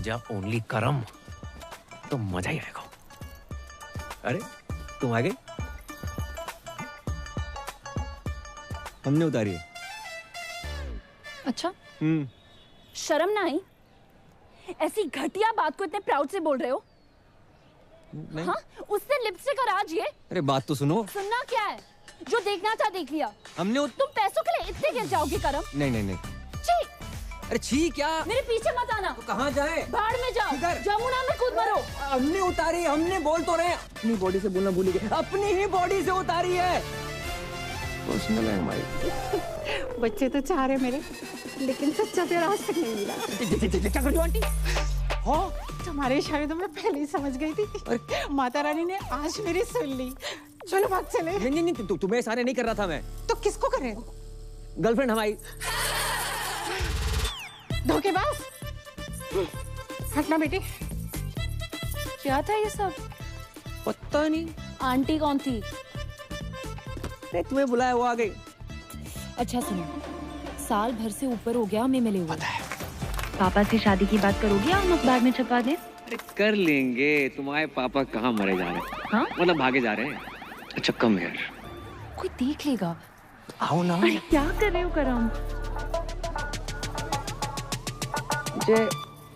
पूजा only करम तो मजा ही आएगा। अरे तुम आ गई? हमने उतारी है। अच्छा शर्म ना आई? ऐसी घटिया बात को इतने प्राउड से बोल रहे हो? नहीं। हाँ? उससे लिपस्टिक और आज ये? अरे बात तो सुनो। सुनना क्या है? जो देखना था देख लिया। हमने तुम पैसों के लिए इतने गिर जाओगे करम? नहीं नहीं नहीं। छी! अरे छी क्या? मेरे पीछे मत आना। तो कहाँ जाए? बाढ़ में जाओ। जमुना में कूद मरो। हमने उतारी, हमने बोल तो रहे। अपनी बॉडी से बोलना भूल गए। अपनी ही बॉडी से उतारी है। पर्सनल है हमारी। बच्चे तो चाह रहे मेरे, लेकिन सच्चा प्यार आज तक नहीं मिला। क्या कर रही हो आंटी? हाँ तुम्हारे इशारे तो मैं पहले ही समझ गई थी। माता रानी ने आज मेरी सुन ली। चलो भाग चले। नहीं नहीं नहीं, तुम्हें इशारे नहीं कर रहा था मैं। तो किसको करे? गर्लफ्रेंड हमारी। धोखेबाज। हटना बेटी। क्या था ये सब? पता नहीं। आंटी कौन थी? अरे तुम्हें बुलाया, वो आ गई। अच्छा सुनो, साल भर से ऊपर हो गया हमें मिले हुए। पापा से शादी की बात करोगी या हम अखबार में छपवा दें? अरे कर लेंगे। तुम्हारे पापा कहाँ मरे जा रहे हैं? हाँ? मतलब भागे जा रहे हैं। अच्छा कम यार। कोई देख लेगा। आओ ना। अरे क्या कर रहे हो करम?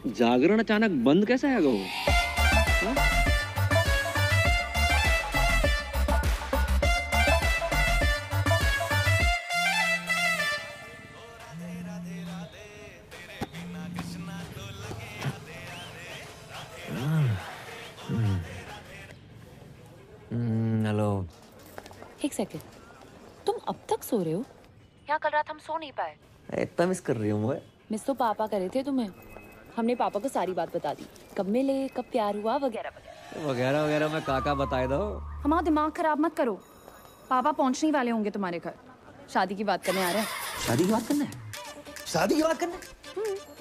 जागरण अचानक बंद कैसे है? गो हेलो। एक सेकंड, तुम अब तक सो रहे हो? यहाँ कल रात हम सो नहीं पाए। इतना मिस कर रही हूँ मैं। मिस तो पापा करे थे तुम्हें। हमने पापा को सारी बात बता दी, कब मिले, कब प्यार हुआ, वगैरह वगैरह। वगैरह वगैरह मैं काका बताए दो। हमारा दिमाग खराब मत करो। पापा पहुंचने वाले होंगे तुम्हारे घर। शादी की बात करने आ रहे हैं। शादी की बात करना है? शादी की बात करना है?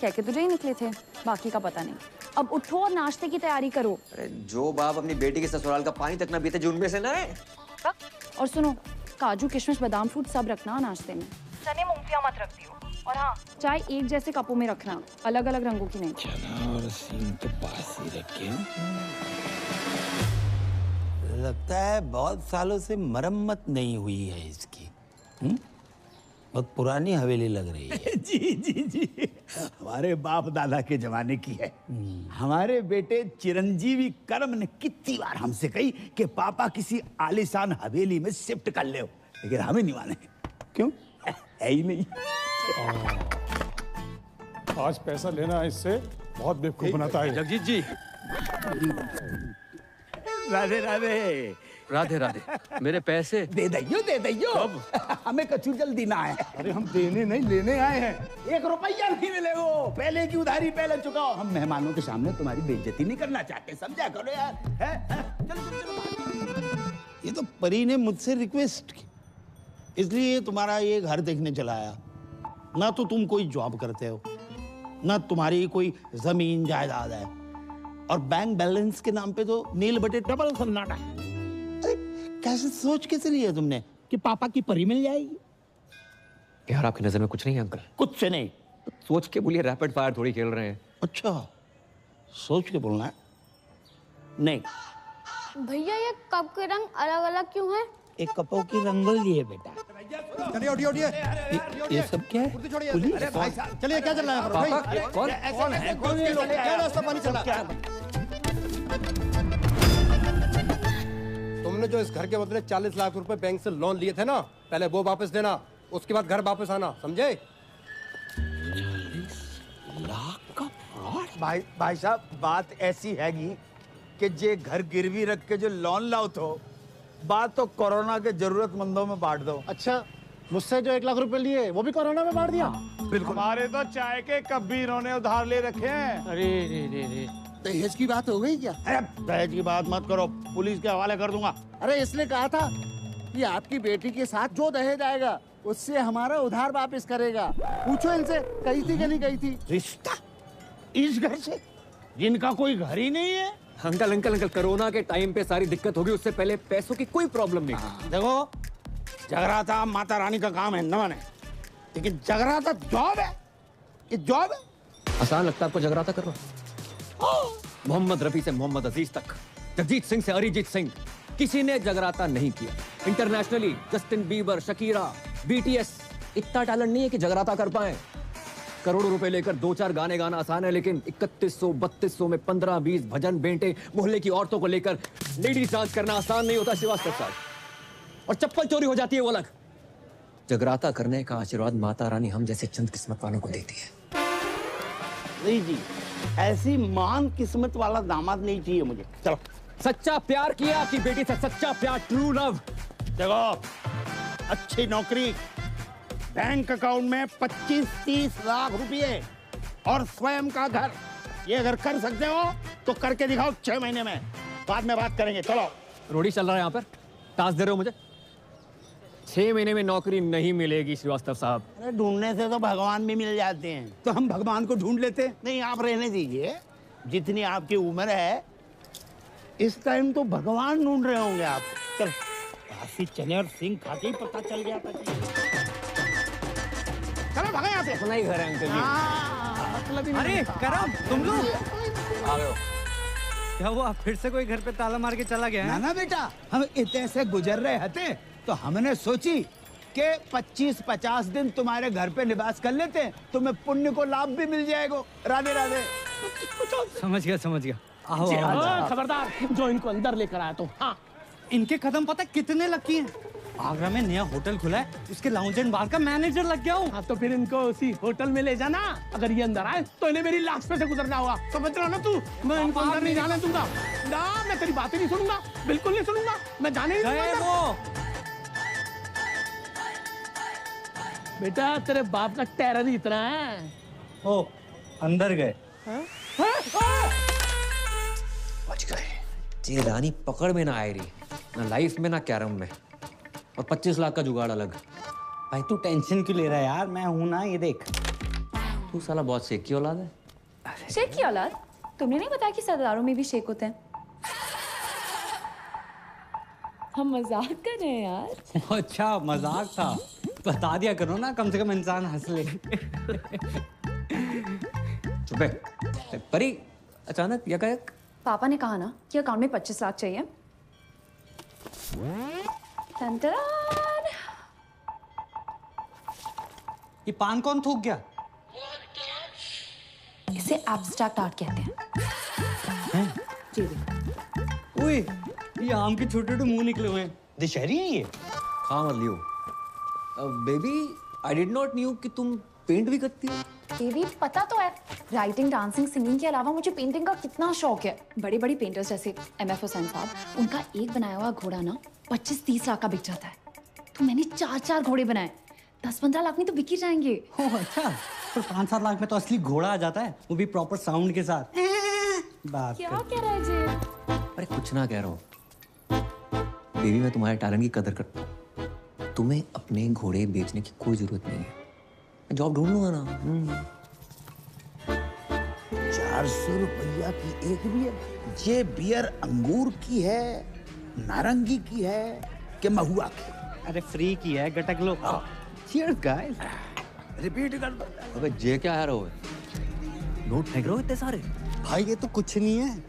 कह के तुझे ही निकले थे, बाकी का पता नहीं। अब उठो और नाश्ते की तैयारी करो। अरे जो बाप अपनी बेटी के ससुराल का पानी तक ना पीते, जो उनमें से ना है। और सुनो, काजू किशमिश बादाम फ्रूट सब रखना नाश्ते में। चने मूंगफलियां मत रख दियो। और हाँ, चाय एक जैसे कपों में रखना, अलग अलग रंगों की नहीं। चना और सींग तो पास ही रखे। लगता है बहुत सालों से मरम्मत नहीं हुई है इसकी। बहुत पुरानी हवेली लग रही है। जी जी जी, हमारे बाप दादा के जमाने की है। हमारे बेटे चिरंजीवी करम ने कितनी बार हमसे कही कि पापा किसी आलीशान हवेली में शिफ्ट कर ले, लेकिन हमें नहीं माने। क्यों? है ही नहीं। आज पैसा लेना है इससे बहुत बेवकूफ बनाता है। जगजीत जी। राधे राधे। राधे राधे। मेरे पैसे दे दइयो, दे दइयो। हमें कछु जल्दी ना है। अरे हम देने नहीं लेने आए हैं। 1 रुपया नहीं मिलेगा। पहले की उधारी पहले चुकाओ। हम मेहमानों के सामने तुम्हारी बेइज्जती नहीं करना चाहते, समझा करो यार। चलो चलो चलो। ये तो परी ने मुझसे रिक्वेस्ट की, इसलिए तुम्हारा ये घर देखने चला आया। ना तो तुम कोई जॉब करते हो, ना तुम्हारी कोई जमीन जायदाद है, और बैंक बैलेंस के नाम पे तो नील बटे डबल सन्नाटा है। अरे कैसे सोच कैसे लिया तुमने कि पापा की परी मिल जाएगी? यार आपकी नजर में कुछ नहीं है अंकल? कुछ से नहीं। सोच के बोलिए, रैपिड फायर थोड़ी खेल रहे हैं। अच्छा, सोच के बोलना है। नहीं, भैया ये कप के रंग अलग अलग क्यों हैं? एक कपों की रंगोली है बेटा। चलिए उठिए उठिए। ये सब क्या है? पुलिस? अरे भाई साहब, चलिए क्या चल रहा है? पापा कौन? कौन है? कौन है? क्या नाश्ता पानी चल रहा है? तुमने जो इस घर के बदले 40 लाख रुपए बैंक से लोन लिए थे ना, पहले वो वापस देना, उसके बाद घर वापस आना, समझे? 40 लाख का फ्रॉड? भाई साहब, बात ऐसी हैगी कि जे घर गिरवी रख के जो लोन लाओ तो बात तो कोरोना के जरूरतमंदों में बांट दो। अच्छा, मुझसे जो 1 लाख रुपए लिए वो भी कोरोना में बांट दिया? बिल्कुल। हमारे तो चाय के कप भी इन्होंने उधार ले रखे हैं। अरे रे। दहेज की बात हो गई क्या? अरे दहेज की बात मत करो, पुलिस के हवाले कर दूंगा। अरे इसने कहा था कि आपकी बेटी के साथ जो दहेज आएगा उससे हमारा उधार वापस करेगा। पूछो इनसे, कही थी कि नहीं कही थी? रिश्ता इस घर से, जिनका कोई घर ही नहीं है। अंकल अंकल अंकल, कोरोना के टाइम पे सारी दिक्कत होगी, उससे पहले पैसों की कोई प्रॉब्लम नहीं थी। देखो, जगराता माता रानी का काम है न माने, लेकिन जगराता जॉब है। ये जॉब है। आसान लगता है आपको जगराता कर रहा? मोहम्मद रफी से मोहम्मद अजीज तक, जगजीत सिंह से अरिजीत सिंह, किसी ने जगराता नहीं किया। Internationally Justin Bieber, Shakira, BTS, इतना टैलेंट नहीं है कि जगराता कर पाए। करोड़ों रुपए लेकर 2-4 गाने गाना आसान है, लेकिन 3100-3200 में 15-20 भजन बेंटे मोहल्ले की औरतों को लेकर लेडीज डांस करना आसान नहीं होता श्रीवास्तव साहब। और चप्पल चोरी हो जाती है वो अलग। जगराता करने का आशीर्वाद माता रानी हम जैसे चंद किस्मत वालों को देती है। नहीं जी, ऐसी महान किस्मत वाला दामाद नहीं चाहिए मुझे। चलो। सच्चा प्यार किया आपकी बेटी से, सच्चा प्यार, ट्रू लव। देखो, अच्छी नौकरी, बैंक अकाउंट में 25-30 लाख रुपए और स्वयं का घर, ये अगर कर सकते हो तो करके दिखाओ 6 महीने में। बाद में बात करेंगे। चलो। रोडी चल रहा है यहाँ पर, टास्क दे रहे हो मुझे। 6 महीने में नौकरी नहीं मिलेगी श्रीवास्तव साहब। अरे ढूंढने से तो भगवान भी मिल जाते हैं। तो हम भगवान को ढूंढ लेते। नहीं, आप रहने दीजिए। जितनी आपकी उम्र है इस टाइम तो भगवान ढूंढ रहे होंगे आप। चल, काफी चने और सिंह खा के ही पता चल गया था। चलो भागे यहाँ से। अपना ही घर है अंकल जी। मतलब ही अरे करम, तुम लोग आ गए हो। क्या हुआ, फिर से कोई घर पे ताला मार के चला गया है? ना बेटा, हम इतने से गुजर रहे थे तो हमने सोची कि 25-50 दिन तुम्हारे घर पे निवास कर लेते हैं, तुम्हें पुण्य को लाभ भी मिल जाएगा। राधे राधे। समझ गया। आओ, आओ। खबरदार, जो इनको अंदर लेकर आया तो। हाँ, इनके कदम पता कितने लकी हैं? आगरा में नया होटल खुला है, उसके लाउंज एंड बार का मैनेजर लग गया हूँ। हाँ, तो फिर इनको उसी होटल में ले जाना। अगर ये अंदर आए तो इन्हें मेरी लाश पे से गुजरना होगा। समझ रहा ना तू? मैं इनको अंदर नहीं जाने दूंगा। ना, मैं तेरी बातें नहीं सुनूंगा, बिल्कुल नहीं सुनूंगा। मैं जाने नहीं गए दूंगा। वो। बेटा, तेरे बाप का टेरर ही इतना है। ओ, अंदर गए। बच गए। ये रानी पकड़ में ना आए रही, ना लाइफ में ना कैरम में। और 25 लाख का जुगाड़ अलग। भाई तू टेंशन क्यों ले रहा है यार, मैं हूं ना, ये देख। तू साला बहुत शेख की औलाद है। शेख की औलाद? तुमने नहीं बताया कि सरदारों में भी शेख होते हैं? हम मजाक कर रहे हैं यार। अच्छा, मजाक था। बता दिया करो ना, कम से कम इंसान हंस ले। चुप है। परी, अचानक यकायक? पापा ने कहा ना कि अकाउंट में 25 लाख चाहिए। टन-टन। ये पान कौन थूक गया? इसे एब्स्ट्रैक्ट आर्ट कहते हैं। जी देखो। ओए, ये आम के छोटे छोटे मुंह निकले हुए हैं, दशहरी है ये। खा मत लियो। Baby, I did not knew कि तुम पेंट भी करती हो। बेबी, पता तो है, राइटिंग, डांसिंग, सिंगिंग के अलावा मुझे पेंटिंग का कितना शौक है। बड़ी बड़ी पेंटर्स जैसे MF हुसैन साहब, उनका एक बनाया हुआ घोड़ा ना 25-30 लाख का बिक जाता है। तो मैंने 4-4 घोड़े बनाए, 10-15 लाख में तो बिक ही जाएंगे। ओह अच्छा, पर 5-7 लाख में तो असली घोड़ा आ जाता है, वो भी प्रॉपर साउंड के साथ। बात क्या कह रहा है जी? अरे कुछ ना कह रहा हूँ बेबी, मैं तुम्हारे टैलेंट की कदर करता हूँ। तुम्हें अपने घोड़े बेचने की कोई जरूरत नहीं है, मैं जॉब ढूंढ लूंगा ना। 400 रुपया की एक बियर? ये बियर अंगूर की है, नारंगी की है कि महुआ की? अरे फ्री की है, गटक लो। Cheers guys. रिपीट कर दो। अबे जे क्या है रो? नोट फेंक रहे हो इतने सारे? भाई ये तो कुछ नहीं है,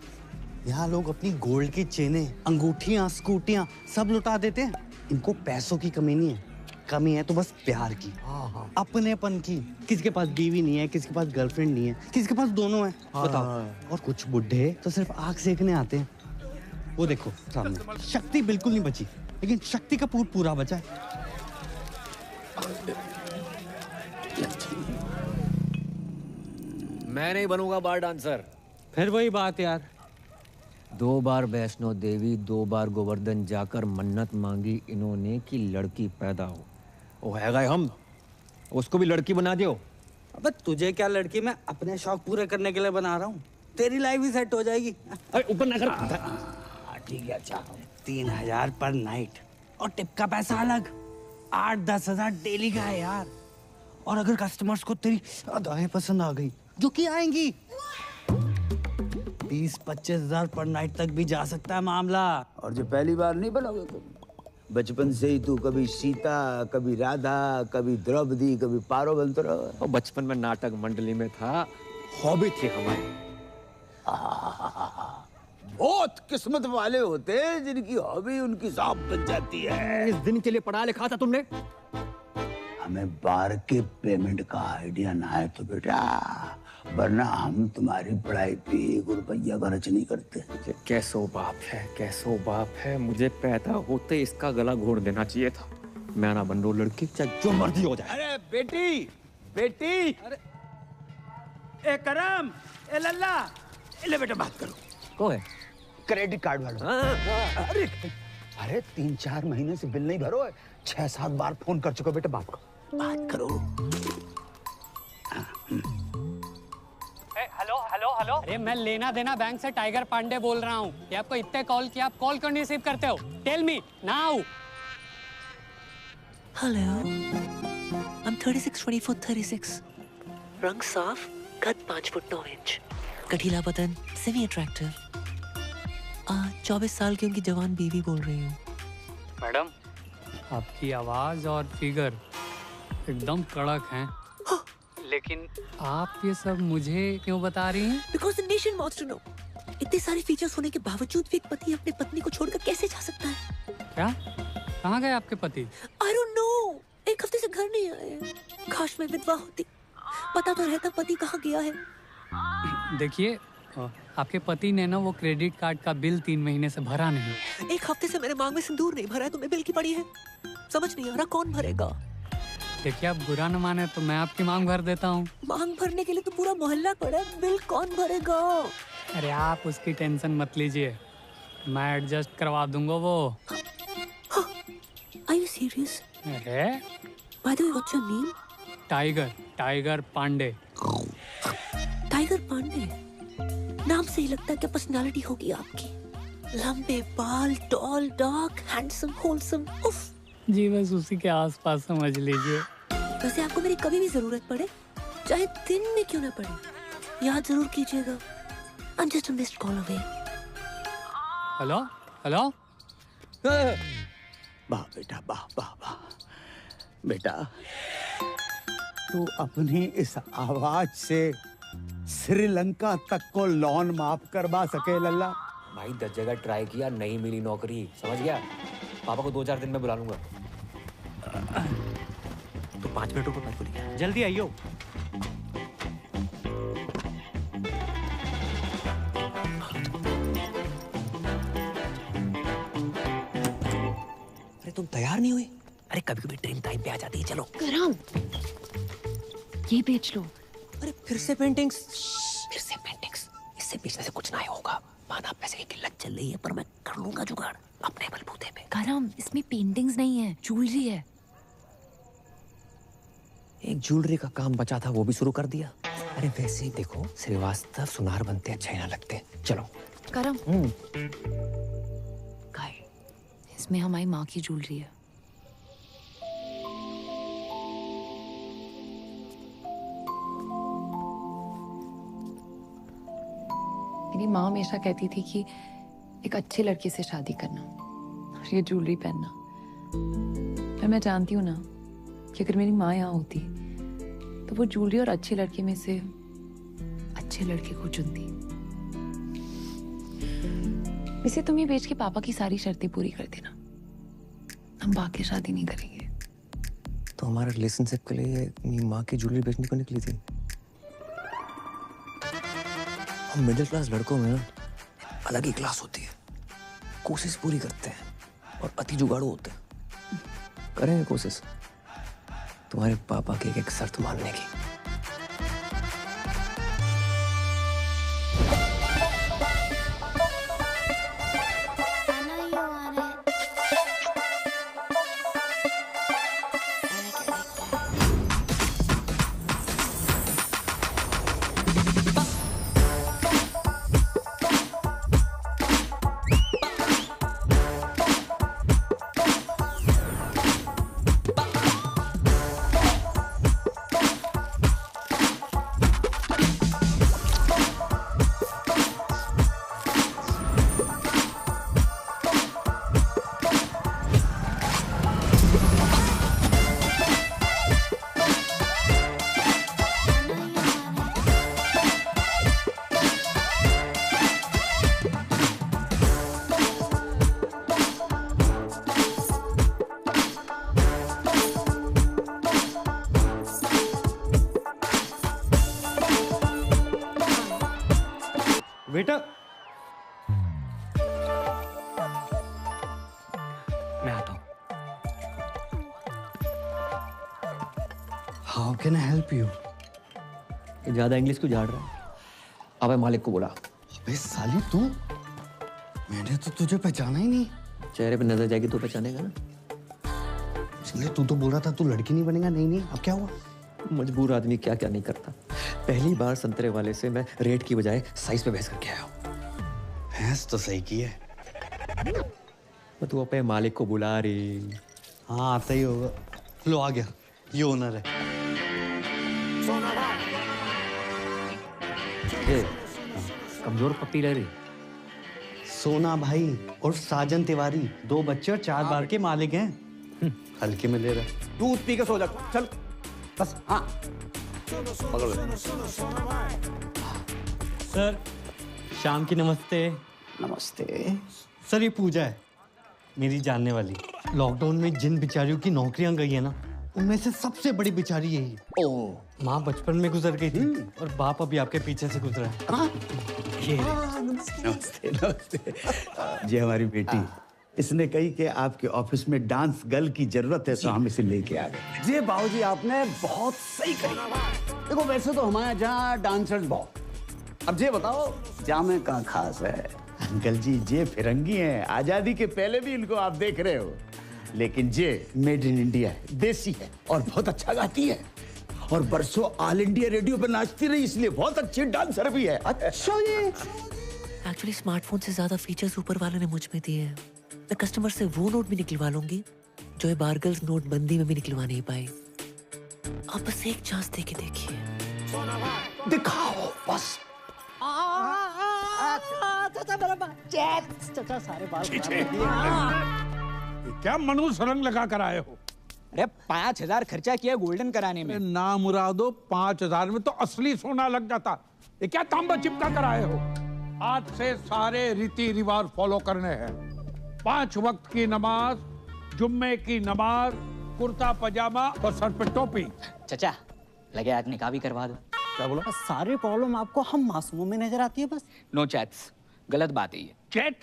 यहाँ लोग अपनी गोल्ड की चेनें, अंगूठियाँ, स्कूटियाँ सब लुटा देते हैं। इनको पैसों की कमी नहीं है, कमी है तो बस प्यार की, अपनेपन की। किसी के पास बीवी नहीं है, किसी के पास गर्लफ्रेंड नहीं है, किसी के पास दोनों है। बताओ। और कुछ बुढ़े तो सिर्फ आग सेकने आते हैं। वो देखो सामने, शक्ति बिल्कुल नहीं बची, लेकिन शक्ति कपूर पूरा बचा है। मैं नहीं बनूंगा बार डांसर। फिर वही बात यार, 2 बार वैष्णो देवी, 2 बार गोवर्धन जाकर मन्नत मांगी इन्होंने कि लड़की पैदा हो। वो है गए हम, उसको भी लड़की बना दियो। अबे तुझे क्या, लड़की मैं अपने शौक पूरे करने के लिए बना रहा हूँ, तेरी लाइफ भी सेट हो जाएगी। अरे ऊपर ना कर। ठीक है, अच्छा 3000 पर नाइट और टिप का पैसा अलग। 8-10 हजार डेली का है यार। और अगर कस्टमर्स को तेरी अदाएं पसंद आ गई, जो कि आएंगी, 20-25 हजार पर नाइट तक भी जा सकता है मामला। और जो पहली बार नहीं बनोगे तुम, बचपन से ही तू कभी सीता, कभी राधा, कभी द्रौपदी, कभी पारो बनते रहो। और बचपन में नाटक मंडली में था, हॉबी थी हमारी। बहुत किस्मत वाले होते हैं जिनकी हॉबी उनकी जॉब बन जाती है। इस दिन के लिए पढ़ा लिखा था तुमने? हमें बार के पेमेंट का आइडिया ना है तो बेटा, वरना हम तुम्हारी पढ़ाई पे 1 रुपया खर्च नहीं करते। कैसो बाप है, कैसो बाप है। मुझे पैदा होते इसका गला घोट देना चाहिए था। मैं ना बन रो लड़की, चाहे जो मर्जी हो जाए। अरे बेटी, बेटी, अरे ए करम, ए लल्ला, ले बेटा बात करो। कौन है? क्रेडिट कार्ड वाला। अरे अरे 3-4 महीने से बिल नहीं भरो है, 6-7 बार फोन कर चुका बेटा, बात करो। हेलो हेलो हेलो, अरे मैं लेना देना बैंक से टाइगर पांडे बोल रहा हूँ। ये आपको इतने कॉल किया, आप कॉल क्यों नहीं रिसीव करते हो? Tell me now. Hello, I'm 36, 24, 36. रंग साफ, कद 5 फुट 9 इंच, गठीला बदन, सेमी अट्रैक्टिव। 24 साल की उनकी जवान बीवी बोल रही हूँ। मैडम, आपकी आवाज और फिगर एकदम कड़क हैं। लेकिन आप ये सब मुझे क्यों बता रही हैं? Because the nation wants to know. इतने सारे फीचर्स होने के बावजूद भी एक पति अपने पत्नी को छोड़कर कैसे जा सकता है? क्या? कहाँ गए आपके पति? I don't know. 1 हफ्ते से घर नहीं आए। काश मैं विधवा होती, पता तो रहता पति कहाँ गया है। देखिए, आपके पति ने ना वो क्रेडिट कार्ड का बिल 3 महीने से भरा नहीं। 1 हफ्ते से मैंने मांग में सिंदूर नहीं भरा है, तो मैं बिल की पड़ी है। समझ नहीं आ रहा कौन भरेगा। देखिए, आप बुरा न माने तो मैं आपकी मांग भर देता हूँ। मांग भरने के लिए तो पूरा मोहल्ला पड़ा है, बिल कौन भरेगा? अरे आप उसकी टेंशन मत लीजिए, मैं एडजस्ट करवा दूंगा वो। Are you serious? अरे By the way, what's your name? Tiger Pandey. Tiger Pandey नाम से ही लगता है कि पर्सनालिटी होगी आपकी। लंबे बाल, टॉल, डार्क, हैंडसम, होलसम। उफ। जी बस उसी के आसपास समझ लीजिए। वैसे आपको मेरी कभी भी जरूरत पड़े, चाहे दिन में क्यों ना पड़े, याद जरूर कीजिएगा। I'm just a missed call away. Hello hello. वाह बेटा, वाह वाह वाह। बेटा, तू अपनी इस आवाज से श्रीलंका तक को लोन माफ करवा सके लल्ला? भाई 10 जगह ट्राई किया, नहीं मिली नौकरी, समझ गया? पापा को 2-4 दिन में बुला लूंगा। तो 5 मिनट रुको, बात बोलिए। जल्दी आइयो। अरे तुम तैयार नहीं हुई? अरे कभी कभी ट्रेन टाइम पे आ जाती है। चलो करम, ये बेच लो। अरे फिर से पेंटिंग्स? इससे बेचने से कुछ नहीं होगा। माना पैसे की किल्लत चल रही है, पर मैं कर लूंगा जुगाड़ अपने बलबूते पे। करम, इसमें पेंटिंग्स नहीं है, ज्वेलरी है। एक ज्वेलरी का काम बचा था, वो भी शुरू कर दिया। अरे वैसे ही देखो, श्रीवास्तव सुनार बनते अच्छे ना लगते। चलो करम, इसमें हमारी माँ की ज्वेलरी है। मेरी माँ हमेशा कहती थी कि एक अच्छे लड़के से शादी करना और ये ज्वेलरी पहनना। पर मैं जानती हूँ ना कि अगर मेरी माँ यहाँ होती तो वो ज्वेलरी और अच्छे लड़के में से अच्छे लड़के को चुनती। इसे तुम ये बेच के पापा की सारी शर्तें पूरी कर देना, हम बाकी शादी नहीं करेंगे। तो हमारे रिलेशनशिप के लिए अपनी माँ की ज्वेलरी बेचने को निकली थी। हम मिडिल क्लास लड़कों में ना अलग ही क्लास होती है, कोशिश पूरी करते हैं और अति जुगाड़ू होते हैं। करेंगे कोशिश तुम्हारे पापा की एक शर्त मानने की। वेटर, मैं आता हूँ। How can I help you? ज्यादा इंग्लिश क्यों झाड़ रहा है? अबे मालिक को बुला। अबे साली तू, मैंने तो तुझे पहचाना ही नहीं। चेहरे पे नजर जाएगी तो पहचानेगा ना। इसलिए तू तो बोल रहा था तू लड़की नहीं बनेगा। नहीं, अब क्या हुआ? मजबूर आदमी क्या क्या नहीं करता। पहली बार संतरे वाले से मैं रेट की बजाय साइज पे बहस करके आया हूँ। भैंस तो सही की है। तू अपने मालिक को बुला रही। हाँ आता ही होगा। लो आ गया, ये ओनर है। कमजोर पप्पी लग रही। सोना भाई और साजन तिवारी, 2 बच्चे और 4 बार के मालिक हैं। हल्के में ले रहा। दूध पी के सो जा, चल बस। हाँ पकड़ ले। सर शाम की नमस्ते। नमस्ते। सर ये पूजा है, मेरी जानने वाली। लॉकडाउन में जिन बिचारियों की नौकरियां गई है ना, उनमें से सबसे बड़ी बिचारी यही है। ओह, माँ बचपन में गुजर गई थी और बाप अभी आपके पीछे से गुजरा है। ये नमस्ते नमस्ते। जी हमारी बेटी, इसने कही कि आपके ऑफिस में डांस गर्ल की जरूरत है, तो हम इसे लेके आ गए। जी बाबूजी, आपने बहुत सही कही। देखो वैसे तो हमारे यहाँ डांसर्स बहुत, अब ये बताओ जामे कहाँ खास है? अंकल जी ये फिरंगी हैं, आजादी के पहले भी इनको आप देख रहे हो, लेकिन ये मेड इन इंडिया है, देसी है और बहुत अच्छा गाती है और बरसों ऑल इंडिया रेडियो पे नाचती रही, इसलिए बहुत अच्छी डांसर भी है। अच्छा ये एक्चुअली स्मार्टफोन से ज्यादा फीचर्स ऊपर वाले ने मुझ में दिए हैं। मैं कस्टमर से वो नोट भी निकलवा लूंगी जो ये बारगल्स नोटबंदी में भी निकलवा नहीं पाई। आप बस एक चांस दे के देखिए। दिखाओ बस। क्या मनुष्य रंग लगा कर आए हो? अरे 5,000 खर्चा किया गोल्डन कराने में। ना मुरादो, 5,000 में तो असली सोना लग जाता। ये क्या तांबा चिपका कर आए हो? आज से सारे रीति रिवाज फॉलो करने हैं। 5 वक्त की नमाज, जुम्मे की नमाज, कुर्ता पजामा और सर पे टोपी। चचा लगे आज निकाह भी करवा दो। क्या बोला? सारी प्रॉब्लम आपको हम मासूमों में नजर आती है बस। नो चैट्स, गलत बात है ये। चैट?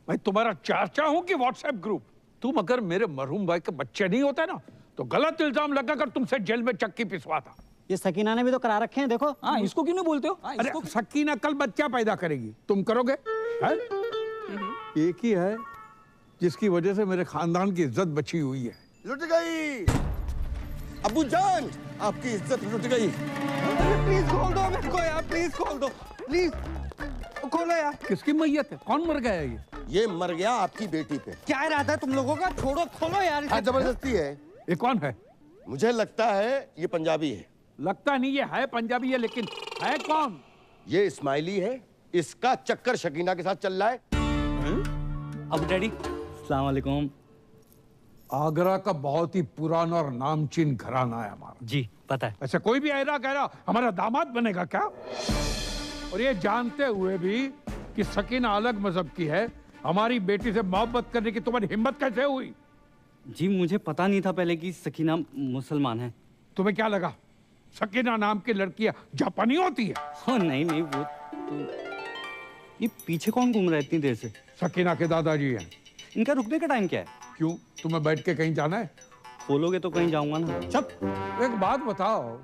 मैं तुम्हारा चाचा हूँ कि व्हाट्सएप ग्रुप? तुम अगर मेरे मरहूम भाई के बच्चे नहीं होते ना, तो गलत इल्जाम लगाकर तुमसे जेल में चक्की पिसवाता। ये सकीना ने भी तो करा रखे हैं, देखो। हाँ, इसको क्यों नहीं बोलते हो? अरे सकीना कल बच्चा पैदा करेगी, तुम करोगे? है? एक ही है जिसकी वजह से मेरे खानदान की इज्जत बची हुई है। लुट गई अबू जान, आपकी इज्जत लुट गई। प्लीज खोल दो मेरे को यार, प्लीज खोल दो, प्लीज खोलो यार। किसकी मैयत है? कौन मर गया है? ये मर गया आपकी बेटी पे। क्या इरादा है तुम लोगों का? छोड़ो, खोलो यार। हाँ, जबरदस्ती है। ये कौन है? मुझे लगता है ये पंजाबी है। लगता नहीं ये है पंजाबी है, लेकिन है कौन? ये इस्माइली है, इसका चक्कर शकीना के साथ चल रहा है। अब डैडी अस्सलाम वालेकुम। आगरा का बहुत ही पुराना और नामचीन घराना है हमारा। जी पता है। ऐसा कोई भी ऐरा गहरा हमारा दामाद बनेगा क्या? और ये जानते हुए भी कि सकीना अलग मजहब की है, हमारी बेटी से मोहब्बत करने की तुम्हारी हिम्मत कैसे हुई? जी मुझे पता नहीं था पहले कि सकीना मुसलमान है। तुम्हें क्या लगा सकीना नाम की लड़कियां जापानी होती है? हाँ नहीं वो तो... ये पीछे कौन घूम रहा है इतनी देर से? सकीना के दादाजी हैं। इनका रुकने का टाइम क्या है? क्यों, तुम्हें बैठ के कहीं जाना है? खोलोगे तो कहीं जाऊंगा ना। चुप। एक बात बताओ,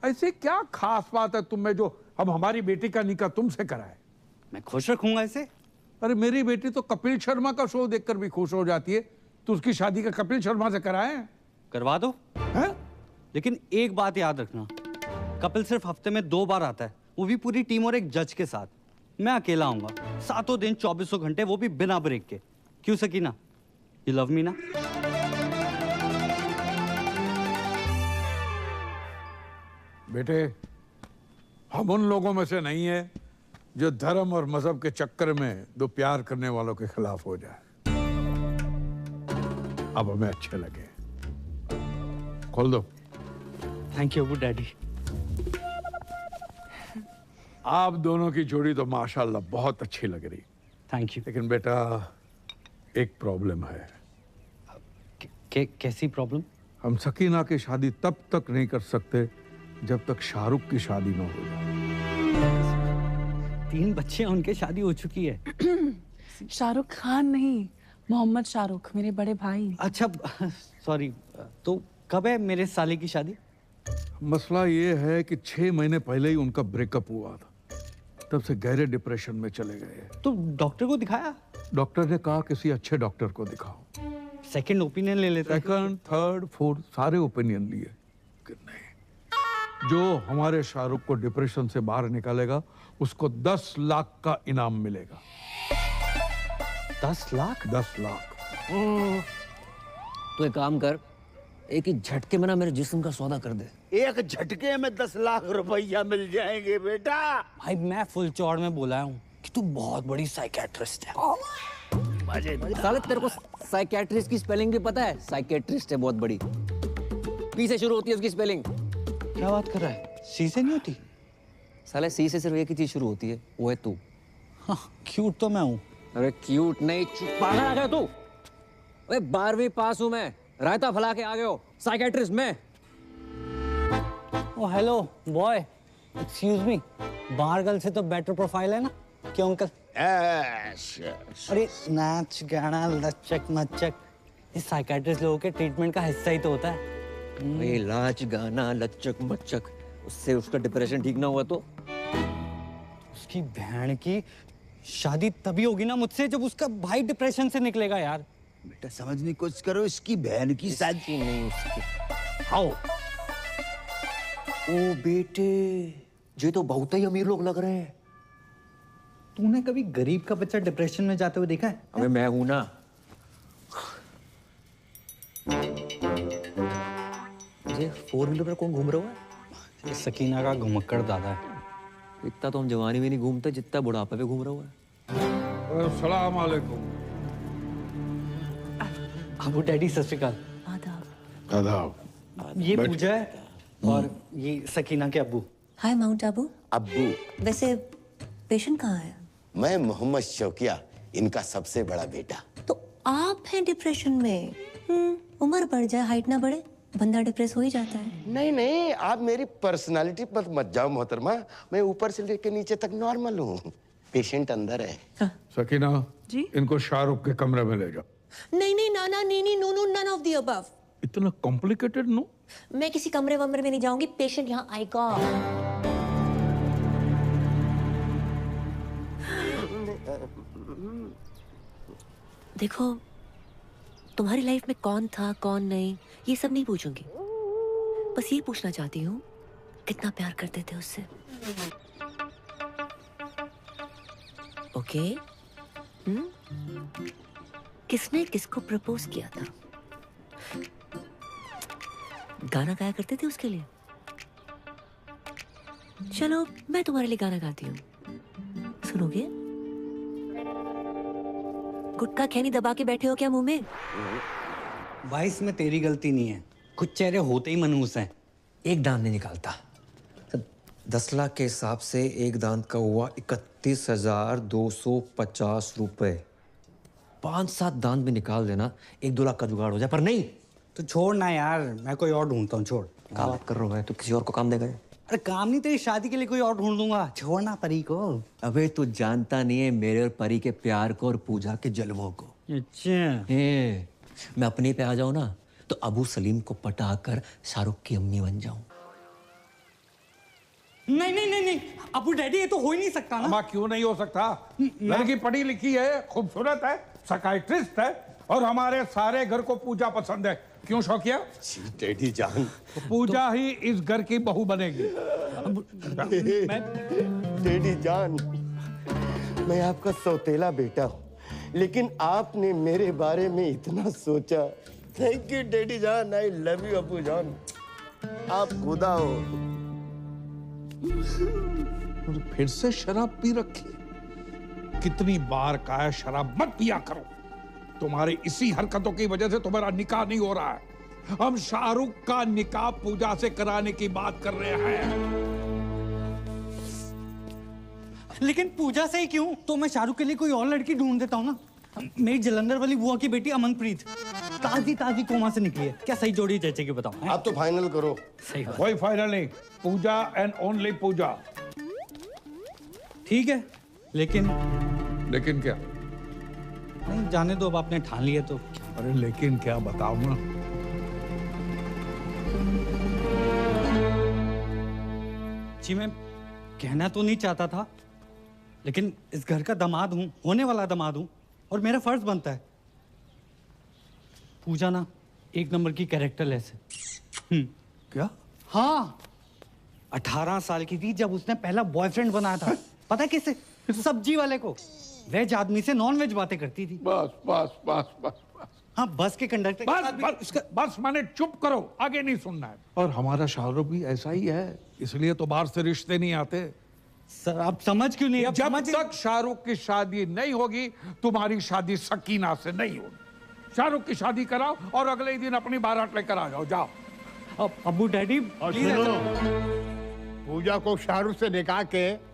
ऐसी क्या खास बात है तुम में जो हम हमारी बेटी का निकाह तुमसे कराए? मैं खुश रखूंगा इसे। अरे मेरी बेटी तो कपिल शर्मा का शो देखकर भी खुश हो जाती है, तो उसकी शादी का कपिल शर्मा से कराए? करवा दो। है? लेकिन एक बात याद रखना, कपिल सिर्फ हफ्ते में 2 बार आता है, वो भी पूरी टीम और एक जज के साथ। मैं अकेला आऊंगा, 7 दिन 24 घंटे, वो भी बिना ब्रेक के। क्यों सकीना, यू लव मी ना? बेटे, हम उन लोगों में से नहीं है जो धर्म और मजहब के चक्कर में दो प्यार करने वालों के खिलाफ हो जाए। अब हमें अच्छे लगे। खोल दो। Thank you Abu daddy. आप दोनों की जोड़ी तो माशाल्लाह बहुत अच्छी लग रही। Thank you. लेकिन बेटा एक प्रॉब्लम है। कैसी प्रॉब्लम? हम सकीना की शादी तब तक नहीं कर सकते जब तक शाहरुख की शादी न हो जाए। 3 बच्चे हैं, उनके शादी हो चुकी है। शाहरुख खान नहीं, मोहम्मद शाहरुख, मेरे बड़े भाई। अच्छा सॉरी, तो कब है मेरे साले की शादी? मसला ये है कि 6 महीने पहले ही उनका ब्रेकअप हुआ था, तब से गहरे डिप्रेशन में चले गए। तो डॉक्टर को दिखाया? डॉक्टर ने कहा किसी अच्छे डॉक्टर को दिखाओ। सेकंड ओपिनियन ले लेते। सेकंड, थर्ड, फोर्थ सारे ओपिनियन लिए कि नहीं, जो हमारे शाहरुख को डिप्रेशन से बाहर निकालेगा उसको 10 लाख का इनाम मिलेगा। 10 लाख? 10 लाख। तो एक काम कर, एक ही झटके में ना मेरे जिस्म का सौदा कर दे। एक झटके में 10 लाख रुपया मिल जाएंगे बेटा। भाई मैं फुल चौड़ में बोला हूँ कि तू बहुत बड़ी साइकियाट्रिस्ट है। साले तेरे को साइकियाट्रिस्ट की स्पेलिंग भी पता है? साइकियाट्रिस्ट है बहुत बड़ी, पी से शुरू होती है उसकी स्पेलिंग। क्या बात कर रहा है? सी से नहीं होती? साले सी से सिर्फ एक ही चीज शुरू होती है, वो है तू। हाँ, क्यूट तो मैं हूँ। अरे क्यूट नहीं, पागल आ गया तू। अरे 12वीं पास हूँ मैं, रायता फैला के आ गए हो। साइकियाट्रिस्ट मैं। ओ हेलो बॉय, एक्सक्यूज मी, बाहर गर्ल से तो बेटर प्रोफाइल है ना? क्यों अंकल? अरे नाच गाना लचक मचक, इस साइकियाट्रिस्ट लोगों के ट्रीटमेंट का हिस्सा ही तो होता है। ये नाच गाना लचक मचक, उससे उसका डिप्रेशन ठीक ना हुआ तो? उसकी बहन की शादी तभी होगी ना मुझसे जब उसका भाई डिप्रेशन से निकलेगा यार। बेटा समझने की कोशिश करो, इसकी बहन की शादी नहीं उसकी। आओ। ओ बेटे, ये तो बहुत ही अमीर लोग लग रहे हैं। तूने कभी गरीब का बच्चा डिप्रेशन में जाते हुए देखा है? अबे मैं हूं ना। ये 4 व्हीलर पर कौन घूम रहा है? ये सकीना का घुमक्कड़ दादा है। इतना तो हम जवानी में नहीं घूमते जितना बुढ़ापे पे घूम रहा है। अस्सलाम वालेकुम। अबू डैडी सत श्री अकाल। आदाब। ये पूजा है और ये सकीना के अब्बू। हाय माउंट आबू। अब्बू, वैसे पेशेंट कहाँ है? मैं मोहम्मद शौकिया, इनका सबसे बड़ा बेटा। तो आप हैं डिप्रेशन में? उम्र बढ़ जाए हाइट ना बढ़े, बंदा डिप्रेस हो ही जाता है। नहीं नहीं, आप मेरी पर्सनालिटी पर मत जाओ मोहतरमा, मैं ऊपर से लेकर नीचे तक नॉर्मल हूँ। पेशेंट अंदर है। सकीना जी, इनको शाहरुख के कमरे में ले जाओ। नहीं नहीं नाना नीनी नूनू नन ऑफ द अबव। इतना कॉम्प्लिकेटेड नो? मैं किसी कमरे वमरे में नहीं जाऊंगी, पेशेंट यहाँ आएगा। देखो, तुम्हारी लाइफ में कौन था कौन नहीं ये सब नहीं पूछूंगी, बस ये पूछना चाहती हूँ कितना प्यार करते थे उससे। ओके? किसने किसको प्रपोज किया था? गाना गाया करते थे उसके लिए? चलो मैं तुम्हारे लिए गाना गाती हूँ, सुनोगे? गुटखा खैनी दबा के बैठे हो क्या मुंह में? भाई इसमें तेरी गलती नहीं है, कुछ चेहरे होते ही मनहूस हैं। एक दांत नहीं निकालता। 10 लाख के हिसाब से एक दांत का हुआ 31,250 रुपए। 5-7 दांत भी निकाल देना, 1-2 लाख का जुगाड़ हो जाए। पर नहीं, तो छोड़ ना यार, मैं कोई और ढूंढता हूँ। छोड़। क्या बात कर रहा है? तो किसी और को काम देगा? अरे काम नहीं, तेरी शादी के लिए कोई और ढूंढ दूंगा। छोड़ना परी को। अबे तू जानता नहीं है मेरे और परी के प्यार को और पूजा के जलवों को। अच्छा, मैं अपने पे आ जाऊं ना तो अबू सलीम को पटाकर शाहरुख की अम्मी बन जाऊं। नहीं नहीं नहीं नहीं अबू डैडी, ये तो हो ही नहीं सकता ना। अम्मा क्यों नहीं हो सकता? लड़की पढ़ी लिखी है, खूबसूरत है, साइकियाट्रिस्ट है और हमारे सारे घर को पूजा पसंद है। क्यों शौकिया? डैडी जान, तो पूजा ही इस घर की बहू बनेगी। डैडी जान, मैं आपका सौतेला बेटा हूँ, लेकिन आपने मेरे बारे में इतना सोचा। थैंक यू डैडी जान, आई लव यू अबू जान, आप खुदा हो। और फिर से शराब पी रखी। कितनी बार कहा है शराब मत पिया करो। तुम्हारी इसी हरकतों की वजह से तुम्हारा निकाह नहीं हो रहा है। हम शाहरुख का निकाह पूजा से कराने की बात कर रहे हैं। लेकिन पूजा से ही क्यों? तो मैं शाहरुख के लिए कोई और लड़की ढूंढ देता हूँ ना। मेरी जलंधर वाली बुआ की बेटी अमनप्रीत ताजी ताजी कोमा से निकली है। क्या सही जोड़ी जैसे बताओ? आप तो फाइनल करो। सही बात। कोई फाइनल नहीं, पूजा एंड ओनली पूजा। ठीक है, लेकिन क्या? नहीं जाने दो, अब आपने ठान लिया तो। अरे लेकिन क्या बताओ ना। जी मैं कहना तो नहीं चाहता था, लेकिन इस घर का दामाद हूं, होने वाला दामाद हूं, और मेरा फर्ज बनता है। पूजा ना एक नंबर की कैरेक्टरलेस है। क्या? हाँ, 18 साल की थी जब उसने पहला बॉयफ्रेंड बनाया था। पता है किसे? सब्जी वाले को। वेज आदमी से नॉन वेज बातें करती थी। बस बस बस बस बस। हाँ, बस के कंडक्टर बस मैंने चुप करो, आगे नहीं सुनना है। और हमारा शाहरुख भी ऐसा ही है, इसलिए तो बाहर से रिश्ते नहीं आते। सर आप समझ क्यों नहीं? जब तक शाहरुख की शादी नहीं होगी, तुम्हारी शादी सकीना से नहीं होगी। शाहरुख की शादी कराओ और अगले ही दिन अपनी बारात लेकर आ जाओ। जाओ। अब अबू डैडी पूजा को शाहरुख से निकाह के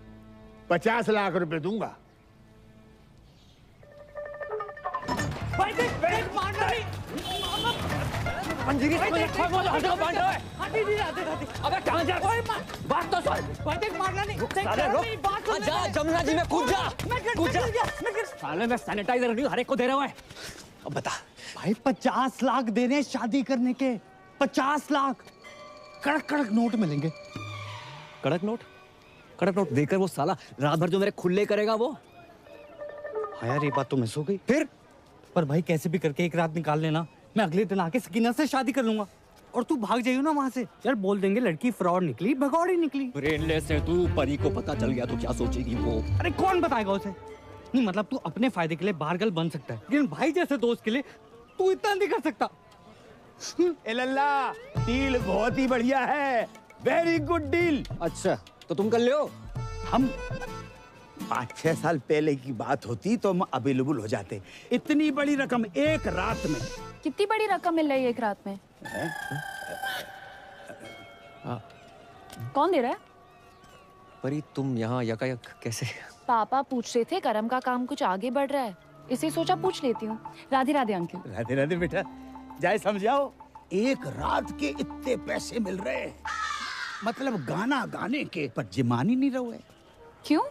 50 लाख रुपए दूंगा। मंजीरी को ये खोल बोल हटो बांट रहा है। हटी नहीं आते। अबे कहां जा? बात तो सुन। भाई मारना नहीं। साले रुक। जा जमुना जी में कूद जा। कूद जा। साले मैं सैनिटाइजर नहीं हर एक को दे रहा हूं। अब बता भाई, 50 लाख देने शादी करने के। 50 लाख कड़क कड़क नोट मिलेंगे। कड़क नोट? कड़क नोट देकर वो साला रात भर जो मेरे खुले करेगा वो। हाँ यार, ये बात तो मिस हो गई। फिर पर भाई कैसे भी करके एक रात निकाल लेना, मैं अगले दिन आके सकीना से शादी कर लूंगा। और तू भाग जाइयो ना वहां से। यार बोल देंगे लड़की फ्रॉड निकली, भगौड़ी निकली। ब्रेनलेस है तू, परी को पता चल गया तो क्या सोचेगी वो? अरे कौन बताएगा उसे? नहीं मतलब तू अपने फायदे के लिए बारगल बन सकता है, लेकिन भाई जैसे दोस्त के लिए तू इतना नहीं कर सकता। ए लल्ला, डील बहुत ही बढ़िया है। Very good deal. अच्छा तो तुम कर ले हो। हम 5-6 साल पहले की बात होती तो हम अवेलेबल हो जाते। इतनी बड़ी रकम एक रात में। कितनी बड़ी रकम मिल रही है एक रात में? कौन दे रहा है? परी तुम यहाँ यकायक कैसे? पापा पूछ रहे थे करम का काम कुछ आगे बढ़ रहा है, इसे सोचा पूछ लेती हूँ। राधे राधे अंकल। राधे राधे बेटा, जाए समझाओ। एक रात के इतने पैसे मिल रहे हैं, मतलब गाना गाने के, पर जिमान ही नहीं रहे। क्यों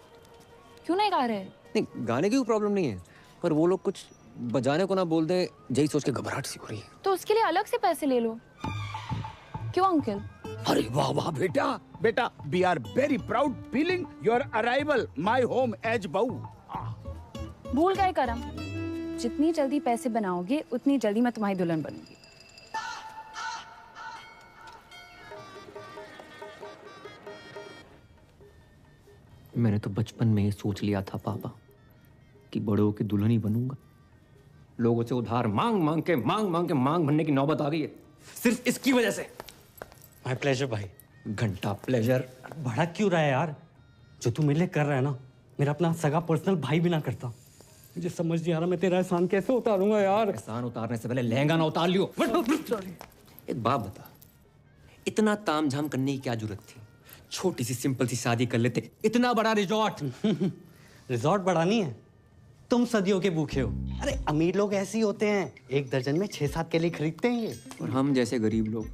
क्यों नहीं गा रहे? नहीं गाने की कोई प्रॉब्लम नहीं है, पर वो लोग कुछ बजाने को ना बोल दे, यही सोच के घबराहट सी हो रही है। तो उसके लिए अलग से पैसे ले लो। क्यों अंकल? अरे वाह वाह बेटा, बेटा we are very proud feeling your arrival my home as बहू। भूल गए करम, जितनी जल्दी पैसे बनाओगे उतनी जल्दी मैं तुम्हारी दुल्हन बनूंगी। मैंने तो बचपन में ही सोच लिया था पापा कि बड़ों की दुल्हन ही बनूंगा। लोगों से उधार मांग मांग के मांग भरने की नौबत आ गई है, सिर्फ इसकी वजह से। माय प्लेजर भाई। घंटा प्लेजर। भड़क क्यों रहा है यार? जो तू मेरे लिए कर रहा है ना, मेरा अपना सगा पर्सनल भाई भी ना करता। मुझे समझ नहीं आ रहा मैं तेरा एहसान कैसे उतारूंगा यार। एहसान उतारने से पहले लहंगा ना उतार लियो। एक बात बता, इतना तामझाम करने की क्या जरूरत थी? छोटी सी सिंपल सी शादी कर लेते। इतना बड़ा रिजॉर्ट। रिजॉर्ट बड़ा नहीं है, तुम सदियों के भूखे हो। अरे अमीर लोग ऐसे ही होते हैं, 1 दर्जन में 6-7 केले खरीदते हैं ये। और हम जैसे गरीब लोग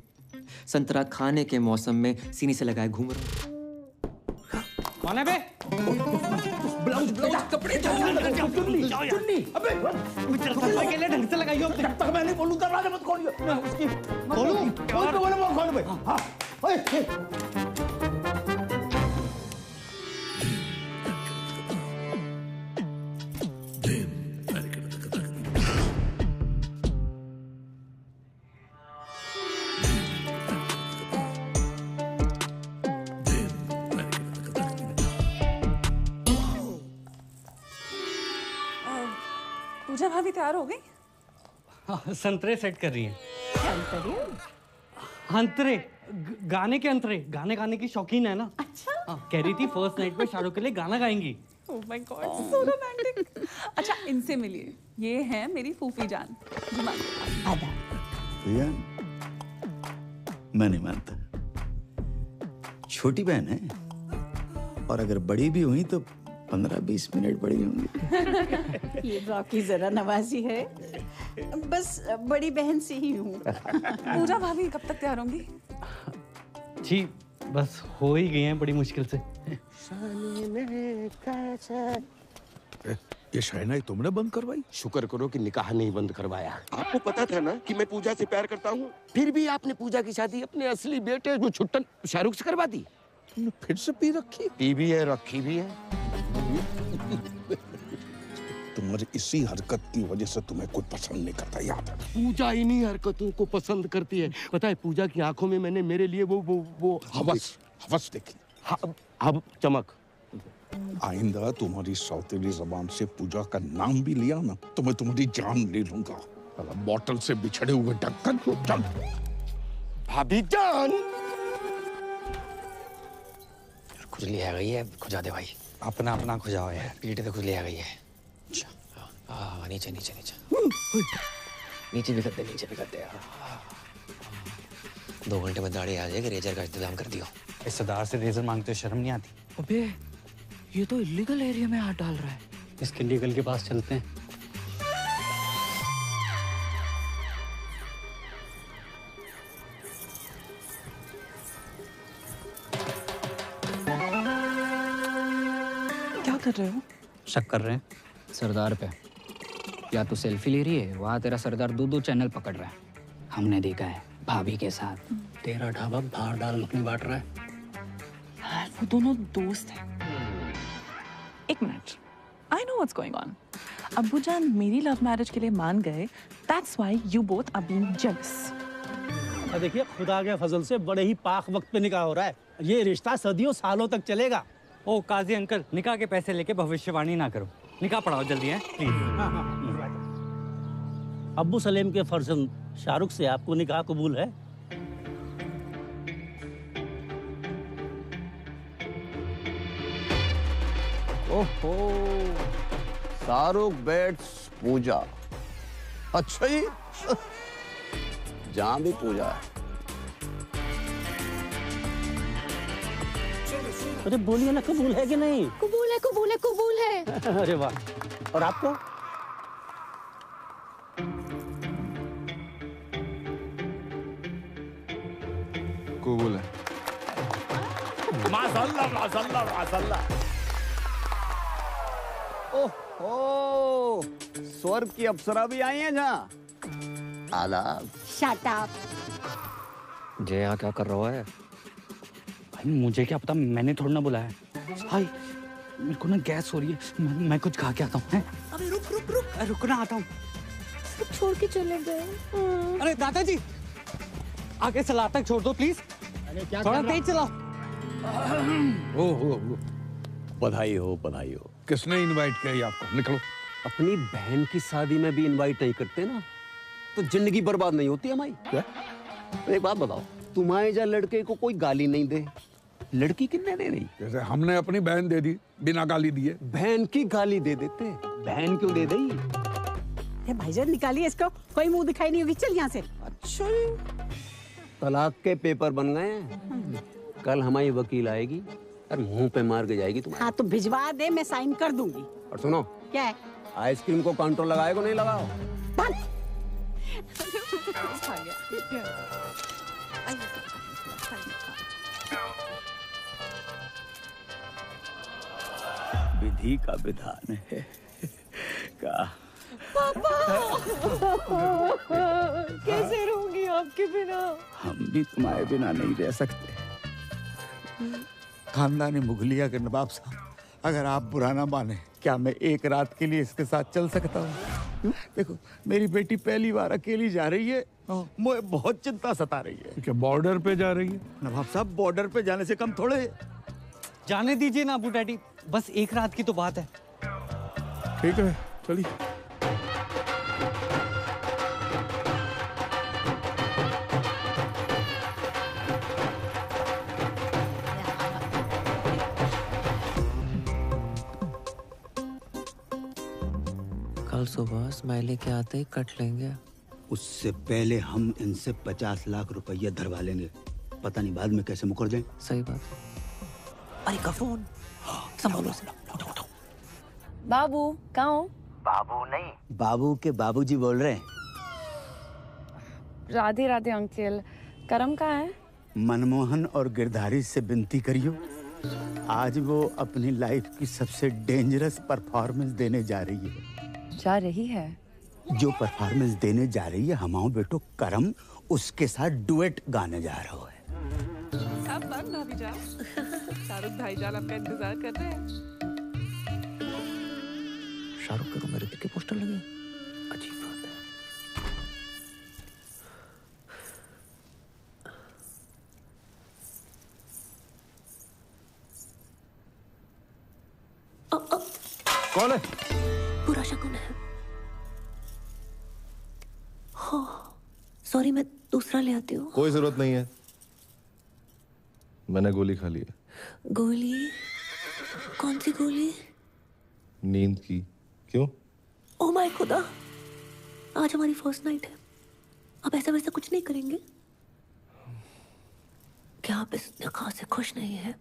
संतरा खाने के मौसम में सीनी से लगाए घूम रहे। कौन है बे? ब्लाउज कपड़े चुन्नी। अबे केले ढंग से लगाइयो। जब तक मैं नहीं बोलूं दरवाजा मत खोलियो। उसकी खोलूं? खोल भाई। हाँ। पूजा भाभी तैयार हो गई? हाँ, संतरे सेट कर रही हैं। क्या कर रही है? अंतरे, गाने के अंतरे। गाने गाने की शौकीन है ना। अच्छा। कह रही थी फर्स्ट नाइट पे शाहरुख के लिए गाना गाएंगी। Oh my God, so romantic. अच्छा इनसे मिलिए, ये है मेरी फूफी जान। आदा। भैया मैं नहीं मानता, छोटी बहन है, और अगर बड़ी भी हुई तो 15-20 मिनट बड़ी होंगी। ये रॉकी जरा नवाजी है, बस बड़ी बहन से ही हूँ। पूजा भाभी कब तक तैयार होंगी? जी बस हो ही गई हैं बड़ी मुश्किल से। ये शहनाई तुमने बंद करवाई? शुक्र करो कि निकाह नहीं बंद करवाया। आपको पता था ना कि मैं पूजा से प्यार करता हूँ, फिर भी आपने पूजा की शादी अपने असली बेटे जो छुट्टन शाहरुख से करवा दी। तुमने फिर से पी रखी? पी भी है, रखी भी है। तुम्हारी इसी हरकत की वजह से तुम्हें कोई पसंद नहीं करता, याद है? पूजा इन्हीं हरकतों को पसंद करती है। पता है, पूजा की आंखों में मैंने मेरे लिए वो हवस देखी। अब चमक। आइंदा तुम्हारी सौतेली जबान से पूजा का नाम भी लिया ना तो मैं तुम्हारी जान ले लूंगा। बोतल से बिछड़े हुए ढक्कन को चल। भाभी जान, खुजली आ गई है, खुजा दे भाई। अपना अपना खुजाओ यार। पीठ पे खुजली आ गई है। नीचे नीचे नीचे नीचे भी करते, नीचे भी करते। 2 घंटे में दाढ़ी आ जाएगी, रेजर का इंतजाम कर दियो। रिश्तेदार से रेजर मांगते शर्म नहीं आती? अबे ये तो इलीगल एरिया में हाथ डाल रहा है। इसके लीगल के पास चलते हैं। क्या कर रहे हो? शक कर रहे हैं सरदार पे। या तो सेल्फी ले रही है, वहाँ तेरा सरदार 2-2 चैनल पकड़ रहा है। हमने देखा है भाभी के साथ। तेरा ढाबा बाहर डाल अपनी बांट रहा है। वो दोनों दोस्त हैं। एक minute, I know what's going on. अब्बू जान मेरी लव मैरिज के लिए मान गए, that's why you both are being jealous. देखिए, खुदा के फजल से बड़े ही पाक वक्त पे निकाह हो रहा है। ये रिश्ता सदियों सालों तक चलेगा। ओ काजी अंकल, निकाह के पैसे लेके भविष्यवाणी ना करो। निकाह पढ़ाओ जल्दी है प्लीज। अब्बू सलेम के फर्जंद शाहरुख से आपको निकाह कबूल है? ओहो, शाहरुख बेट्स पूजा। अच्छा ही जहां भी पूजा है। अरे बोलिए ना, कबूल है कि नहीं? कबूल है, कबूल है, कबूल है। अरे वाह। और आपको? कबूल है। माशाल्लाह माशाल्लाह माशाल्लाह। ओह, स्वर्ग की अप्सरा भी आई हैं जहाँ। आदाब। Shut up. जय यहाँ क्या कर रहा है? भाई मुझे क्या पता, मैंने थोड़ा ना बुलाया। हाय, मेरे को ना गैस हो रही है, मैं कुछ खा के आता हूँ। अबे रुक रुक रुक, रुकना आता हूँ। छोड़ के चले गए। अरे दादाजी, आगे चला तक छोड़ दो प्लीज। थोड़ा तेज चलाओ। ओहो, बधाई हो, बधाई हो। किसने इनवाइट किया आपको? निकलो। अपनी बहन की शादी में भी इनवाइट नहीं करते ना तो जिंदगी बर्बाद नहीं होती हमारी। क्या? एक बात बताओ, तुम्हारे जा लड़के को कोई गाली नहीं दे, लड़की किन्ने दे नहीं? जैसे हमने अपनी बहन दे दी बिना गाली दिए। बहन की गाली दे देते, बहन क्यों दे दी? भाईजान निकालिए इसको, कोई मुंह दिखाई नहीं होगी। चल यहाँ से। अच्छा, तलाक के पेपर बन गए हैं। कल हमारी वकील आएगी और मुंह पे मार के जाएगी तुम्हारे। हाँ तो भिजवा दे, मैं साइन कर दूंगी। और सुनो, क्या है? आइसक्रीम को काउंटर लगाए को नहीं लगाओ। विधि का विधान है का। पापा कैसे रहूंगी आपके बिना? हम भी तुम्हारे बिना नहीं रह सकते। खानदानी मुगलिया के नवाब साहब, अगर आप बुरा ना माने, क्या मैं एक रात के लिए इसके साथ चल सकता हूँ? देखो, मेरी बेटी पहली बार अकेली जा रही है, मुझे बहुत चिंता सता रही है। क्या बॉर्डर पे जा रही है? नवाब साहब, बॉर्डर पे जाने से कम थोड़े। जाने दीजिए ना अबू डैडी, बस एक रात की तो बात है। ठीक है, चलिए। कल सुबह स्माइली के आते ही कट लेंगे। उससे पहले हम इनसे 50 लाख रुपया धरवा लेंगे। पता नहीं बाद में कैसे मुकर जाएं। सही बात। अरे का फोन संभालो। बाबू कहाँ हो? बाबू नहीं, बाबू के बाबूजी बोल रहे हैं। राधे राधे अंकल। करम कहाँ है? मनमोहन और गिरधारी से विनती करियो आज वो अपनी लाइफ की सबसे डेंजरस परफॉर्मेंस देने जा रही है। जा रही है? जो परफॉर्मेंस देने जा रही है हमाओ बेटो करम उसके साथ डुएट गाने जा रहा है। सब बंद भाभी जान। शाहरुख भाईजान आपका इंतजार कर रहे हैं। शाहरुख के रूम में ऋतिक के पोस्टर लगे, अजीब बात है। कौन है? बुरा शकुन है। हाँ, सॉरी मैं दूसरा ले आती हूँ। कोई जरूरत नहीं है, मैंने गोली खा ली है। गोली? कौन सी गोली? नींद की। क्यों? ओह माय खुदा, आज हमारी फर्स्ट नाइट है। अब ऐसा वैसा कुछ नहीं करेंगे क्या? आप इस निकाह से खुश नहीं है?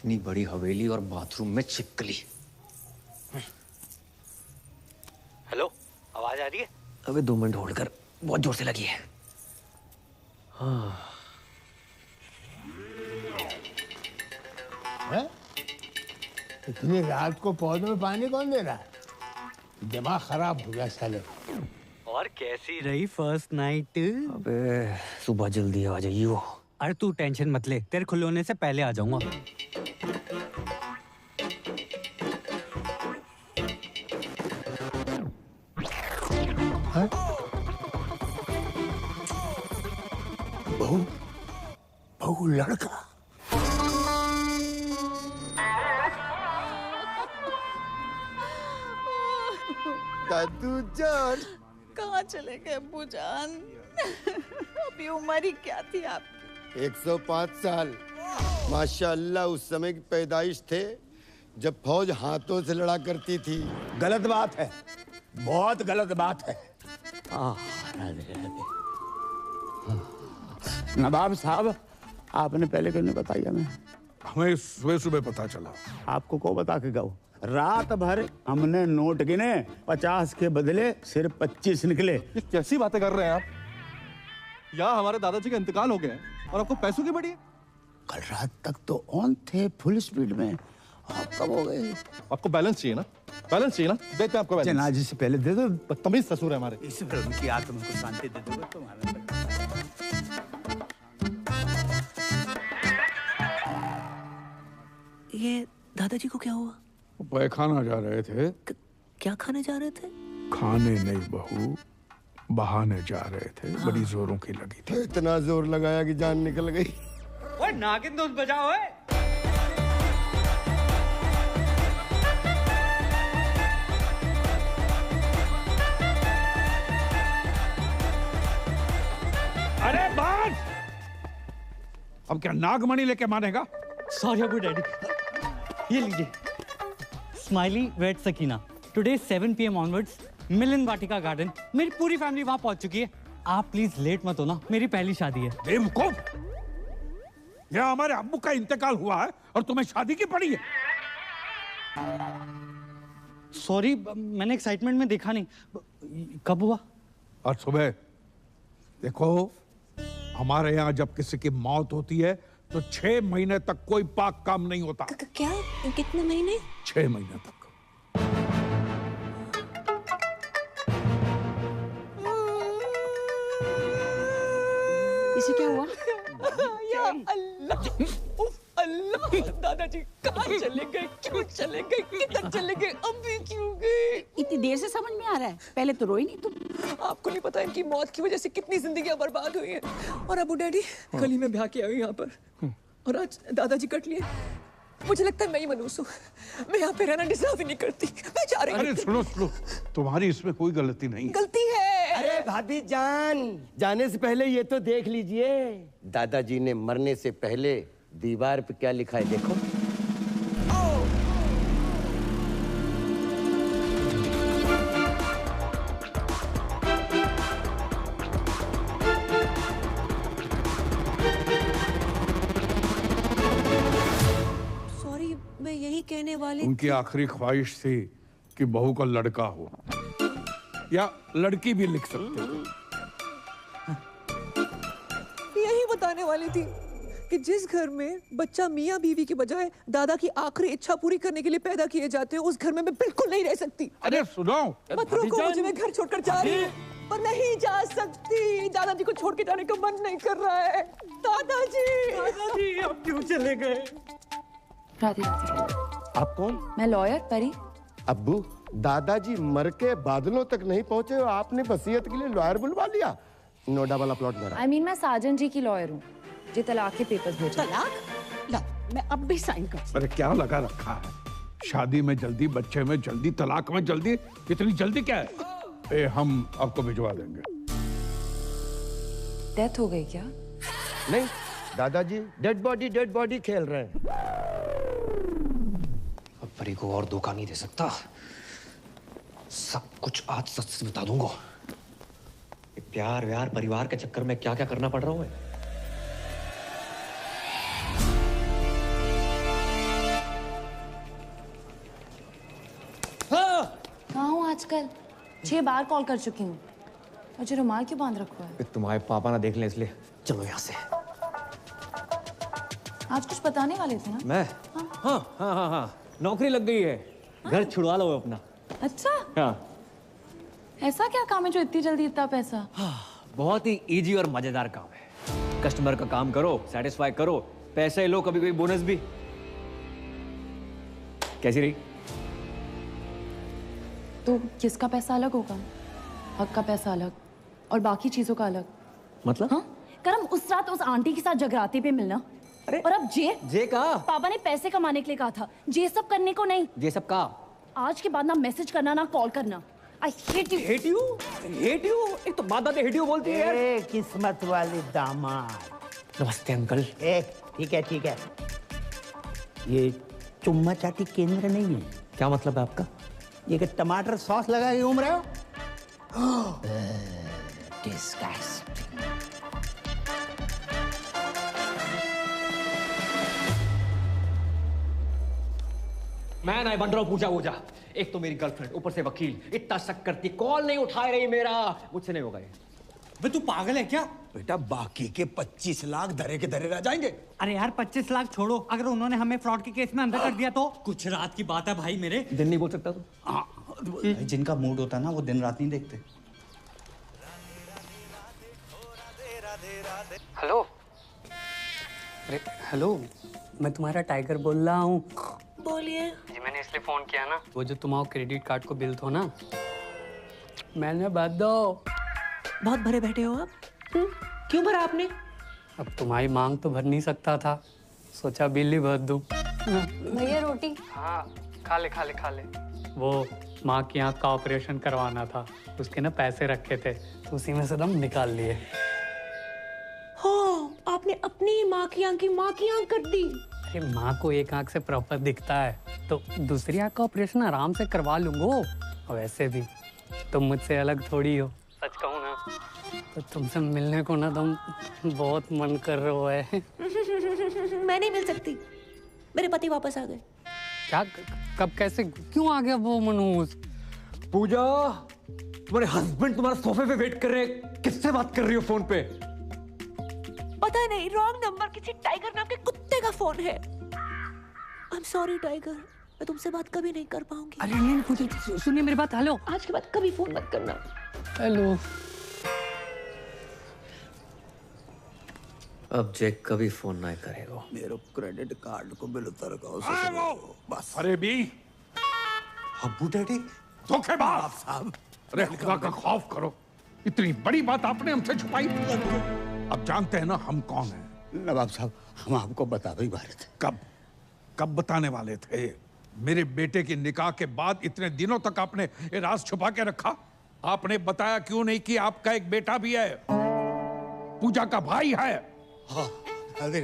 इतनी बड़ी हवेली और बाथरूम में छिपकली। हेलो, आवाज आ रही है? अबे 2 मिनट होल्ड कर, बहुत जोर से लगी है। हाँ। इतनी रात को पौधों में पानी कौन दे रहा है? दिमाग खराब हो गया साले। और कैसी रही फर्स्ट नाइट? अबे सुबह जल्दी आ जाइयो। अरे तू टेंशन मत ले, तेरे खुले होने से पहले आ जाऊंगा। बहू, बहू लड़का। दादू जान, कहाँ चले गए अब्बू जान? अभी उम्र ही क्या थी आपकी? 105 साल। माशाअल्लाह उस समय की पैदाइश थे जब फौज हाथों से लड़ा करती थी। गलत बात है, बहुत गलत बात है। नवाब साहब, आपने पहले क्यों नहीं बताया? हमें सुबह सुबह पता चला। आपको को बता के गए? रात भर हमने नोट गिने, 50 के बदले सिर्फ 25 निकले। ये कैसी बातें कर रहे हैं आप? यहाँ हमारे दादाजी का इंतकाल हो गया है और आपको पैसों की बड़ी है? कल रात तक तो ऑन थे फुल स्पीड में, आप कब हो गए? आपको बैलेंस चाहिए ना? बैलेंस चाहिए ना? देते हैं आपको बैलेंस। जनाजे से पहले दे दो। बदतमीज ससुर है हमारे। इस फिल्म की आत्मा को शांति दे दो तुम्हारा। ये दादाजी को क्या हुआ? पैखाना जा रहे थे। क्या खाने जा रहे थे? खाने नहीं बहू, बहाने जा रहे थे। बड़ी जोरों की लगी थी। इतना जोर लगाया कि जान निकल गई। ओए नागिन दोस्त बजाओ। अरे बाज! अब क्या नागमणि लेके मानेगा? Sorry Abu daddy. ये लीजिए, smiley wait Sakina. Today 7 PM onwards Milan Vatika garden. मेरी पूरी फैमिली वहां पहुंच चुकी है। आप प्लीज लेट मत होना, मेरी पहली शादी है। बेवकूफ! यह हमारे अब्बू का इंतकाल हुआ है और तुम्हें शादी की पड़ी है। सॉरी, मैंने एक्साइटमेंट में देखा नहीं। कब हुआ? और सुबह देखो, हमारे यहाँ जब किसी की मौत होती है तो 6 महीने तक कोई पाक काम नहीं होता। क्या? कितने महीने? 6 महीने तक। इसे क्या हुआ? या अल्लाह, उफ अल्लाह, दादाजी कहाँ चले गए? क्यों चले गए? किधर चले गए? अभी क्यों गए? इतनी देर से समझ में आ रहा है, पहले तो रोई नहीं तुम। आपको नहीं पता इनकी मौत की वजह से कितनी जिंदगियां बर्बाद हुई हैं। और अबू डैडी कल ही मैं ब्याह के आई यहाँ पर और आज दादाजी कट लिए। मुझे लगता है मैं ही मनूस हूँ। मैं यहाँ पे रहना डिजर्व ही नहीं करती। मैं जा रही हूँ। अरे सुनो सुनो, तुम्हारी इसमें कोई गलती नहीं। गलती है। अरे भाभी जान, जाने से पहले ये तो देख लीजिए, दादाजी ने मरने से पहले दीवार पे क्या लिखा है देखो। सॉरी, मैं यही कहने वाली उनकी आखिरी ख्वाहिश थी कि बहू का लड़का हो, या लड़की भी लिख सकते हो। यही बताने वाली थी कि जिस घर में बच्चा मियाँ बीवी की बजाय दादा की आखिरी इच्छा पूरी करने के लिए पैदा किए जाते हैं, उस घर में मैं बिल्कुल नहीं रह सकती। अरे सुनो, मत रोको मुझे, मैं घर छोड़कर जा रही हूँ, पर नहीं जा सकती। दादाजी को छोड़ के जाने का मन नहीं कर रहा है। दादाजी आप क्यों चले गए? राधे राधे। आप कौन? मैं लॉयर परी। अब्बू, दादाजी मर के बादलों तक नहीं पहुंचे और आपने वसीयत के लिए लॉयर बुलवा लिया। नोएडा वाला प्लॉट मेरा। I mean, मैं साजन जी की लॉयर हूँ, जी तलाक के पेपर्स भेजे। तलाक? ला, मैं अब भी साइन कर। अरे क्या लगा रखा है? शादी में जल्दी, बच्चे में जल्दी, तलाक में जल्दी, इतनी जल्दी क्या है? हम आपको भिजवा देंगे। डेथ हो गई क्या? नहीं, दादाजी डेड बॉडी खेल रहे हैं। अब परी को और धोखा नहीं दे सकता। सब कुछ आज सच से बता दूंगा। प्यार व्यार परिवार के चक्कर में क्या क्या करना पड़ रहा है। कहाँ हूँ आजकल? 6 बार कॉल कर चुकी हूँ। मुझे रुमाल क्यों बांध रखा है? तुम्हारे पापा ना देख लें इसलिए। चलो यहाँ से। आज कुछ बताने वाले थे ना? मैं? हाँ। नौकरी लग गई है। घर छुड़वा लो अपना। अच्छा? हाँ। ऐसा क्या काम है जो इतनी जल्दी इतना पैसा? बहुत ही इजी और मजेदार काम है। कस्टमर का काम करो, सेटिस्फाई करो, पैसे लो, कभी कभी बोनस भी। कैसी रही? तो किसका पैसा अलग होगा? हक का पैसा अलग और बाकी चीजों का अलग। मतलब? हाँ? करम उस रात उस आंटी के साथ जगराते पे मिलना। अरे और अब जे का? पापा ने पैसे कमाने के लिए कहा था, जे सब करने को नहीं। जे सब का? आज के बाद ना मैसेज करना ना कॉल करना। I hate you. Hate you? Hate you? एक तो बात hate you बोलती है यार। किस्मत वाले दामाद। नमस्ते अंकल। ठीक है। ये चुम्मा चाटी केंद्र नहीं है। क्या मतलब है आपका? ये कि टमाटर सॉस लगा के घूम रहे हो? Disgusting. मैं नहीं बन रहा हूँ पूजा वूजा। एक तो मेरी गर्लफ्रेंड, ऊपर से वकील, इतना शक करती, कॉल नहीं उठा रही मेरा। मुझसे नहीं होगा ये। बे तू पागल है क्या? बेटा बाकी के 25 लाख धरे के धरे रह जाएंगे। अरे यार 25 लाख छोड़ो, अगर उन्होंने हमें फ्रॉड के केस में अंदर कर दिया तो? कुछ रात की बात है भाई मेरे। दिन नहीं बोल सकता तू? जिनका मूड होता है ना वो दिन रात नहीं देखते। हेलो। अरे हेलो, मैं तुम्हारा टाइगर बोल रहा हूँ। बोलिए। जी मैंने इसलिए फोन किया ना, वो जो तुम्हारा क्रेडिट कार्ड को बिल था ना, मैंने भर दो। बहुत भरे बैठे हो आप? क्यों भरा आपने? अब तुम्हारी मांग तो भर नहीं सकता था, सोचा बिल ही भर दूं। भैया रोटी। हाँ खा ले। वो माँ की आँख का ऑपरेशन करवाना था, उसके ना पैसे रखे थे, तो उसी में से दम निकाल लिए। हाँ, आपने अपनी माँ की आँख कर दी। अरे माँ को एक आँख से प्रॉपर दिखता है, तो दूसरी आँख का ऑपरेशन आराम से करवा लूंगा। और वैसे भी तुम मुझसे अलग थोड़ी हो, सच कहूँ ना तो तुमसे मिलने को ना तुम बहुत मन कर रहे है। मैं नहीं मिल सकती, मेरे पति वापस आ गए। क्या? कब? कैसे? क्यों आ गया वो मनहूस? पूजा, तुम्हारे हस्बैंड तुम्हारा सोफे पे वेट कर रहे हैं। किससे बात कर रही हो फोन पे? पता नहीं, रॉन्ग नंबर, किसी टाइगर नाम के कुत्ते का फोन है। आई एम सॉरी टाइगर, मैं तुमसे बात कभी नहीं कर पाऊंगी। अरे नहीं पूजा, सुनिए मेरी बात। हेलो, आज के बाद कभी फोन मत करना। हेलो। अब जैक कभी फोन ना करेगा। मेरे क्रेडिट कार्ड को बिल उतर बस। अरे बी अब्बू डैडी धोखेबाज साहब। अरे खुदा का खौफ करो, इतनी बड़ी बात आपने हमसे छुपाई। अब जानते हैं ना हम कौन हैं। नवाब साहब, हम आपको बता ही वाले थे। कब बताने वाले थे? मेरे बेटे की निकाह के बाद इतने दिनों तक आपने ये राज छुपा के रखा। आपने बताया क्यों नहीं कि आपका एक बेटा भी है, पूजा का भाई है। हाँ, अरे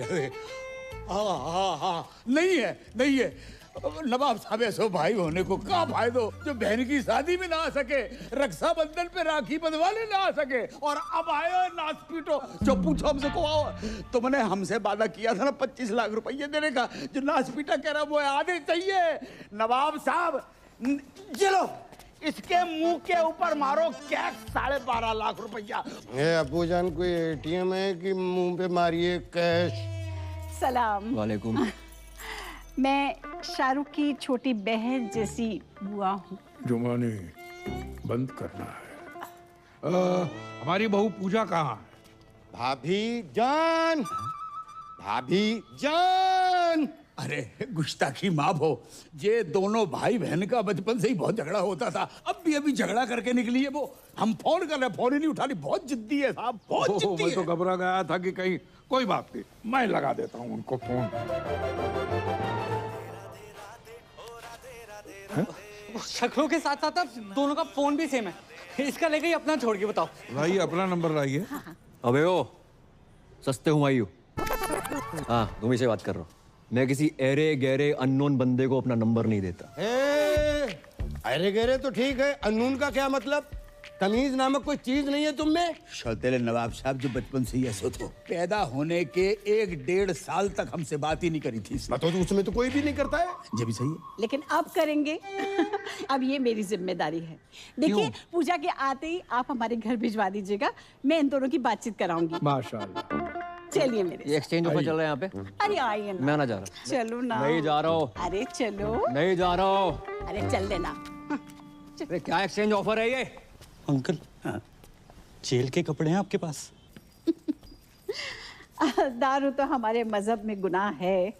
हाँ, नहीं है। नवाब साहब ऐसो भाई होने को क्या फायदो जो बहन की शादी में ना आ सके, रक्षाबंधन पे राखी बंधवाने ना आ सके, और अब आयो नाच पीटो। जो पूछो हमसे को आओ, तुमने हमसे वादा किया था ना 25 लाख रुपये देने का, जो नाच पीटा कह रहा वो आधे चाहिए। नवाब साहब चलो इसके मुंह के ऊपर मारो कैश 12.5 लाख रुपया। ए अब्बू जान, कोई एटीएम है कि मुंह पे मारिए कैश? सलाम। वालेकुम। मैं शाहरुख की छोटी बहन जैसी बुआ हूँ। जुमानी बंद करना है। हमारी बहू पूजा कहाँ है? भाभी जान, भाभी जान। अरे गुस्ताखी माफ हो, ये दोनों भाई बहन का बचपन से ही बहुत झगड़ा होता था। अब भी अभी झगड़ा करके निकली है वो। हम फोन कर रहे, फोन ही नहीं उठा रही। बहुत जिद्दी है साहब, बहुत जिद्दी मैं है। तो घबरा गया था कि कहीं कोई बात नहीं, मैं लगा देता हूँ उनको फोन। शक्लों के साथ साथ अब दोनों का फोन भी सेम है। इसका लेके ही अपना छोड़ के बताओ। लाइए अपना नंबर लाइए। अबे ओ सस्ते हुमायूं। हाँ तुम ही से बात कर रहा हूँ। मैं किसी एरे गहरे अननोन बंदे को अपना नंबर नहीं देता। अरे गहरे तो ठीक है, अननोन का क्या मतलब? तमीज नामक कोई चीज नहीं है तुम में? शौतेले नवाब साहब जो बचपन से ही ऐसे थे, पैदा होने के 1-1.5 साल तक हमसे बात ही नहीं करी थी। तो उसमें तो कोई भी नहीं करता है। ये भी सही है, लेकिन अब करेंगे। अब ये मेरी जिम्मेदारी है। देखिए पूजा के आते ही आप हमारे घर भिजवा दीजिएगा, मैं इन दोनों की बातचीत कराऊंगी। माशाल्लाह। चलिए मेरे। ये एक्सचेंज ऑफर चल रहा है यहाँ पे। अरे आइए ना। मैं ना जा रहा। चलो ना। नहीं जा रहा हूँ। अरे चलो। नहीं जा रहा हूँ। अरे चल देना। अरे क्या एक्सचेंज ऑफर है ये? अंकल जेल के कपड़े हैं आपके पास? दारू तो हमारे मजहब में गुनाह है।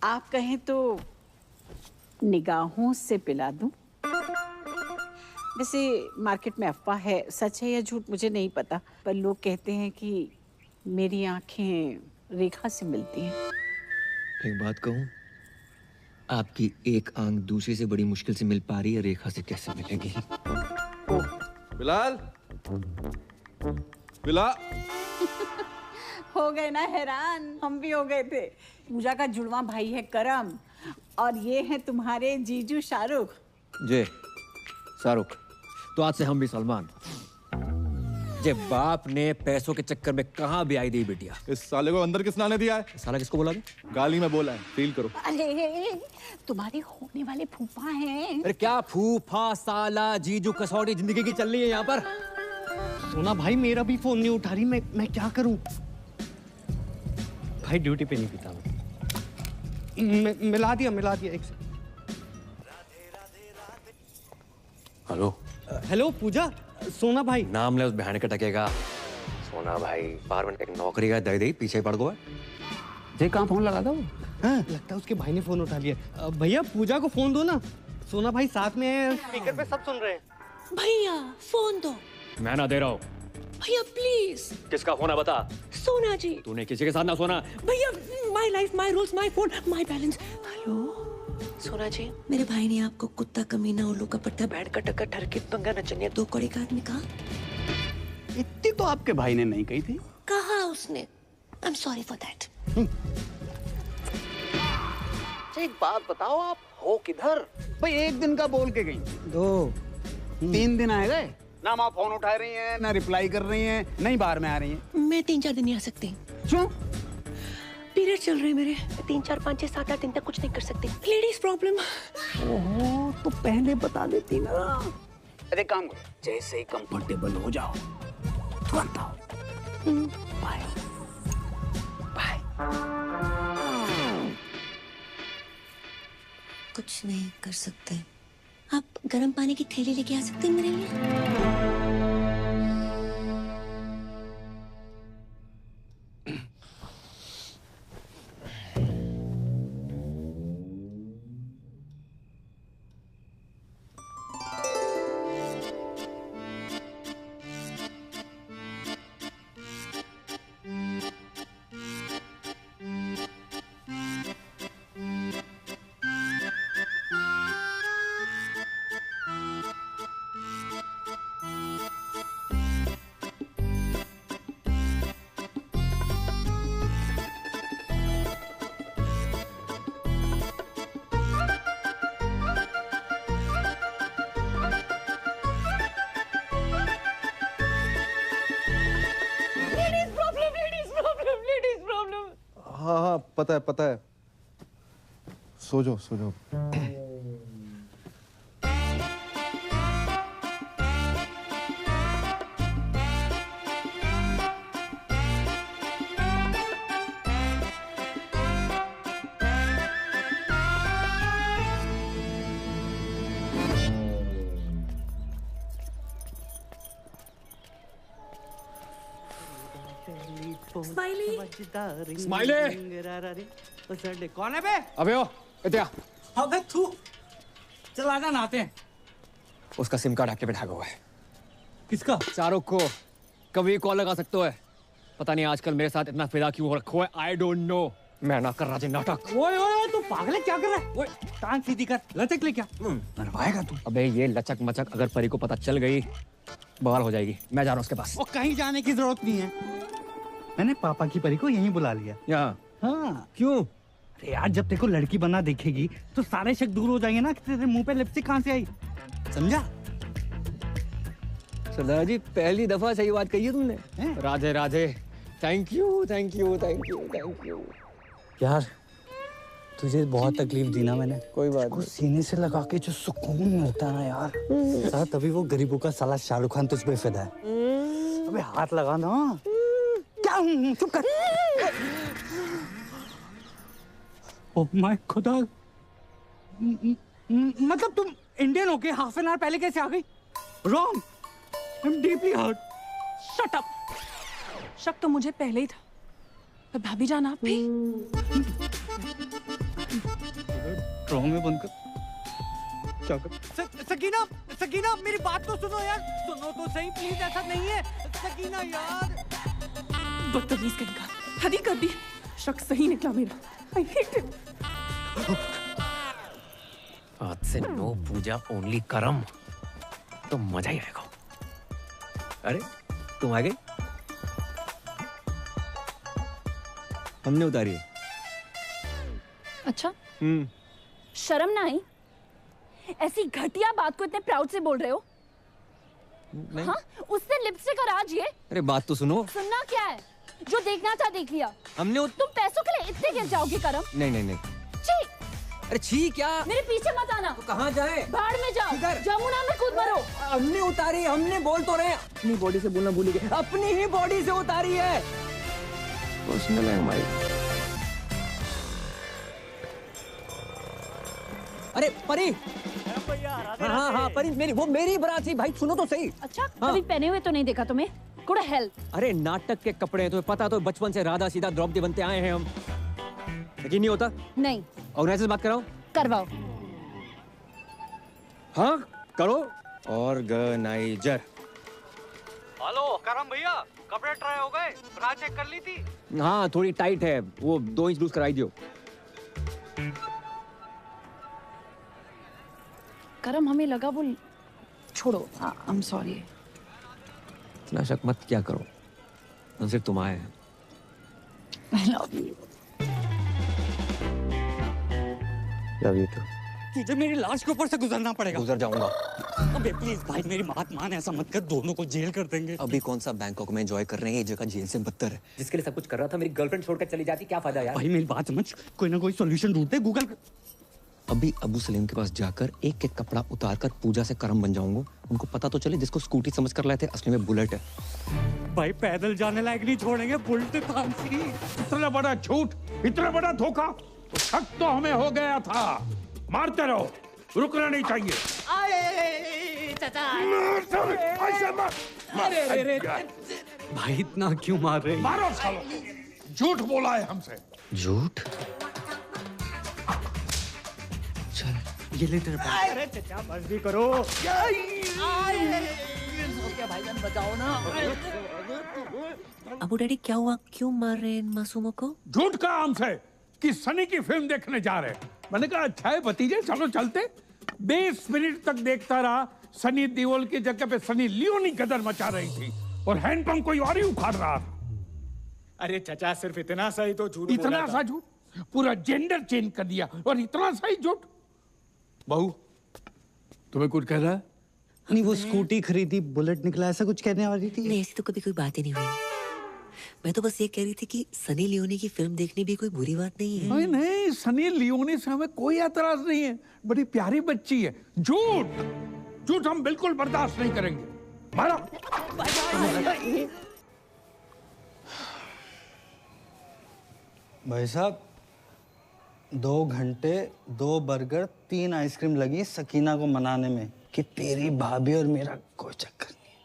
आप कहें तो निगाहों से पिला दूं। वैसे मार्केट में अफवाह है, सच है या झूठ मुझे नहीं पता, पर लोग कहते हैं कि मेरी आंखें रेखा से मिलती हैं। एक बात कहूँ, आपकी एक आंख दूसरी से बड़ी मुश्किल से मिल पा रही है, रेखा से कैसे मिलेगी? बिलाल, बिलाल। हो गए ना हैरान, हम भी हो गए थे। पूजा का जुड़वा भाई है करम, और ये है तुम्हारे जीजू शाहरुख। जे शाहरुख, तो आज से हम भी सलमान। जे बाप ने पैसों के चक्कर में कहाँ ब्याह दी बिटिया। इस साले को अंदर किसने आने दिया है? साला किसको बोला? गाली में बोला है, फील करो। अरे तुम्हारे होने वाले फूफा हैं। अरे क्या फूफा, साला, जीजू, कसौटी जिंदगी की चल रही है यहाँ पर। सोना भाई मेरा भी फोन नहीं उठा रही, मैं क्या करूं? भाई ड्यूटी पे नहीं पीता मैं। मिला दिया एक से। हेलो हेलो पूजा, सोना भाई। नाम ले उस बहन के टकेगा। सोना भाई बाहर में एक नौकरी का दे दे पीछे पड़ गया। जे कहाँ फोन लगा दो? हाँ लगता है उसके भाई ने फोन उठा लिया। भैया पूजा को फोन दो ना, सोना भाई साथ में स्पीकर पे सब सुन रहे हैं। भैया फोन दो। मैं ना दे रहा हूँ। भैया प्लीज। किसका फोन है बता? सोना जी। तूने किसी के साथ ना सोना। भैया my life my rules my phone my balance. Hello सोना जी, मेरे भाई ने आपको कुत्ता, कमीना, उल्लू का पट्टा, बैठ का टक्कर, ठरके, पंगा, नचनिया, 2 कौड़ी का आदमी कहा? इतनी तो आपके भाई ने नहीं कही थी। कहा उसने। I am sorry for that. एक बात बताओ, आप हो किधर? भाई एक दिन का बोल के गई, 2 3 दिन आए गए ना। आप फोन उठा रही हैं, ना रिप्लाई कर रही हैं, नहीं बाहर में आ रही हैं। मैं 3-4 दिन नहीं आ सकती। क्यों? पीरियड चल रहे हैं मेरे। 3, 4, 5, 6, 7, 8 दिन तक कुछ नहीं कर सकती। Ladies problem. ओहो, तो पहले बता देती ना। अरे काम करो, जैसे ही कंफर्टेबल हो जाओ तुरंत आओ। Bye bye. कुछ नहीं कर सकते। आप गर्म पानी की थैली लेके आ सकते हैं मेरे लिए? हाँ पता है। सो जाओ। स्माइली स्माइली कौन है बे? अबे ओ इत्या अबे तू चल आजा नहाते हैं। उसका सिम कार्ड एक्टिवेट हुआ है। किसका? शाहरुख को कभी कॉल लगा सकते हो। पता नहीं आजकल मेरे साथ इतना फिदा क्यों हो रखो है। I don't know. मैं ना कर रहा नाटक। ओए ओए तू पागल है, क्या कर रहा है? ओए टांग सीधी कर, लचक ले क्या? मरवाएगा तू। अबे ये लचक मचक अगर परी को पता चल गई बवाल हो जाएगी। मैं जा रहा हूँ उसके पास। वो कहीं जाने की जरूरत नहीं है। मैंने पापा की परी को यहीं बुला लिया। यहाँ? हाँ। क्यों? अरे यार जब तेरे को लड़की बना देखेगी तो सारे शक दूर हो जाएंगे ना कि तेरे मुंह पे लिपस्टिक कहाँ से आई। समझा? सरदार जी पहली दफा सही बात कही है तुमने। Radhe Radhe. Thank you thank you thank you thank you. यार तुझे बहुत तकलीफ दी ना मैंने। कोई बात नहीं। सीने से लगा के जो सुकून मिलता है ना यार, साथ तभी वो गरीबों का साला शाहरुख खान तुझ पे फिदा है। अबे हाथ लगा ना। क्या? चुप कर। ओह माय खुदा। मतलब तुम इंडियन होके हाफ एन आवर पहले कैसे आ गई? Wrong. I am deeply hurt. Shut up. शक तो मुझे पहले ही था। पर भाभी जान आप भी ड्रामे में बंद कर। क्या कर? सकीना सकीना मेरी बात तो सुनो यार, सुनो तो सही प्लीज, ऐसा नहीं है सकीना यार। बदतमीज कहेगा, हद ही कर दी। शक सही निकला मेरा। I hate it. आज से नो पूजा ओनली करम। तो मजा ही आएगा। अरे तुम आ गई? हमने उतारी है। अच्छा शर्म ना आई? ऐसी घटिया बात को इतने प्राउड से बोल रहे हो? नहीं। हाँ? उससे लिपस्टिक और आज ये? अरे बात तो सुनो। सुनना क्या है? जो देखना था देख लिया। हमने तुम पैसों के लिए इतने गिर जाओगे करम? नहीं नहीं नहीं। छी! अरे छी क्या? मेरे पीछे मत आना। तो कहाँ जाए? बाढ़ में जाओ। जमुना में कूद मरो। हमने उतारी, हमने बोल तो रहे। अपनी बॉडी से बोलना भूल गए। अपनी ही बॉडी से उतारी है। पर्सनल है हमारी। अरे परी। हाँ हाँ परी मेरी, वो मेरी बारात थी भाई, सुनो तो सही। अच्छा कभी पहने हुए तो नहीं देखा तुम्हें? Good help. अरे नाटक के कपड़े हैं, तुम्हें पता तो बचपन से राधा सीधा द्रौपदी बनते आए हैं हम। यकीन नहीं होता? नहीं। ऑर्गेनाइजर से बात कराओ। करवाओ। हाँ करो। ऑर्गेनाइजर। हेलो करम भैया, कपड़े ट्राई हो गए? ब्रा चेक कर ली थी? हाँ थोड़ी टाइट है, वो 2 इंच लूज कराई दियो। करम हमें लगा वो छोड़ो। I am sorry. इतना शक मत क्या करो, हम सिर्फ तुम आए हैं। I love you. Love you too. तुझे मेरी लाश के ऊपर से गुजरना पड़ेगा। गुजर जाऊंगा। अबे प्लीज भाई मेरी बात मान, ऐसा मत कर, दोनों को जेल कर देंगे। अभी कौन सा बैंकॉक में एंजॉय कर रहे हैं, ये जगह जेल से बदतर है। जिसके लिए सब कुछ कर रहा था मेरी गर्लफ्रेंड छोड़कर चली जाती, क्या फायदा यार? भाई मेरी बात समझ, कोई ना कोई सॉल्यूशन ढूंढते गूगल। अभी अबू सलीम के पास जाकर एक एक कपड़ा उतारकर पूजा से करम बन जाऊंगा। उनको पता तो चले जिसको स्कूटी समझ कर लाए थे असली में बुलेट है। भाई पैदल जाने लायक नहीं छोड़ेंगे, बुलेट फांसी। इतना बड़ा झूठ, इतना बड़ा धोखा, तो शक तो हमें हो गया था। मारते रहो, रुकना नहीं चाहिए। भाई इतना क्यों मार रहे? मारो सालो, झूठ बोला है हमसे। झूठ? ये ले तेरे पास। अरे चचा बस भी करो। भाईजान बचाओ ना। अबू डैडी क्या हुआ, क्यों मार रहे हैं इन मासूमों को? झूठ कहा हमसे कि सनी की फिल्म देखने जा रहे हैं। मैंने कहा अच्छा है भतीजे, चलो चलते। 20 मिनट तक देखता रहा, सनी देओल की जगह पे सनी लियोनी गदर मचा रही थी और हैंडपंप कोई और ही उखाड़ रहा था। अरे चचा सिर्फ इतना सा ही तो झूठ बोला इतना था। सा झूठ? पूरा जेंडर चेंज कर दिया और इतना सा ही झूठ। बहू तुम्हें कुछ कह रहा है? नहीं वो स्कूटी खरीदी, बुलेट निकला, ऐसा कुछ कहने वाली थी। नहीं ऐसी तो कभी कोई बात ही नहीं हुई। मैं तो बस ये कह रही थी कि सनी लियोनी की फिल्म देखनी भी कोई बुरी बात नहीं है। नहीं नहीं, सनी लियोनी से हमें कोई एतराज नहीं है, बड़ी प्यारी बच्ची है। झूठ झूठ हम बिल्कुल बर्दाश्त नहीं करेंगे। मारो। भाई साहब 2 घंटे 2 बर्गर 3 आइसक्रीम लगी सकीना को मनाने में कि तेरी भाभी और मेरा कोई चक्कर नहीं है।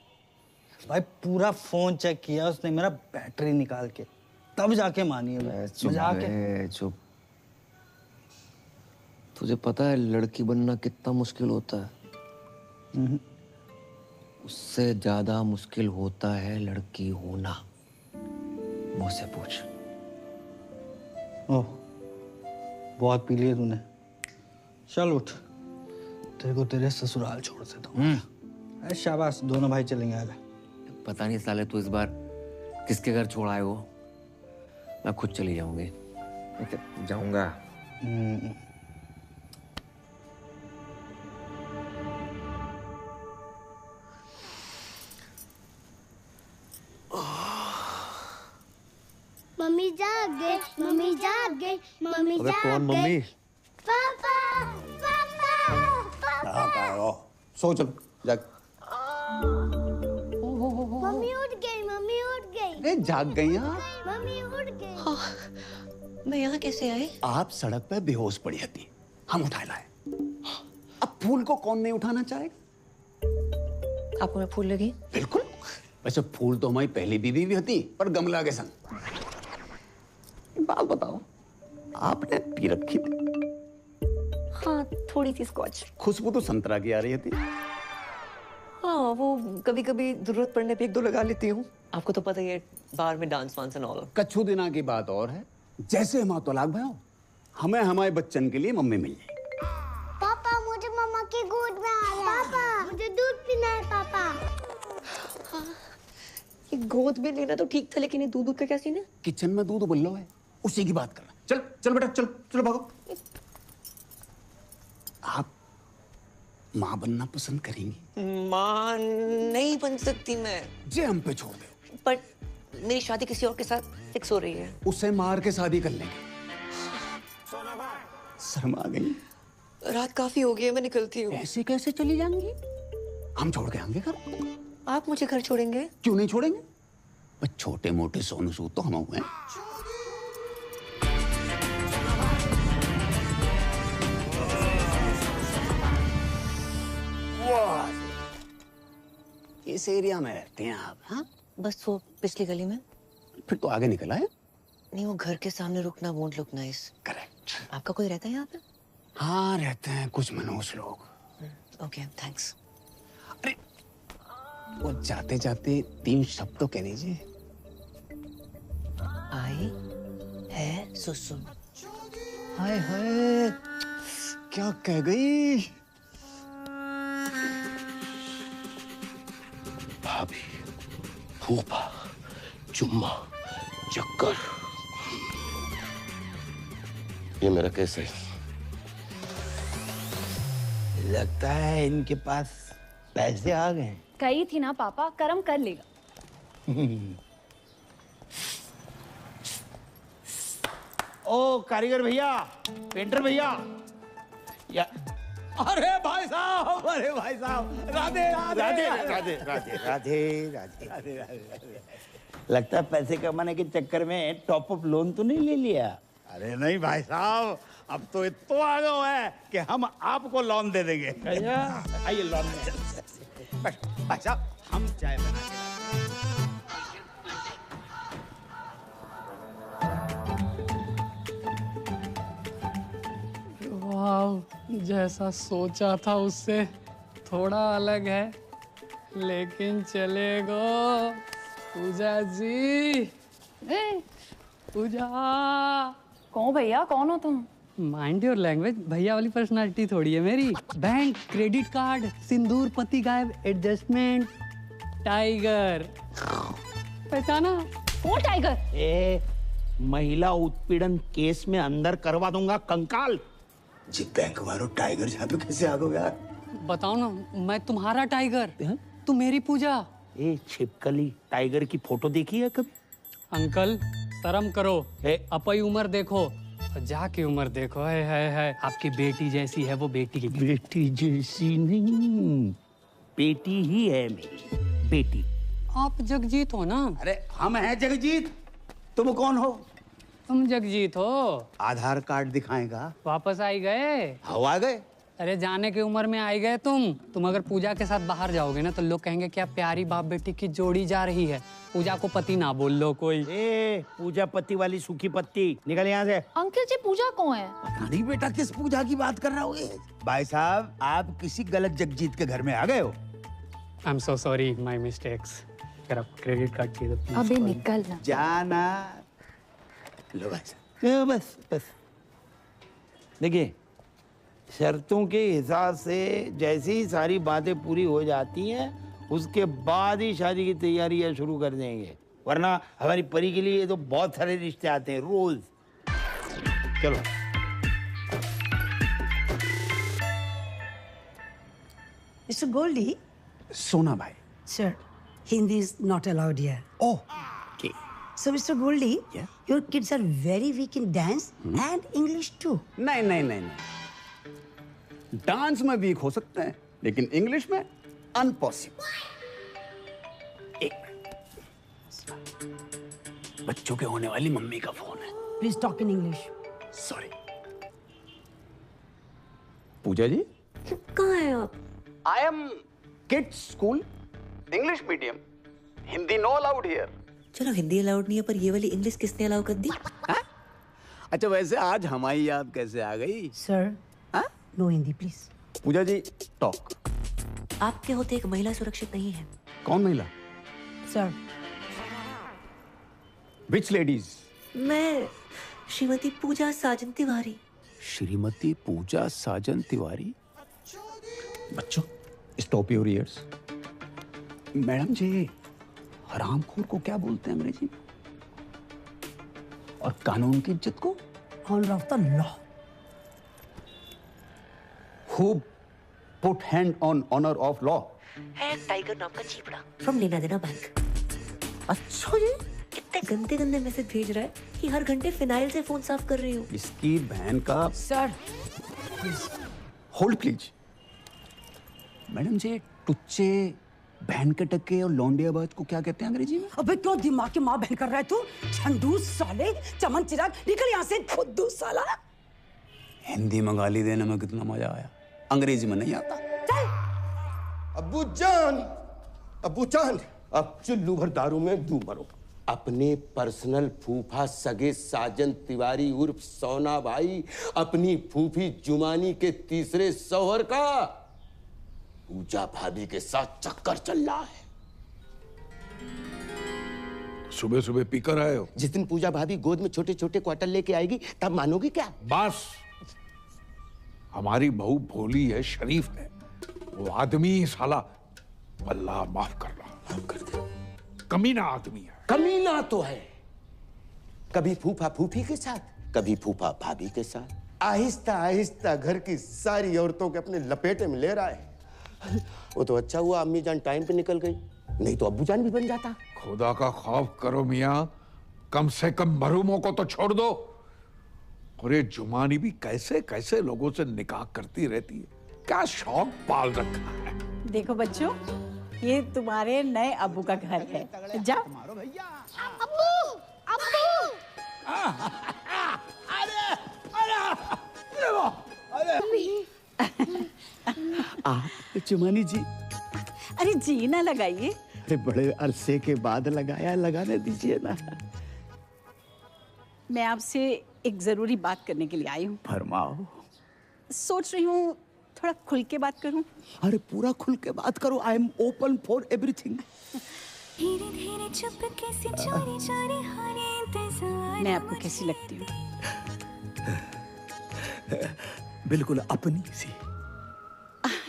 भाई पूरा फोन चेक किया उसने मेरा, बैटरी निकाल के, तब जाके मानी है। चुप। तुझे पता है लड़की बनना कितना मुश्किल होता है? उससे ज्यादा मुश्किल होता है लड़की होना। मुझसे पूछ। ओह, बहुत पी लिया तूने। चल उठ, तेरे को तेरे ससुराल छोड़ देता हूँ। शाबाश, दोनों भाई चलेंगे। आगे पता नहीं साले तू इस बार किसके घर छोड़ आए हो। मैं खुद चली जाऊंगी। जाऊंगा। मम्मी जाग गई, मम्मी जाग गई, मम्मी अबे जाग कौन मम्मी? गई। पापा, पापा, सो चलो जाग। मम्मी उठ गई, मम्मी उठ गई। अरे जाग गई आप? मम्मी उठ गई। मैं यहाँ कैसे आई? आप सड़क पे बेहोश पड़ी थी, हम उठा लाए। अब फूल को कौन नहीं उठाना चाहेगा? आपको मैं फूल लगी? बिल्कुल। वैसे फूल तो हमारी पहली बीवी भी होती, पर गमला के संग। बात बताओ, आपने पी रखी थी? हाँ, थोड़ी सी स्कॉच। खुशबू तो संतरा की आ रही थी। हाँ, वो कभी कभी जरूरत पड़ने पे एक दो लगा लेती हूँ। आपको तो पता ही है, बाहर में डांस वांस एंड ऑल। कच्छू दिना की बात और है। जैसे हम तलाक भयो, हमें हमारे बच्चन के लिए मम्मी मिल जाए। पापा, मुझे मम्मा की गोद में आ रहा है। पापा, मुझे दूध पीना है। पापा, ये गोद में लेना तो ठीक था, लेकिन ये दूध का क्या सीन है? किचन में दूध उबल रहा है, उसी की बात करना। चल चल बेटा, चल चलो भागो। आप माँ बनना पसंद करेंगी? माँ नहीं बन सकती मैं। जे हम पे छोड़ दो। पर मेरी शादी किसी और के साथ फिक्स हो रही है। उसे मार के शादी कर लेंगे। शर्मा गई? रात काफी हो गई है, मैं निकलती हूँ। ऐसे कैसे चली जाएंगी? हम छोड़ के आएंगे घर। आप मुझे घर छोड़ेंगे? क्यों नहीं छोड़ेंगे? बस छोटे मोटे सोनू सूद तो हम हुए हैं। इस एरिया में रहते हैं आप? हाँ, बस वो पिछली गली में। फिर तो आगे निकला है। नहीं, वो घर के सामने रुकना वोंट लुक नाइस। करेक्ट। आपका कोई रहता है यहाँ पे? हाँ, रहते हैं कुछ मनोज लोग। Okay, thanks. अरे वो जाते जाते 3 शब्द तो कह दीजिए। आई है सुसु। हाय हाय, क्या कह गई? भाभी, फूफा, चुम्मा, चक्कर। ये मेरा केस है। लगता है इनके पास पैसे आ गए। कही थी ना पापा, कर्म कर लेगा। ओ कारीगर भैया, पेंटर भैया, या अरे भाई साहब, अरे भाई साहब, राधे राधे राधे राधे राधे राधे राधे राधे। लगता है पैसे कमाने के चक्कर में टॉप अप लोन तो नहीं ले लिया? अरे नहीं भाई साहब, अब तो इतना आ गया है कि हम आपको लोन दे देंगे। आइए लोन में। भाई साहब, हम चाय बना के वाह, जैसा सोचा था उससे थोड़ा अलग है, लेकिन चलेगा। पूजा जी, पूजा। कौन भैया, कौन हो तुम? माइंड योर लैंग्वेज, भैया वाली पर्सनालिटी थोड़ी है मेरी। बैंक, क्रेडिट कार्ड, सिंदूर, पति गायब, एडजस्टमेंट, टाइगर। पहचाना? कौन टाइगर? ए, महिला उत्पीड़न केस में अंदर करवा दूंगा कंकाल। जी बैंक वालों, टाइगर यहाँ पे कैसे आ गए यार? बताओ ना, मैं तुम्हारा टाइगर, तुम मेरी पूजा। ए छिपकली, टाइगर की फोटो देखी है कभी? अंकल शर्म करो, अपनी उम्र देखो, जाके उम्र देखो। है आपकी बेटी जैसी है वो बेटी। बेटी जैसी नहीं, बेटी ही है मेरी बेटी। आप जगजीत हो ना? अरे हम हैं जगजीत, तुम कौन हो? तुम जगजीत हो। आधार कार्ड दिखाएगा। वापस आई गए? हवा गए? अरे जाने की उम्र में आई गए तुम अगर पूजा के साथ बाहर जाओगे ना तो लोग कहेंगे क्या प्यारी बाप बेटी की जोड़ी जा रही है। पूजा को पति ना बोल लो कोई। ए, पूजा पत्ती वाली सूखी पत्ती, निकल यहाँ से। अंकल जी पूजा कौन है? पता नहीं बेटा किस पूजा की बात कर रहा हो। भाई साहब आप किसी गलत जगजीत के घर में आ गए हो। I am so sorry, my mistakes. अगर आप क्रेडिट कार्ड चाहिए तो अबे निकल ना। जाना। लो भाई साहब। बस बस देखिए, शर्तों के हिसाब से जैसे ही सारी बातें पूरी हो जाती हैं उसके बाद ही शादी की तैयारियां शुरू कर देंगे, वरना हमारी परी के लिए तो बहुत सारे रिश्ते आते हैं रोज। चलो। Mr. Goldie? सोना भाई। Sir, Hindi is not allowed here. Oh, okay. So, Mr. Goldie, your kids are very weak in dance and English too. नहीं नहीं नहीं नहीं, डांस में वीक हो सकते हैं लेकिन इंग्लिश में अनपॉसिबल। एक मिनट, बच्चों के होने वाली मम्मी का फोन है। Please talk in English. Sorry. Pooja ji कहाँ हैं आप? I am kids school, English medium, Hindi no allowed here. चलो हिंदी अलाउड नहीं है पर ये वाली इंग्लिश किसने अलाउ कर दी? अच्छा वैसे आज हमारी याद कैसे आ गई? Sir, no Hindi, please. Puja ji talk. आपके होते एक महिला सुरक्षित नहीं है। कौन महिला? Sir. Which ladies? मैं श्रीमती पूजा साजन तिवारी। श्रीमती पूजा साजन तिवारी। बच्चों स्टॉप योर ईयर्स। मैडम जी हरामखोर को क्या बोलते हैं अंग्रेजी में? और कानून की इज्जत को? Honor of the law. Who put hand on honor of law? है टाइगर नाम का चीपड़ा फ्रॉम लेना देना बैंक। अच्छा जी कितने गंदे गंदे मैसेज भेज रहा है कि हर घंटे फिनाइल से फोन साफ कर रही हूँ। इसकी बहन का। Sir hold please. मैडम जी टुच्चे, बहन के टक्के और लौंडियाबाज को क्या कहते हैं अंग्रेजी में? अबे क्यों दिमाग की माँ बहन कर रहा है तू? झंडू साले, चमन चिराग, निकल यहाँ से खुद्दू साला। हिंदी में गाली देने में कितना मजा आया, अंग्रेजी में नहीं आता। अब्बू जान, अब्बू जान, अब चुल्लू भर दारू में डूब मरो। अपने पर्सनल फूफा सगे साजन तिवारी उर्फ सोना भाई अपनी फूफी जुमानी के तीसरे शौहर का पूजा भाभी के साथ चक्कर चल रहा है। सुबह सुबह पीकर आए हो? जिस दिन पूजा भाभी गोद में छोटे छोटे क्वार्टर लेके आएगी तब मानोगे क्या? बस, हमारी बहू भोली है, शरीफ है, वो आदमी साला अल्लाह माफ कर रहा। माफ कर दे। कमीना आदमी है। कमीना तो है, कभी फूफा फूफी के साथ, कभी फूफा भाभी के साथ, आहिस्ता आहिस्ता घर की सारी औरतों के अपने लपेटे में ले रहा है। वो तो अच्छा हुआ अम्मी जान टाइम पे निकल गई, नहीं तो अब्बू जान भी बन जाता। खुदा का खौफ करो मियाँ, कम से कम मरूमों को तो छोड़ दो। और ये जुमानी भी कैसे कैसे लोगों से निकाह करती रहती है, क्या शौक पाल रखा है। देखो बच्चों, ये तुम्हारे नए अब्बू का घर है, जाओ। अब्बू, अब्बू। जुमानी जी। अरे जी ना लगाइए। अरे बड़े अरसे के बाद लगाया, लगाने दीजिए ना। मैं आपसे एक जरूरी बात करने के लिए आई हूँ। फरमाओ। सोच रही हूँ थोड़ा खुल के बात करूँ। अरे पूरा खुल के बात करो, I am open for everything. मैं आपको कैसी लगती हूँ? बिल्कुल अपनी सी।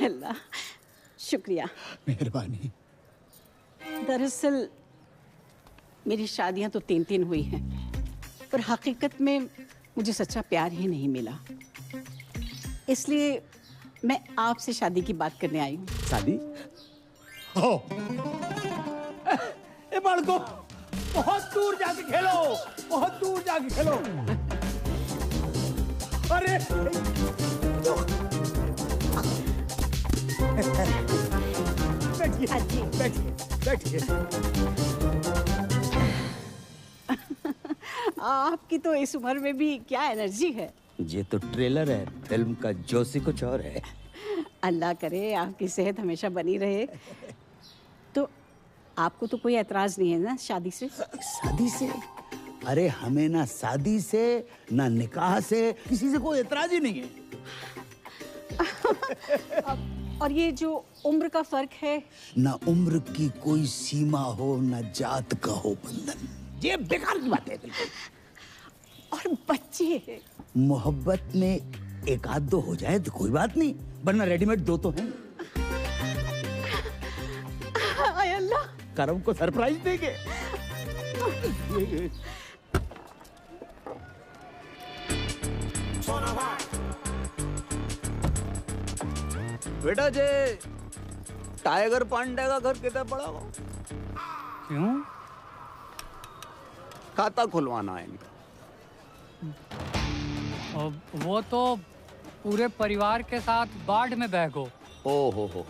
अल्लाह, शुक्रिया। मेहरबानी। दरअसल मेरी शादियां तो 3 हुई हैं, पर हकीकत में मुझे सच्चा प्यार ही नहीं मिला। इसलिए मैं आपसे शादी की बात करने आई हूँ। शादी? हो। ए बालको, बहुत दूर जाके खेलो, बहुत दूर जाके खेलो। अरे बैठिए, बैठिए, बैठिए। आपकी तो इस उम्र में भी क्या एनर्जी है। ये तो ट्रेलर है, फिल्म का जोशी कुछ और है। अल्लाह करे आपकी सेहत हमेशा बनी रहे। तो आपको तो कोई एतराज नहीं है ना शादी से? शादी से? अरे हमें ना शादी से ना निकाह से किसी से कोई एतराज ही नहीं है। और ये जो उम्र का फर्क है? ना उम्र की कोई सीमा हो, ना जात का हो बंधन। ये बेकार की बात है बिल्कुल। और बच्चे? मोहब्बत में एक आध दो हो जाए तो कोई बात नहीं, वरना रेडीमेड दो तो हैं। हाय अल्लाह, करम को सरप्राइज देंगे। बेटा जे टाइगर पांडे का घर कितना बड़ा हो? क्यों? खाता खुलवाना है इनका। वो तो पूरे परिवार के साथ बाढ़ में बह गो। हो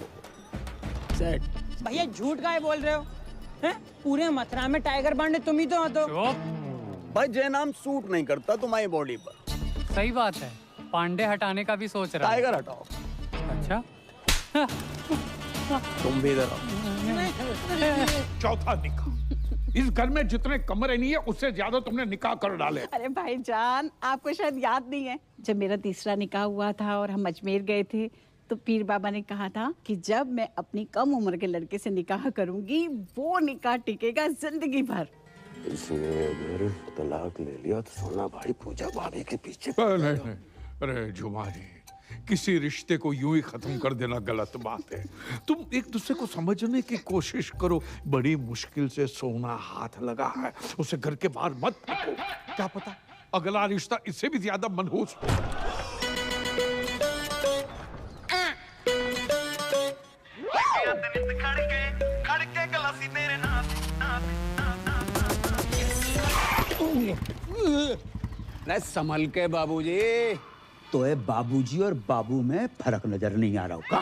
सेट। भैया झूठ काहे बोल रहे हो? हैं? पूरे मथुरा में टाइगर पांडे तुम ही तो हो। तो भाई जय नाम सूट नहीं करता तुम्हारी बॉडी पर। सही बात है, पांडे हटाने का भी सोच रहा है। टाइगर हटाओ। अच्छा तुम भी इधर आओ। चौथा निकाह। इस घर में जितने कमरे नहीं है उससे ज्यादा तुमने निकाह कर डाले। अरे भाईजान, आपको शायद याद नहीं है, जब मेरा तीसरा निकाह हुआ था और हम अजमेर गए थे तो पीर बाबा ने कहा था कि जब मैं अपनी कम उम्र के लड़के से निकाह करूंगी वो निकाह टिकेगा जिंदगी भर। इसने अगर तलाक ले लिया तो सोना भाई पूजा भाभी के पीछे। नहीं। अरे जुमा जी, किसी रिश्ते को यूं ही खत्म कर देना गलत बात है। तुम एक दूसरे को समझने की कोशिश करो। बड़ी मुश्किल से सोना हाथ लगा है, उसे घर के बाहर मत फेंको। क्या पता अगला रिश्ता इससे भी ज्यादा मनहूस हो। संभल के बाबूजी। तो है बाबूजी और बाबू में फर्क नजर नहीं आ रहा होगा।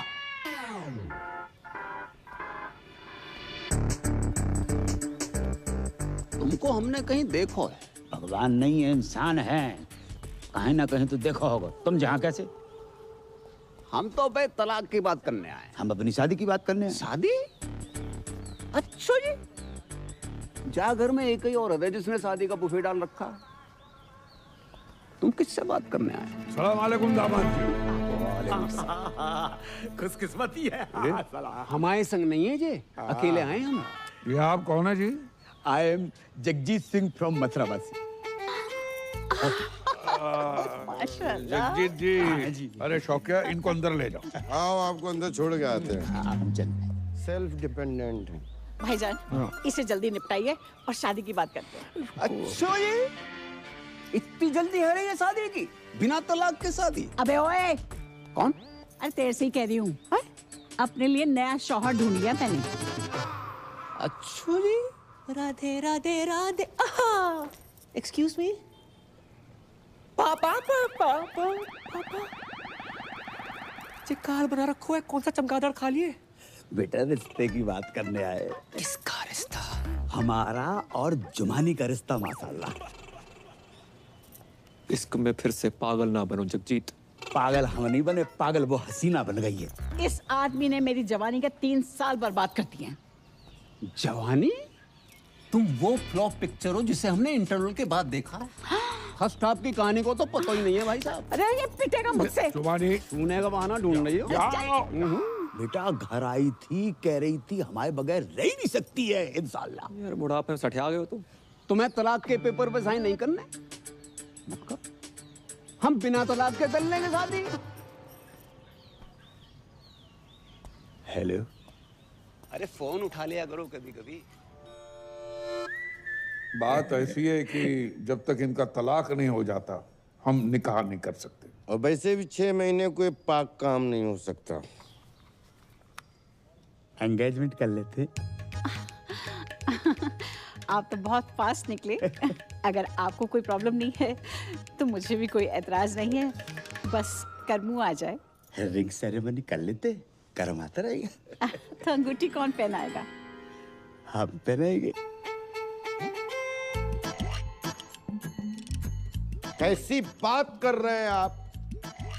तुमको हमने कहीं देखो है? भगवान नहीं है, इंसान है, कहीं ना कहीं तो देखा होगा। तुम जहाँ कैसे? हम तो भाई तलाक की बात करने आए। हम अपनी शादी की बात करने आए। शादी? अच्छा जी, जा घर में एक ही औरत है जिसने शादी का बुफे डाल रखा है। तुम किससे बात करने आए? सलाम वालेकुम दामाद जी। खुशकिस्मती है। हमारे संग नहीं है जी, अकेले आए हम। ये आप कौन है जी? I am Jagjit Singh from मथुरावासी। जगजीत जी, अरे शौकिया इनको अंदर ले जाओ। आओ आपको अंदर छोड़ के आते हैं। सेल्फ डिपेंडेंट है भाईजान, इसे जल्दी निपटाइए और शादी की बात करते हैं। अच्छा ये इतनी जल्दी है ये शादी की? बिना तलाक के शादी? अबे ओए, कौन? अरे तेरे से ही कह रही हूँ, अपने लिए नया शौहर ढूंढ लिया मैंने। अच्छा जी, राधे राधे राधे। एक्सक्यूज मी, पापा पापा पापा, ये कार बना रखो है, कौन सा चमगादड़ खा लिए? बेटा रिश्ते की बात करने आए। किसका रिश्ता? हमारा और जुमानी का रिश्ता माशाल्लाह। इश्क में फिर से पागल ना बनो जगजीत। पागल हम नहीं बने, पागल वो हसीना बन गई है। इस आदमी ने मेरी जवानी के 3 साल बर्बाद कर दिए। जवानी? तुम वो फ्लॉप पिक्चर हो जिसे हमने इंटरवल के बाद देखा। फर्स्ट हाफ की कहानी को तो पता ही नहीं है भाई साहब। अरे ये पिटेगा मुझसे। जुबानी सुने का बहाना ढूंढ रही हो। बेटा घर आई थी, कह रही थी हमारे बगैर रह ही नहीं सकती है इंशाल्लाह। यार बुढ़ापे में सठिया गए हो तुम। तुम्हें तलाक के पेपर पे साइन नहीं करने? हम बिना तलाक के कर लेंगे शादी। हेलो, अरे फोन उठा लिया करो कभी कभी। बात ऐसी है कि जब तक इनका तलाक नहीं हो जाता हम निकाह नहीं कर सकते। और वैसे भी 6 महीने कोई पाक काम नहीं हो सकता। एंगेजमेंट कर लेते। आप तो बहुत फास्ट निकले। अगर आपको कोई प्रॉब्लम नहीं है तो मुझे भी कोई एतराज नहीं है, बस करमू आ जाए। रिंग सेरेमनी कर लेते, कर्म आता रहेगा। तो अंगूठी कौन पहनाएगा? हम पहनाएंगे। कैसी बात कर रहे हैं आप?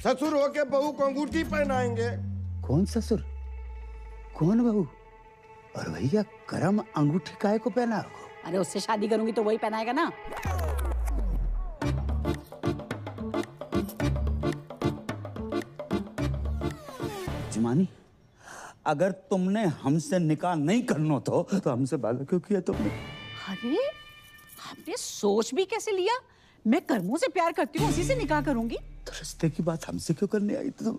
ससुर होके बहू को अंगूठी पहनाएंगे? कौन ससुर, कौन बहू, और भैया करम अंगूठी काहे को पहना रखो? अरे उससे शादी करूंगी तो वही पहनाएगा ना। जुमानी, अगर तुमने हमसे निकाह नहीं करना तो हमसे वादा क्यों किया तुमने? अरे आपने सोच भी कैसे लिया? मैं कर्मों से प्यार करती हूँ, उसी से निकाह करूंगी। तो रिश्ते की बात हमसे क्यों करने आई तुम?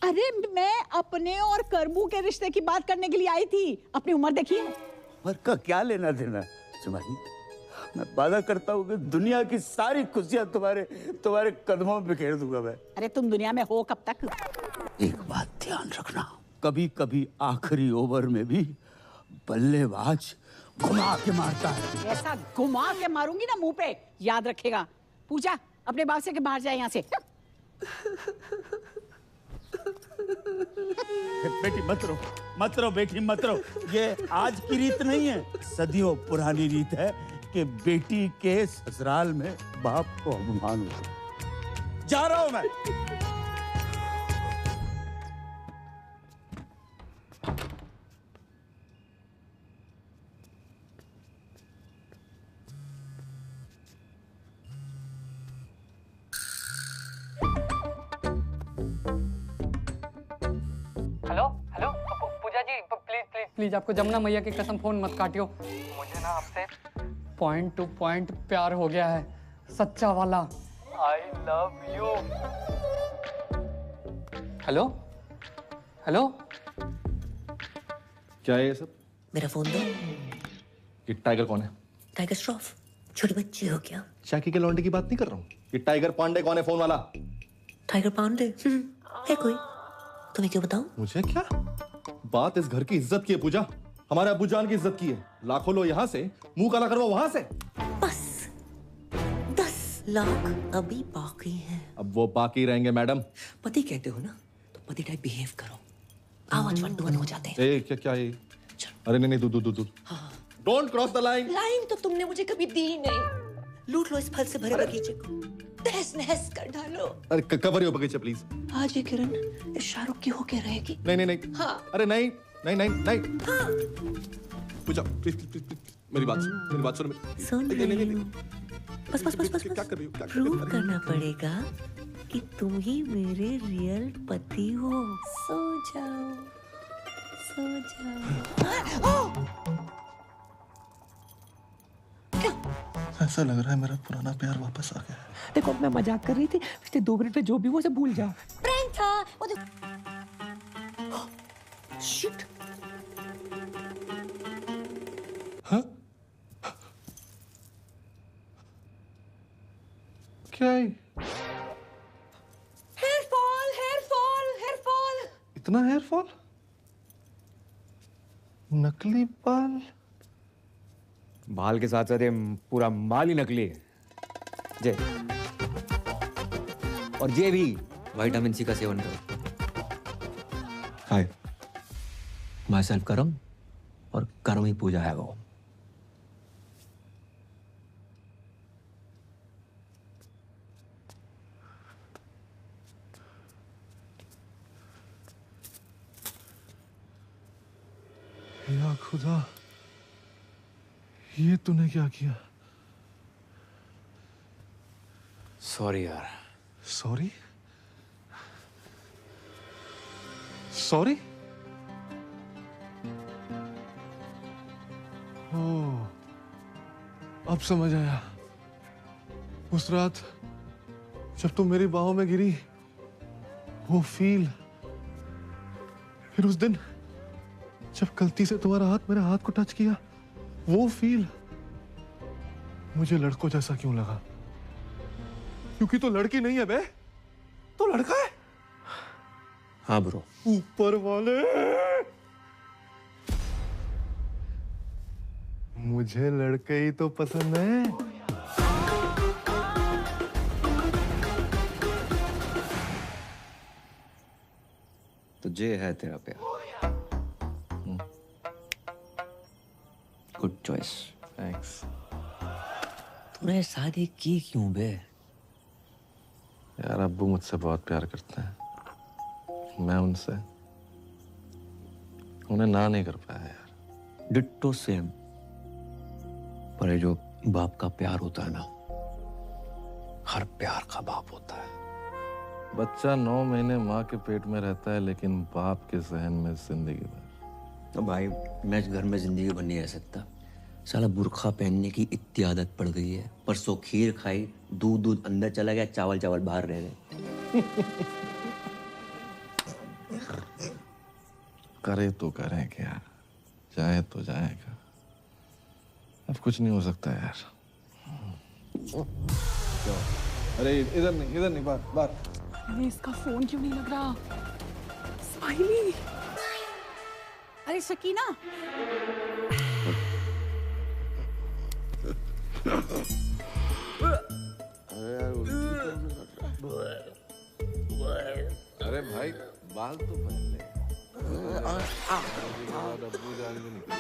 अरे मैं अपने और कर्मू के रिश्ते की बात करने के लिए आई थी। अपनी उम्र देखिए। उम्र का क्या लेना देना जुमानी? मैं वादा करता हूँ कि दुनिया की सारी खुशियां तुम्हारे कदमों में बिखेर दूंगा मैं। अरे तुम दुनिया में हो कब तक? एक बात ध्यान रखना, कभी कभी आखिरी ओवर में भी बल्लेबाज घुमा के मारता है। ऐसा घुमा के मारूंगी ना मुंह पे, याद रखेगा। पूजा अपने बाप से के बाहर जाए यहाँ से। बेटी मत रो बेटी मत रो। ये आज की रीत नहीं है, सदियों पुरानी रीत है कि बेटी के ससुराल में बाप को अपमान हो। जा रहा हूं मैं। Hello hello Puja ji, please please please, आपको जमुना मैया की कसम फोन मत काटियो। मुझे ना आपसे पॉइंट टू पॉइंट प्यार हो गया है, सच्चा वाला। आई लव यू। हेलो हेलो, क्या है ये सब? मेरा फोन दो। ये टाइगर कौन है? टाइगर श्रॉफ, छोटे बच्चे हो क्या? शाकी के लौंडे की बात नहीं कर रहा हूँ। ये टाइगर पांडे कौन है फोन वाला? टाइगर पांडे है कोई? तुम्हें क्यों बताऊं? मुझे क्या? बात इस घर की इज्जत की है पूजा, हमारे अब्बू जान की इज्जत की है। लाखों लो यहाँ से, मुंह काला करवा वहां से। बस 10 लाख अभी बाकी हैं। अब वो बाकी रहेंगे मैडम। पति कहते हो ना, तो पति टाइप बिहेव करो। आवाज 1 to 1 हो जाते हैं। ए क्या ये? अरे नहीं दूध। Don't cross the line. Line तो तुमने मुझे कभी दी ही नहीं। लूट लो इस फल से भरे बगीचे को, तहस नहस कर डालो। अरे कवर यो बगीचे प्लीज। आज ये किरण इस शाहरुख की होके रहेगी। नहीं। हाँ। अरे नहीं। हाँ। पूजा प्लीज मेरी बात सुन। सुन रही हूँ। बस क्या कर रही हो? प्रूव करना पड़ेगा कि तुम ही मेरे रियल पति हो। सो जाओ। ऐसा लग रहा है मेरा पुराना प्यार वापस आ गया है। देखो मैं मजाक कर रही थी, पिछले 2 मिनट में जो भी वो सब भूल जाओ। प्रैंक था वो। शिट। हाँ? क्या है? Hair fall. इतना हेयर फॉल? नकली बाल? बाल के साथ साथ ये पूरा माल ही नकली है जय। और ये भी विटामिन सी का सेवन करो। हाय, माई सेल्फ करम, और करम ही पूजा है वो। या खुदा, ये तूने क्या किया? सॉरी यार। सॉरी? ओह, अब समझ आया। उस रात जब तुम मेरी बाहों में गिरी, वो फील, फिर उस दिन जब गलती से तुम्हारा हाथ मेरे हाथ को टच किया, वो फील मुझे लड़कों जैसा क्यों लगा? क्योंकि तो लड़की नहीं है बे, तो लड़का है। हाँ ब्रो। ऊपर वाले, मुझे लड़के ही तो पसंद है। तो ये है तेरा प्यार। Good choice. थैंक्स। तूने शादी की क्यों बे? यार अब्बू मुझसे बहुत प्यार करते हैं, मैं उनसे। उन्हें ना नहीं कर पाया यार। Ditto same. पर ये जो बाप का प्यार होता है ना, हर प्यार का बाप होता है। बच्चा 9 महीने माँ के पेट में रहता है, लेकिन बाप के सहन में जिंदगी भर। तो भाई मैं इस घर में जिंदगी भर नहीं रह सकता। साला बुर्खा पहनने की इतनी आदत पड़ गई है। परसों खीर खाई, दूध अंदर चला गया, चावल बाहर रह गए। करे तो करें क्या, जाए तो जाएगा। अब कुछ नहीं हो सकता यार। अरे इधर नहीं, बाहर। अरे इसका फोन क्यों नहीं लग रहा? स्माइली। अरे सकीना, अरे भाई बाल तो पहन ले। अब्बू जान भी निकल।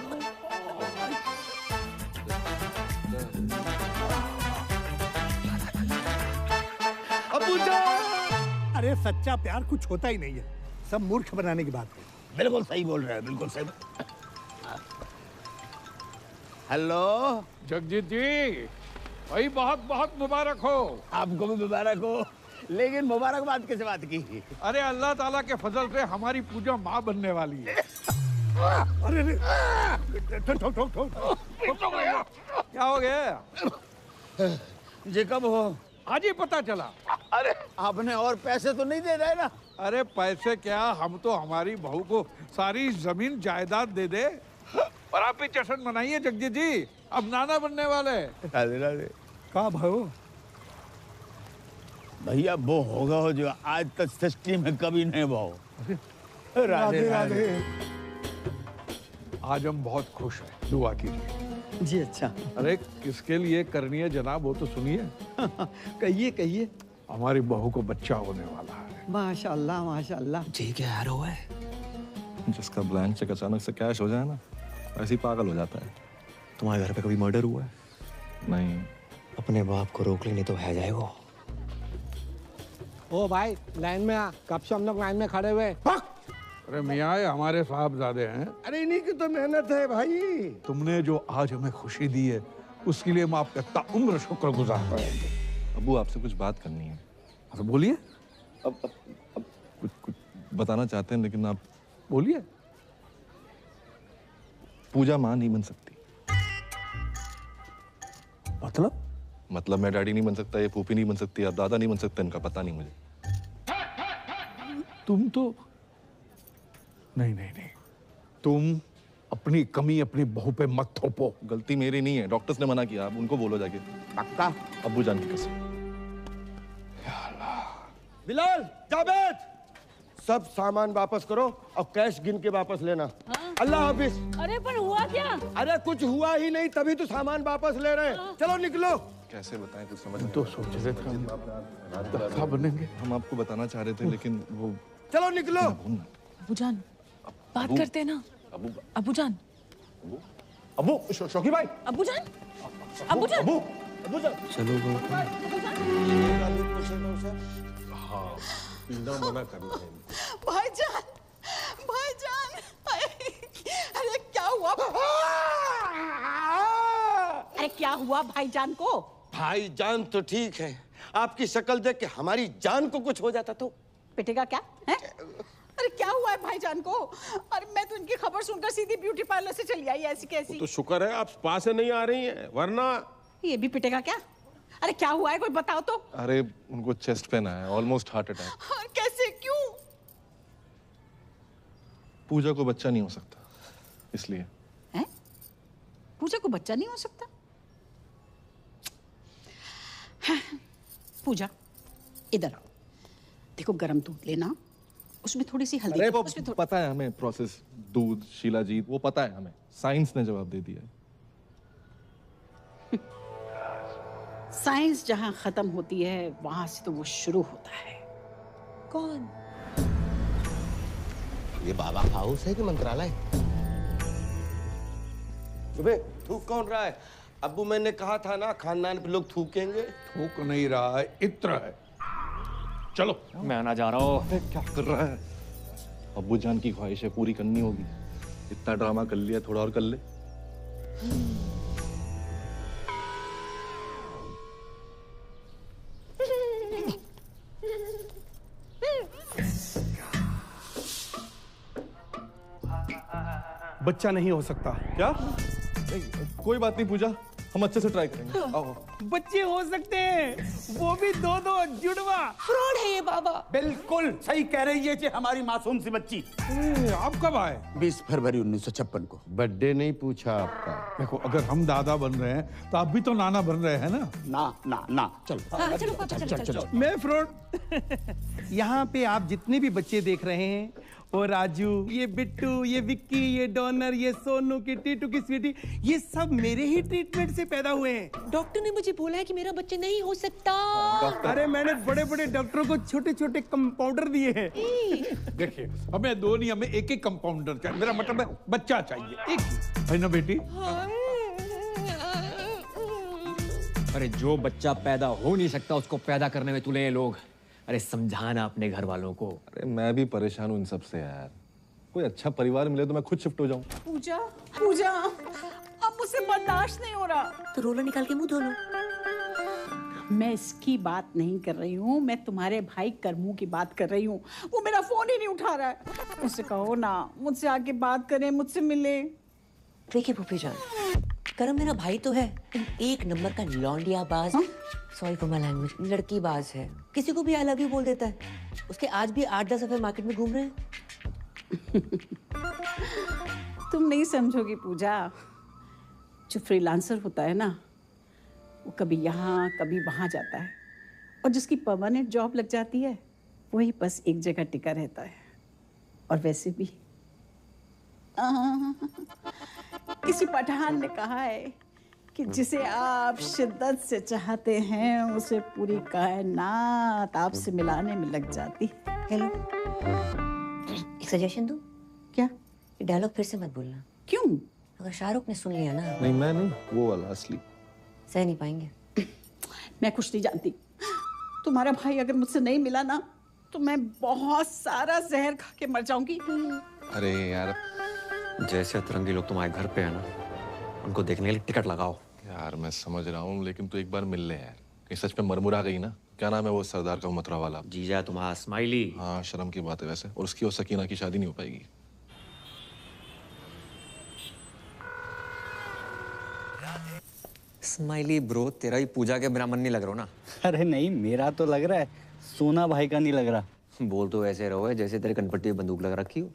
अब्बू जान! अरे सच्चा प्यार कुछ होता ही नहीं है, सब मूर्ख बनाने की बात है। बिल्कुल सही बोल रहे हैं, बिल्कुल सही। हेलो जगजीत जी, भाई बहुत बहुत मुबारक हो। आपको भी मुबारक हो, लेकिन मुबारकबाद किस बात की? अरे अल्लाह ताला के फजल से हमारी पूजा माँ बनने वाली है। अरे क्या हो गया? जी कब हो? आज ही पता चला। अरे आपने और पैसे तो नहीं दे रहे ना? अरे पैसे क्या, हम तो हमारी बहू को सारी जमीन जायदाद दे दे। और आप भी जश्न मनाइए जगजीत जी, अब नाना बनने वाले। राधे राधे। कहाँ भाई? भैया वो होगा हो जो आज तक सृष्टि में कभी नहीं भाव। राधे राधे। आज हम बहुत खुश हैं, दुआ कीजिए। जी अच्छा। अरे किसके लिए करनी है जनाब, वो तो सुनिए। कहिए। हमारी बहू को बच्चा होने वाला है। माशाल्लाह माशाल्लाह। जी क्या हैरो है? जिसका ब्लैंक चेक अचानक से कैश हो जाए ना, ऐसे ही पागल हो जाता है। तुम्हारे घर पे कभी मर्डर हुआ है? नहीं। अपने बाप को रोक लेनी तो है जाए वो। ओ भाई लाइन में आ, कब से हम लोग लाइन में खड़े हुए। अरे मियाँ ये हमारे साहबजादे हैं। अरे इन्हीं की तो मेहनत है भाई। तुमने जो आज हमें खुशी दी है, उसके लिए हम आपका ताउम्र शुक्रगुजार रहेंगे। अब्बू आपसे कुछ बात करनी है। तो बोलिए। अब कुछ बताना चाहते हैं, लेकिन आप बोलिए। पूजा माँ नहीं बन सकती। मतलब मैं डैडी नहीं बन सकता, ये फूफी नहीं बन सकती, आप दादा नहीं बन सकते, इनका पता नहीं मुझे। तुम तो नहीं, तुम अपनी कमी अपनी बहू पे मत थोपो। गलती मेरी नहीं है, डॉक्टर्स ने मना किया, आप उनको बोलो जाके। पक्का? अब्बू जान की कसम। बिलाल, जावेद, सब सामान वापस करो और कैश गिन के वापस लेना। अल्लाह हाफिज। अरे पर हुआ क्या? अरे कुछ हुआ ही नहीं, तभी तो सामान वापस ले रहे हैं। चलो निकलो। कैसे बताएं, कुछ समझ तो सोच रहे थे हम बनेंगे। हम आपको बताना चाह रहे थे, लेकिन वो। चलो निकलो। अबूजान बात करते हैं ना। अबूजान। अबू शौकी भाई। अबूजान। चलो हाँ, पीना मना करना है। भाईजान, अरे क्या हुआ? अरे क्या हुआ भाईजान को? भाईजान तो ठीक है, आपकी शक्ल देख के हमारी जान को कुछ हो जाता तो। पिटेगा क्या है? अरे क्या हुआ है भाईजान को? अरे मैं तो इनकी खबर सुनकर सीधी ब्यूटी पार्लर से चली आई, ऐसी कैसी। तो शुक्र है आप स्पा से नहीं आ रही हैं, वरना। ये भी पिटेगा क्या? अरे क्या हुआ है, कोई बताओ तो। अरे उनको चेस्ट पेन आया, ऑलमोस्ट हार्ट अटैक। हाँ, कैसे, क्यों? पूजा को बच्चा नहीं हो सकता, इसलिए। हैं? पूजा को बच्चा नहीं हो सकता? हाँ, पूजा इधर आओ, देखो गरम दूध लेना, उसमें थोड़ी सी हल्दी। अरे वो पता है हमें प्रोसेस, दूध, शिलाजीत, वो पता है हमें, साइंस ने जवाब दे दिया। साइंस जहां खत्म होती है वहां से तो वो शुरू होता है। कौन? ये बाबा हाउस है कि मंत्रालय? थूक कौन रहा है? अब्बू मैंने कहा था ना, खानदान पे लोग थूकेंगे। थूक नहीं रहा है, इत्र है। चलो। मैं आना जा रहा हूँ। क्या कर रहा है? अब्बू जान की ख्वाहिश है, पूरी करनी होगी। इतना ड्रामा कर लिया, थोड़ा और कर ले। बच्चा नहीं हो सकता। क्या? नहीं, कोई बात नहीं पूजा, हम अच्छे से ट्राई करेंगे। आओ। बच्चे हो सकते हैं, वो भी दो जुड़वा। फ्रॉड है ये बाबा। बिल्कुल सही कह रही है कि हमारी मासूम सी बच्ची। आप कब आए? 20 फरवरी 1956 को। बर्थडे नहीं पूछा आपका। देखो, अगर हम दादा बन रहे हैं तो आप भी तो नाना बन रहे हैं ना। ना चलो। हाँ, चलो पापा, चलो। मैं फ्रॉड। यहाँ पे आप जितने भी बच्चे देख रहे हैं, वो राजू, ये बिट्टू, ये विक्की, ये डॉनर, ये सोनू की टीटू की स्वीटी, ये सब मेरे ही ट्रीटमेंट से पैदा हुए हैं। डॉक्टर ने मुझे बोला है कि मेरा बच्चा नहीं हो सकता। अरे मैंने बड़े बड़े डॉक्टरों को छोटे छोटे कंपाउंडर दिए हैं। देखिए, हमें दो नहीं, हमें एक एक कंपाउंडर चाहिए। मेरा मतलब है बच्चा चाहिए, एक है ना बेटी? अरे जो बच्चा पैदा हो नहीं सकता उसको पैदा करने में तुले लोग। अरे समझाना अपने घर वालों को। अरे मैं भी परेशान हूँ इन सब से यार। कोई अच्छा परिवार मिले तो मैं खुद शिफ्ट हो जाऊँ। पूजा अब मुझसे बर्दाश्त नहीं हो रहा। तो रोलर निकाल के मुंह धो लो। मैं इसकी बात नहीं कर रही हूँ, मैं तुम्हारे भाई करमू की बात कर रही हूँ। वो मेरा फोन ही नहीं उठा रहा है। उससे कहो ना मुझसे आके बात करे, मुझसे मिले। देखिए फूफी जान, करम मेरा भाई तो है, एक नंबर का लौंडियाबाज। सॉरी फॉर माय लैंग्वेज, लड़कीबाज है। किसी को भी आई लव यू बोल देता है। उसके आज भी 8-10 अफेयर मार्केट में घूम रहे हैं। तुम नहीं समझोगी पूजा। जो फ्रीलांसर होता है ना, वो कभी यहाँ कभी वहाँ जाता है, और जिसकी परमानेंट जॉब लग जाती है वही बस एक जगह टिका रहता है। और वैसे भी किसी पठान ने कहा है कि जिसे आप शिद्दत से चाहते हैं उसे पूरी कायनात आपसे मिलाने में लग जाती। हेलो, एक सजेशन दूं? क्या? ये डायलॉग फिर से मत बोलना। क्यों? अगर शाहरुख ने सुन लिया ना। नहीं मैं नहीं, वो वाला असली। सह नहीं पाएंगे। मैं कुछ नहीं जानती। तुम्हारा भाई अगर मुझसे नहीं मिला ना तो मैं बहुत सारा जहर खा के मर जाऊंगी। अरे यार, जैसे अतरंगी लोग तुम्हारे घर पे है ना, उनको देखने के लिए टिकट लगाओ। यार मैं समझ रहा हूँ, लेकिन तू एक बार मिल ले यार। कहीं सच में मरमुरा गई ना। क्या नाम है वो सरदार का मथुरा वाला? जीजा तुम्हारा स्माइली। हाँ, शर्म की बात है वैसे। और उसकी और सकीना की शादी नहीं हो पाएगी। स्माइली ब्रो, तेरा ही पूजा के बिना मन नहीं लग रहा ना? अरे नहीं, मेरा तो लग रहा है, सोना भाई का नहीं लग रहा। बोल तो ऐसे रहो जैसे तेरे कनपट्टी में बंदूक लग रखी हो।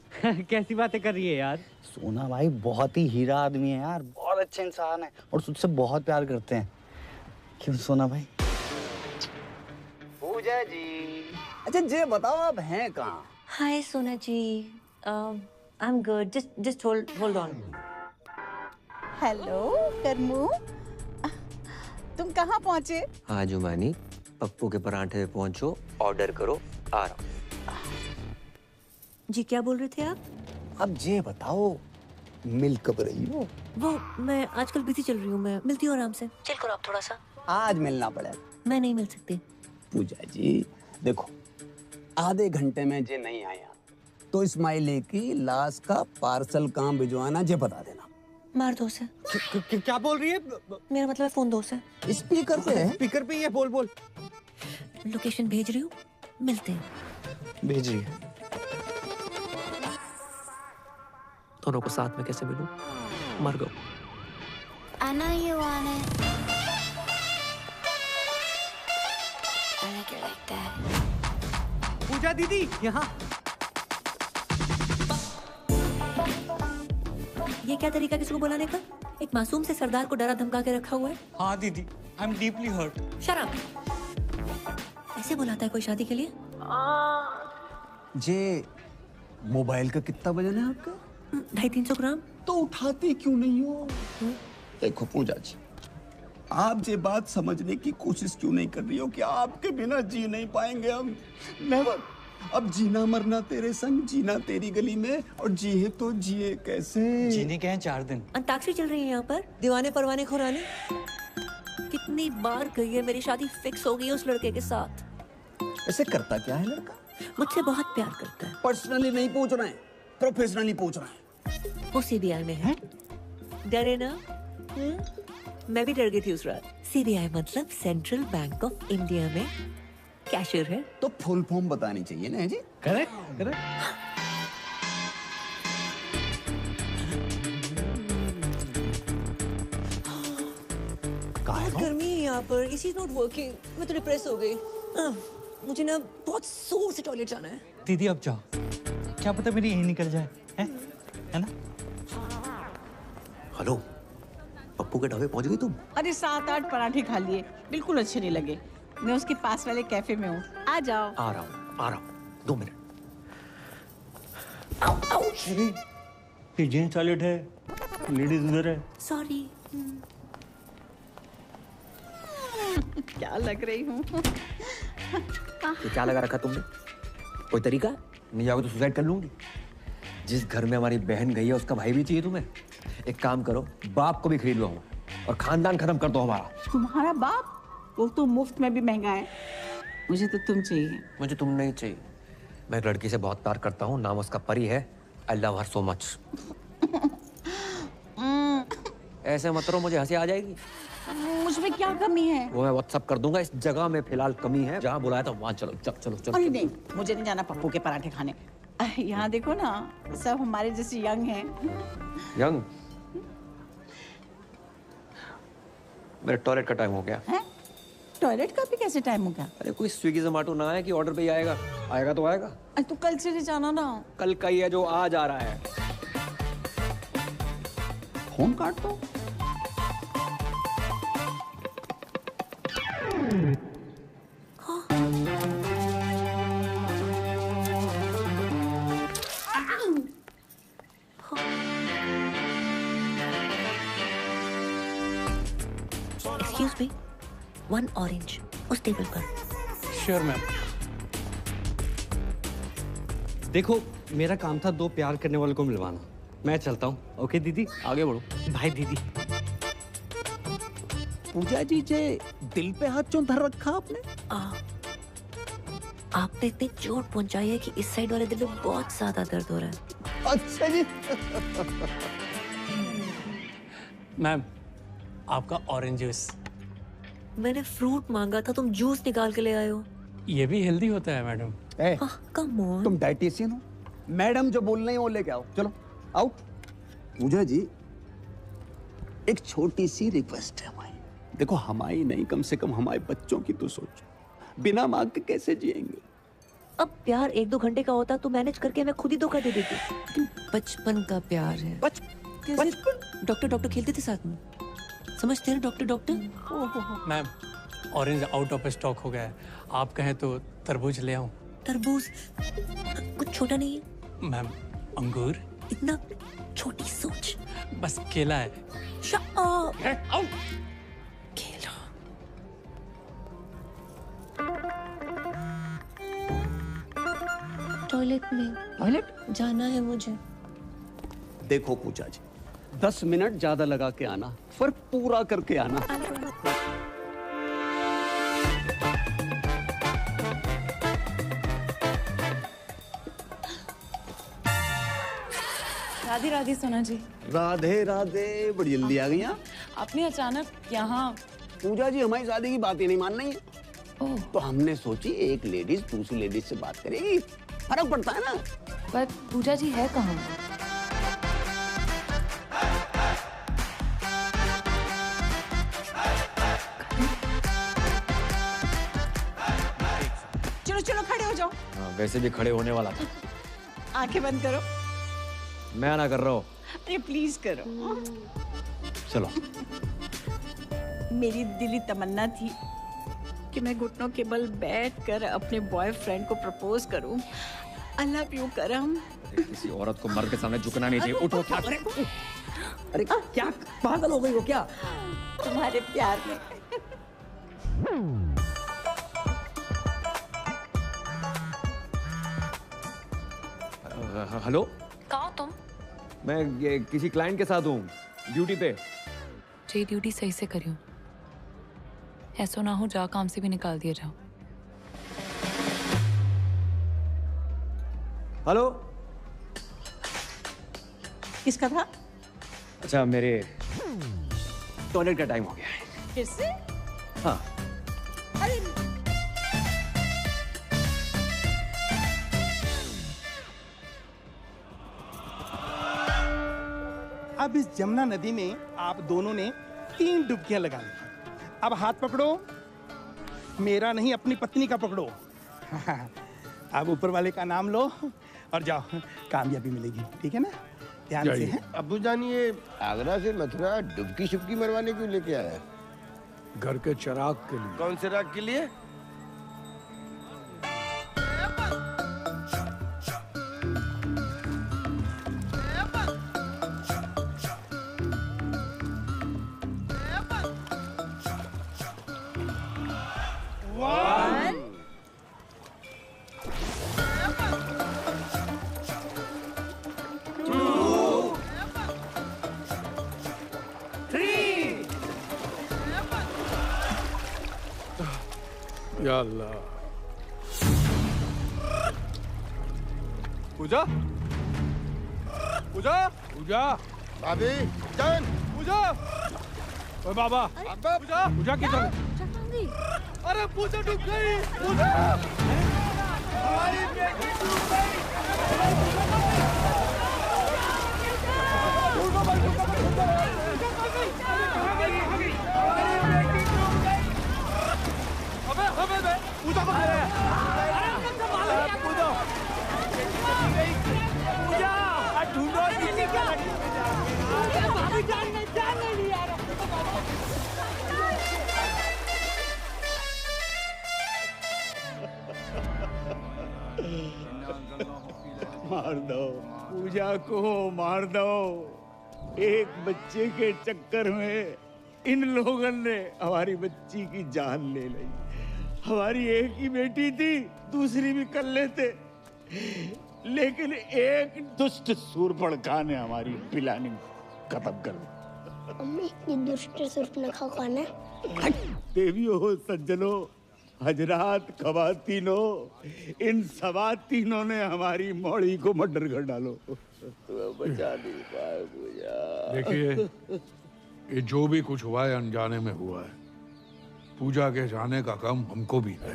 कैसी बातें कर रही है यार? सोना भाई बहुत ही हीरा आदमी है यार, बहुत अच्छे इंसान है और तुझसे बहुत प्यार करते हैं। क्यों सोना भाई? पूजा जी, अच्छा ये बताओ आप हैं कहाँ? Hi Sona ji, I am good, just hold on. Hello Karmu, तुम कहाँ पहुँचे? हाँ जुमानी, पप्पू के परांठे पे पहुंचो, ऑर्डर करो, आ रहा हूँ। जी क्या बोल रहे थे आप? अब ये बताओ मिल कब रही हो? वो मैं आजकल बिजी चल रही हूँ, मैं मिलती हूँ आराम से। चिल करो आप थोड़ा सा। आज मिलना पड़ेगा। मैं नहीं मिल सकती। पूजा जी देखो, आधे घंटे में जे नहीं आया तो इस्माइली की लाश का पार्सल कहाँ भिजवाना जे बता देना। मार दो से। क्या बोल रही है? मेरा मतलब फोन दो से। स्पीकर पे है? स्पीकर पे ही है, बोल। लोकेशन भेज रही हूँ, मिलते हैं। भेज रही है। दोनों को साथ में कैसे मिलूं? मर गो। I know you want it. I like it like that. पूजा दीदी यहाँ। ये क्या तरीका किसी को बुलाने का? एक मासूम से सरदार को डरा धमका के रखा हुआ है। हाँ दीदी, आई एम डीपली हर्ट। शराब ऐसे बुलाता है कोई शादी के लिए? जे मोबाइल का कितना वजन है आपका? 250-300 ग्राम। तो उठाती क्यों नहीं हो? देखो पूजा जी, आप ये बात समझने की कोशिश क्यों नहीं कर रही हो कि आपके बिना जी नहीं पाएंगे हम? नेवर। अब जीना मरना तेरे संग, जीना तेरी गली में, और जिए तो जिए कैसे? जीने के हैं 4 दिन। अंताक्षरी चल रही है यहाँ पर, दीवाने परवाने खुराने। कितनी बार गई है, मेरी शादी फिक्स हो गई है उस लड़के के साथ। ऐसे करता क्या है लड़का? मुझसे बहुत प्यार करता है। पर्सनली नहीं पूछ रहे हैं, प्रोफेशनली पूछ रहे हैं। वो सीबीआई में है। डरे ना? मैं भी डर गई थी उस रात। सीबीआई मतलब सेंट्रल बैंक ऑफ इंडिया में कैशियर है। तो फुल फॉर्म बतानी चाहिए ना जी। Correct correct. बहुत गर्मी है यहाँ पर, इसी नॉट वर्किंग। मैं तो डिप्रेस हो गई। मुझे ना बहुत जोर से टॉयलेट जाना है। दीदी अब जाओ, क्या पता मेरी यही निकल जाए, है ना? हेलो, पप्पू के ढाबे पहुंच गई तुम? अरे 7-8 पराठे खा लिए, बिल्कुल अच्छे नहीं लगे। मैं उसके पास वाले कैफे में हूँ, आ जाओ। आ रहा हूँ 2 मिनट। ये जेंट्स टॉयलेट है, लेडीज उधर है। सॉरी। क्या लग रही हूँ? ये क्या लगा रखा तुमने? कोई तरीका? नहीं जाओगे तो सुसाइड कर लूंगी। जिस घर में हमारी बहन गई है उसका भाई भी चाहिए तुम्हें। एक काम करो, बाप को भी खरीद लो और खानदान खत्म कर दो हमारा। तुम्हारा बाप? वो तो मुफ्त में भी महंगा है। मुझे तो तुम चाहिए। मुझे तुम नहीं चाहिए। मैं एक लड़की से बहुत प्यार करता हूँ, नाम उसका परी है। I love her so much. ऐसे मत करो, मुझे हंसी आ जाएगी। मुझमें क्या कमी है? वो मैं व्हाट्सएप कर दूंगा। इस जगह में फिलहाल कमी है, जहाँ बुलाया था वहाँ चलो। चलो चलो। अरे नहीं, मुझे नहीं जाना पप्पू के पराठे खाने। यहाँ देखो ना, सब हमारे जैसे यंग हैं। यंग? मेरे टॉयलेट का टाइम हो गया है? टॉयलेट का भी कैसे टाइम हो गया? अरे कोई स्विगी जोमेटो ना है कि ऑर्डर पे ही आएगा। आएगा तो आएगा। अरे तो कल चले जाना ना। कल का ही है जो आज आ रहा है। फोन काट दो। Excuse me, 1 orange उस टेबल पर। Sure ma'am. देखो, मेरा काम था 2 प्यार करने वालों को मिलवाना। मैं चलता हूँ। ओके दीदी, आगे बढ़ो। बाय दीदी। पूजा जी जे दिल पे हाथ क्यों धर रखा आपने? आपने इतनी चोट पहुंचाई है कि इस साइड वाले दिल में बहुत ज्यादा दर्द हो रहा है। अच्छा जी। मैम, आपका ऑरेंज जूस। मैंने फ्रूट मांगा था, तुम जूस निकाल के ले आए हो। ये भी हेल्दी होता है मैडम। Come on. तुम डाइटिशियन हो? मैडम जो बोल रही है वो लेके आओ। चलो आओ। पूजा जी, एक छोटी सी रिक्वेस्ट है हमारी। देखो, हमारी नहीं, कम से कम हमारे बच्चों की तो सोचो। बिना मांग के कैसे जिएंगे? अब प्यार 1-2 घंटे का होता तो मैनेज करके मैं खुद ही धोखा दे देती। बचपन का प्यार है। बचपन? डॉक्टर खेलते थे साथ में, समझते हैं doctor. Ma'am, orange out of stock हो गया है। आप कहें तो तरबूज ले आऊं? तरबूज कुछ छोटा नहीं है मैम। अंगूर? इतना छोटी सोच। बस केला है। Shut up. केला। टॉयलेट में। टॉयलेट जाना है मुझे। देखो पूजा जी, 10 मिनट ज्यादा लगा के आना, पर पूरा करके आना। राधे राधे सोना जी। राधे राधे, बड़ी जल्दी आ गई आप। आपने अचानक यहाँ? पूजा जी, हमारी शादी की बात ही नहीं मान रही है। तो हमने सोची एक लेडीज दूसरी लेडीज से बात करेगी, फर्क पड़ता है ना। पर पूजा जी है कहाँ? चलो चलो खड़े हो जाओ। वैसे भी खड़े होने वाला था। आंखें बंद करो। मैं ना कर रहा हूँ। अरे प्लीज करो। चलो। मेरी दिली तमन्ना थी कि मैं घुटनों के बल बैठकर अपने बॉयफ्रेंड को प्रपोज करूं। आई लव यू करम। किसी औरत को मर्द के सामने झुकना नहीं चाहिए। उठो। क्या करे? अरे क्या पागल हो गई हो क्या? तुम्हारे प्यार में। हेलो, कहाँ हो तुम? मैं किसी क्लाइंट के साथ हूँ, ड्यूटी पे। जी ड्यूटी सही से करियो, ऐसा ना हो जा काम से भी निकाल दिया जाओ। हेलो, किसका था? अच्छा, मेरे टॉयलेट का टाइम हो गया है। फिर से? हाँ। अरे अब इस जमुना नदी में आप दोनों ने 3 डुबकियां लगा ली। अब हाथ पकड़ो, मेरा नहीं अपनी पत्नी का पकड़ो। अब ऊपर वाले का नाम लो और जाओ, कामयाबी मिलेगी, ठीक है ना? ध्यान से है। अब्बू जान, ये आगरा से मथुरा डुबकी शुबकी मरवाने क्यों लेके आया? घर के चिराग के लिए। कौन से राग के लिए? या अल्लाह। पूजा, पूजा, पूजा, भाभी जान, पूजा, ओए बाबा, पूजा, पूजा किधर? अरे पूजा डूब गई, पूजा, हमारी बेटी डूब गई। पूजा ढूंढो, मार दो पूजा को, मार दो। एक बच्चे के चक्कर में इन लोगों ने हमारी बच्ची की जान ले ली। हमारी एक ही बेटी थी, दूसरी भी कर लेते, लेकिन एक दुष्ट सूर्पणखा ने हमारी प्लानिंग खत्म कर दी। अम्मी, ये दुष्ट सूर्पणखा कौन है? देवियों, सज्जनों, हजरात, खवातीनों, इन सवातीनों ने हमारी मौड़ी को मर्डर कर डालो। बचा नहीं पाए पूजा। देखिए, ये जो भी कुछ हुआ है अनजाने में हुआ है। पूजा के जाने का गम हमको भी है।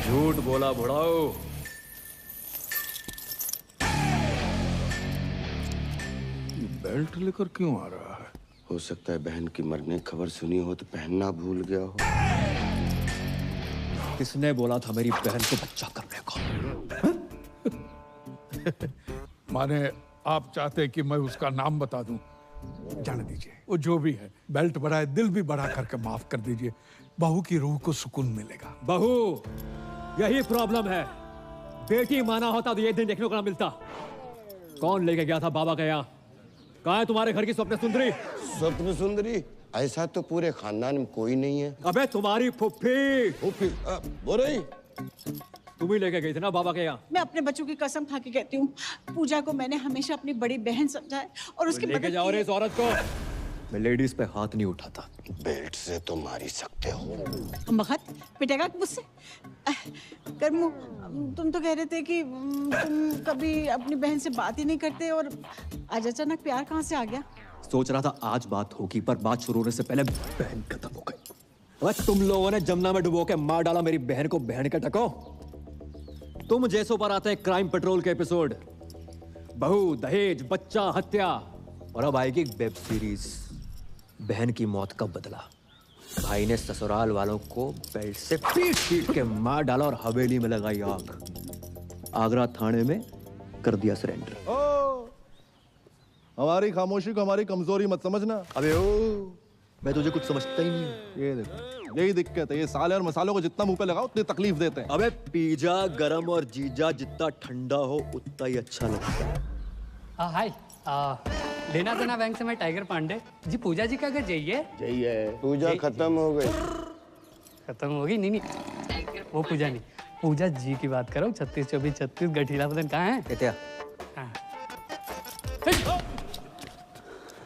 झूठ बोला बुढ़ाओ। ये बेल्ट लेकर क्यों आ रहा है? हो सकता है बहन की मरने की खबर सुनी हो तो पहनना भूल गया हो। किसने बोला था मेरी बहन को बच्चा करने को? माने आप चाहते कि मैं उसका नाम बता दूं? जाने दीजिए, वो जो भी है, बेल्ट बढ़ाए, दिल भी बढ़ा करके माफ कर दीजिए। बहू की रूह को सुकून मिलेगा। बहू, यही प्रॉब्लम है। बेटी माना होता तो ये दिन देखने को ना मिलता। कौन लेके गया था बाबा के यहाँ? कहाँ है तुम्हारे घर की स्वप्न सुंदरी? स्वप्न सुंदरी? ऐसा तो पूरे खानदान में कोई नहीं है। अबे तुम्हारी फुफ्फी। फुफ्फी बोल रही? तुम ही लेके गई थी ना बाबा के यहाँ? मैं अपने बच्चों की कसम खा के कहती हूँ, पूजा को मैंने हमेशा अपनी बड़ी बहन समझा है और उसकी लेके जाओ रे इस औरत को। मैं लेडीज पे हाथ नहीं उठाता। बेल्ट से तो मार ही सकते हो। मगध पिटेगा मुझसे? कर्मू, तुम तो कह रहे थे कि तुम कभी अपनी बहन से बात ही नहीं करते और आज अचानक प्यार कहाँ से आ गया? सोच रहा था आज बात होगी, पर बात शुरू होने से पहले बहन खत्म हो गई। अरे तुम लोगों ने जमुना में डुबो के मार डाला मेरी बहन को। बहन के टको, तुम जैसों पर आते हैं क्राइम पेट्रोल के एपिसोड। बहू, दहेज, बच्चा, हत्या, और अब आएगी वेब सीरीज बहन की मौत का बदला। भाई ने ससुराल वालों को बेल्ट से पीट के मार डाला और हवेली में लगाई आग। आगरा थाने में कर दिया सरेंडर। हमारी खामोशी को हमारी कमजोरी मत समझना। अबे ओ, मैं तुझे कुछ समझता ही नहीं। ये देखो, यही दिक्कत है। ये साले और मसालों को जितना मुंह पे लगाओ उतनी तकलीफ देते हैं। अबे पिज्जा गरम और जीजा जितना ठंडा हो उतना ही अच्छा लगता है। हाय, लेना देना बैंक से मैं टाइगर पांडे जी। पूजा जी का घर जाइए। पूजा खत्म हो गई। खत्म हो गई? नहीं, वो पूजा नहीं, पूजा जी की बात करो। 36 24 36 गठीला बदन कहाँ है? क्या?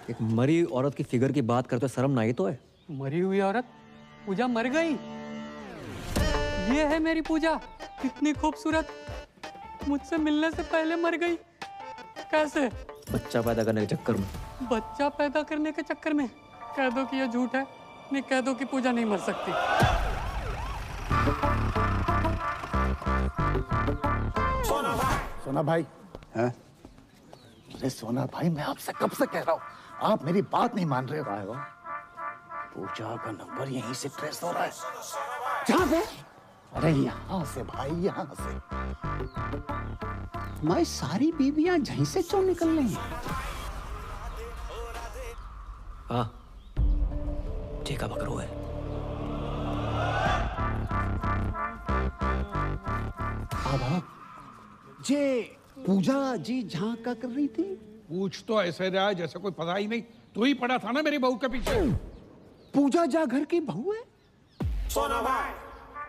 एक मरी औरत की फिगर की बात करते शर्म ना ही तो है? मरी हुई औरत? पूजा मर गई? ये है मेरी पूजा, कितनी खूबसूरत, मुझसे मिलने से पहले मर गई। कैसे? बच्चा पैदा करने के चक्कर में। बच्चा पैदा करने के चक्कर में? कह दो कि ये झूठ है, नहीं कह दो कि पूजा नहीं मर सकती। सोना भाई हैं? अरे सोना भाई, मैं आपसे कब से कह रहा हूँ, आप मेरी बात नहीं मान रहे हो। पूजा का नंबर यहीं से ट्रेस हो रहा है। जहाँ पे? अरे यहाँ से भाई, यहाँ से। हमारी सारी बीवियां यहीं से क्यों निकल रही हैं? हाँ, ठीक है बकरो है। जे पूजा जी जहाँ का कर रही थी? पूछ तो ऐसे रहा है जैसे कोई पता ही नहीं। तू ही पड़ा था ना मेरी बहू के पीछे। पूजा जा घर की बहू है? सोना भाई,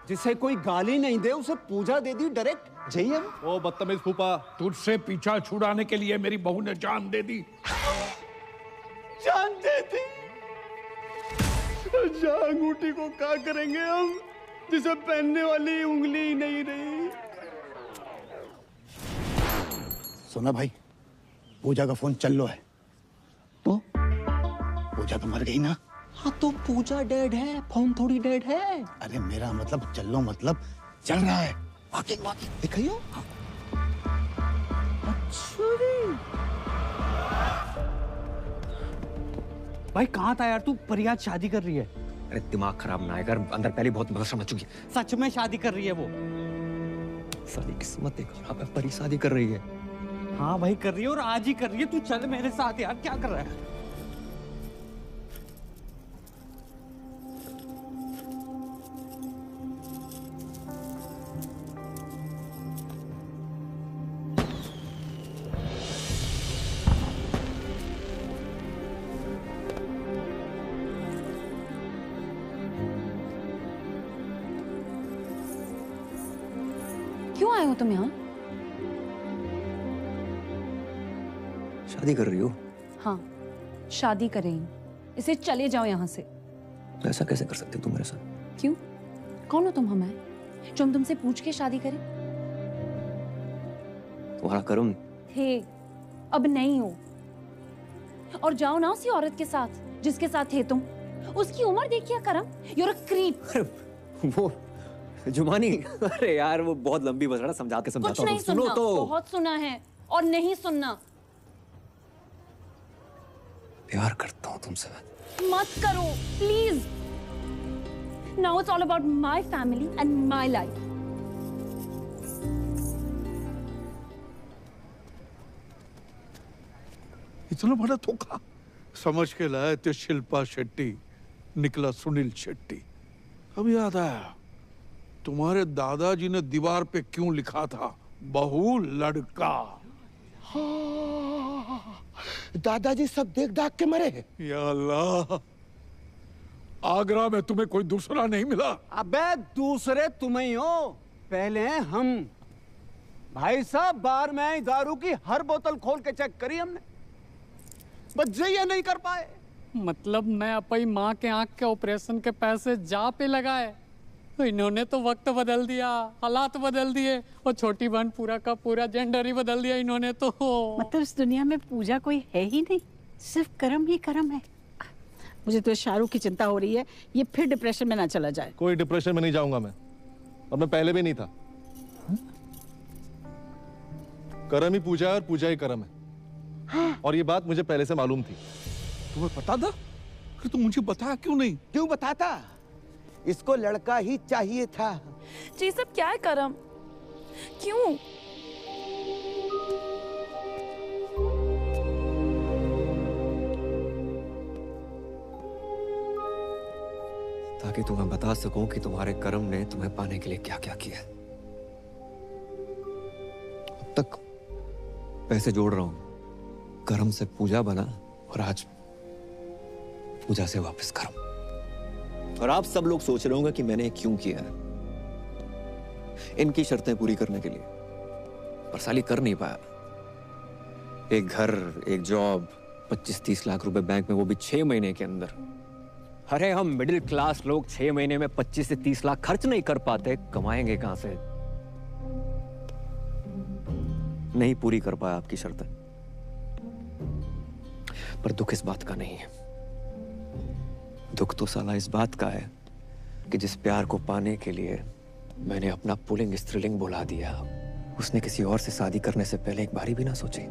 जिसे कोई गाली नहीं दे उसे पूजा दे दी डायरेक्ट। जय ओ बदतमीज फूफा, तुझसे पीछा छुड़ाने के लिए मेरी बहू ने जान दे दी। जान दे दी? अंगूठी को क्या करेंगे हम, जिसे पहनने वाली उंगली ही नहीं रही। सोना भाई, पूजा का फोन चल लो है तो? पूजा तो मर गई ना। हाँ तो पूजा डेड है, फोन थोड़ी डेड है। अरे मेरा मतलब चलो, मतलब चल रहा है। वॉकिंग दिखाइयो। अच्छा भाई कहाँ था यार तू? परियाद शादी कर रही है। अरे दिमाग खराब ना कर, अंदर पहले बहुत मदद मच चुकी है। सच में शादी कर रही है वो? सारी किस्मत एक खराब है, परी शादी कर रही है। हाँ भाई कर रही है, और आज ही कर रही है। तू चल मेरे साथ यार, क्या कर रहा है? क्यों आए हो तुम यहाँ? शादी कर रही हो? हाँ, शादी कर रही हूँ। इसे चले जाओ यहाँ से। तो ऐसा कैसे कर सकते हो तुम मेरे साथ? क्यों? कौन हो तुम हमें, जो हम तुमसे पूछ के शादी करें? तुम्हारा कर्म थे, अब नहीं हो। और जाओ ना उसी औरत के साथ जिसके साथ थे तुम। उसकी उम्र देखिए करम, you're a creep। वो जुमानी, अरे यार वो बहुत लंबी बस रहा, समझा के समझाता कुछ नहीं हूँ। सुनो सुनना, तो। बहुत सुना है और नहीं सुनना। प्यार करता हूँ तुमसे। मत करो please. Now it's all about my family and my life. इतना बड़ा धोखा समझ के लाए थे शिल्पा शेट्टी, निकला सुनील शेट्टी। अब याद आया, तुम्हारे दादाजी ने दीवार पे क्यों लिखा था, बहू लड़का। हाँ, दादाजी सब देख दाख के मरे। या अल्लाह, आगरा में तुम्हें कोई दूसरा नहीं मिला? अबे दूसरे तुम ही हो, पहले हम। भाई साहब बार में आई दारू की हर बोतल खोल के चेक करी हमने, बस ये नहीं कर पाए। मतलब मैं अपनी माँ के आंख के ऑपरेशन के पैसे जा पे लगाए, तो इन्होंने तो वक्त बदल दिया, हालात बदल दिए, और छोटी बहन पूरा का पूरा जेंडर ही बदल दिया इन्होंने तो। मतलब इस दुनिया में पूजा कोई है ही नहीं, सिर्फ कर्म ही कर्म है। मुझे तो शाहरुख की चिंता हो रही है, ये फिर डिप्रेशन में ना चला जाए। कोई डिप्रेशन में नहीं जाऊंगा मैं, और मैं पहले भी नहीं था। कर्म ही पूजा है और पूजा ही कर्म है। हाँ। और ये बात मुझे पहले से मालूम थी। तुम्हें पता था? कि तुम मुझे बताया क्यों नहीं? क्यों बताता? इसको लड़का ही चाहिए था। जी सब क्या है करम? क्यों? ताकि तुम्हें बता सकूं कि तुम्हारे कर्म ने तुम्हें पाने के लिए क्या क्या किया। अब तक पैसे जोड़ रहा हूं, कर्म से पूजा बना, और आज पूजा से वापस कर्म। और आप सब लोग सोच रहे होंगे कि मैंने क्यों किया है, इनकी शर्तें पूरी करने के लिए, पर साली कर नहीं पाया। एक घर, एक जॉब, 25-30 लाख रुपए बैंक में, वो भी 6 महीने के अंदर। अरे हम मिडिल क्लास लोग 6 महीने में 25 से 30 लाख खर्च नहीं कर पाते, कमाएंगे कहां से? नहीं पूरी कर पाया आपकी शर्तें। पर दुख इस बात का नहीं है। दुख तो साला इस बात का है कि जिस प्यार को पाने के लिए मैंने अपना पुल्लिंग स्त्रीलिंग बुला दिया, उसने किसी और से शादी करने से पहले एक बारी भी ना सोची।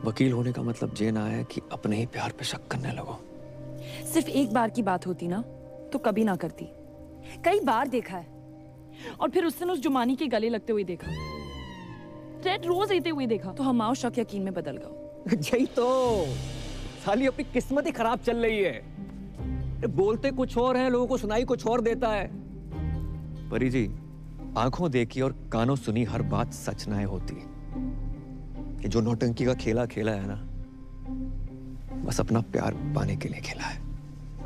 वकील होने का मतलब ये ना है कि अपने ही प्यार पे शक करने लगो। सिर्फ एक बार की बात होती ना तो कभी ना करती। कई बार देखा है, और फिर उस दिन उस जुमानी के गले लगते हुए देखा, रेड रोज लेते हुए देखा, तो हमारा शक यकीन में बदल गया। यही तो साली अपनी किस्मत ही खराब चल रही है। बोलते कुछ और हैं, लोगों को सुनाई कुछ और देता है। परी जी, आंखों देखी और कानों सुनी हर बात सच ना होती। कि जो नौटंकी का खेला खेला है ना, बस अपना प्यार पाने के लिए खेला है।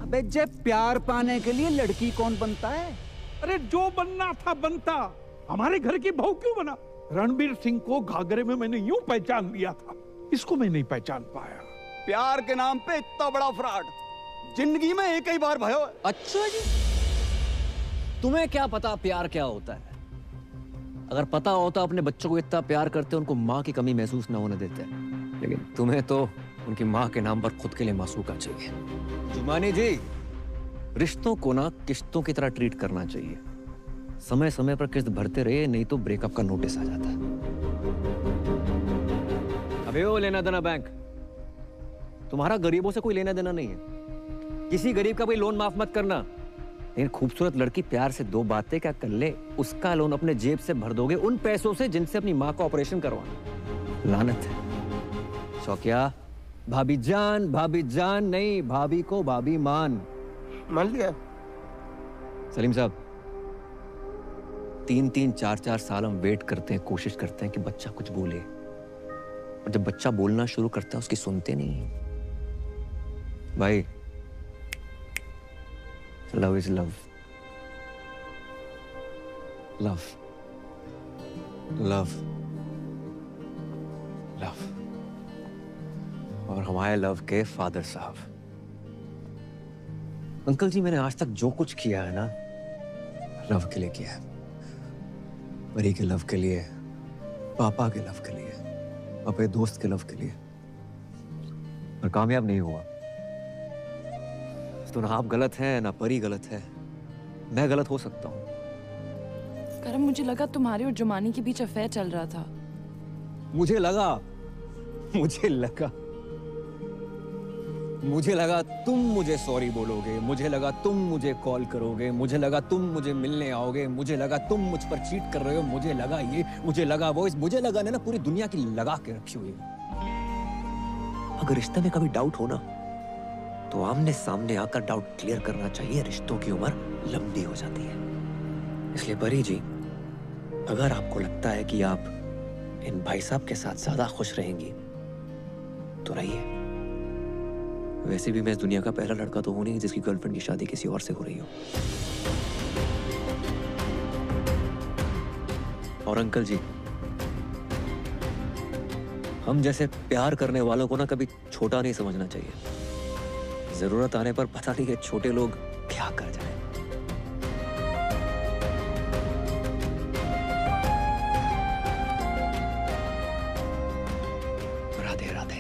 अबे जब प्यार पाने के लिए लड़की कौन बनता है? अरे जो बनना था बनता, हमारे घर की बहू क्यों बना? रणबीर सिंह को घाघरे में मैंने यूं पहचान लिया था, इसको मैं नहीं पहचान पाया। प्यार के नाम पे इतना बड़ा फ्रॉड जिंदगी में एक ही बार भयो। अच्छा जी, तुम्हें क्या पता प्यार क्या होता है? अगर पता होता अपने बच्चों को इतना प्यार करते, उनको माँ की कमी महसूस ना होने देते। लेकिन तुम्हें तो उनकी माँ के नाम पर खुद के लिए मासूका चाहिए। जुमानी जी, रिश्तों को ना किश्तों की तरह ट्रीट करना चाहिए। समय समय पर किस्त भरते रहे, नहीं तो ब्रेकअप का नोटिस आ जाता है। अबे वो लेना देना बैंक, तुम्हारा गरीबों से कोई लेना देना नहीं है। किसी गरीब का कोई लोन माफ मत करना। लेकिन खूबसूरत लड़की प्यार से दो बातें क्या कर ले, उसका लोन अपने जेब से भर दोगे उन पैसों से जिनसे अपनी माँ का ऑपरेशन करवाना। लानत है। शौकिया, भाभी जान नहीं, भाभी को भाभी मान लिया। सलीम साहब, 3-3, 4-4 साल हम वेट करते हैं, कोशिश करते हैं कि बच्चा कुछ बोले, और जब बच्चा बोलना शुरू करता है उसकी सुनते नहीं। भाई, love is love, love love love. और हमारे लव के फादर साहब, अंकल जी, मैंने आज तक जो कुछ किया है ना, लव के लिए किया है। परी के लव के लिए, पापा के लव के लिए, अपने दोस्त के लव के लिए, और कामयाब नहीं हुआ। तो ना आप गलत हैं, ना परी गलत है, मैं गलत हो सकता हूँ। करम, मुझे लगा तुम्हारे और जुमानी के बीच अफेयर चल रहा था। मुझे लगा तुम मुझे सॉरी बोलोगे, मुझे लगा तुम मुझे कॉल करोगे, मुझे लगा तुम मुझे मिलने आओगे, मुझे लगा तुम मुझ पर चीट कर रहे हो, मुझे लगा ये, मुझे लगा वो, मुझे लगा ना पूरी दुनिया की लगा के रखी हुई। अगर रिश्ते में कभी डाउट हो ना, तो आमने सामने आकर डाउट क्लियर करना चाहिए। रिश्तों की उम्र लंबी हो जाती है। इसलिए परी जी, अगर आपको लगता है कि आप इन भाई साहब के साथ ज्यादा खुश रहेंगी तो रहिए। वैसे भी मैं इस दुनिया का पहला लड़का तो हूं नहीं जिसकी गर्लफ्रेंड की शादी किसी और से हो रही हो। और अंकल जी, हम जैसे प्यार करने वालों को ना कभी छोटा नहीं समझना चाहिए। जरूरत आने पर पता नहीं है छोटे लोग क्या कर जाए। राधे राधे।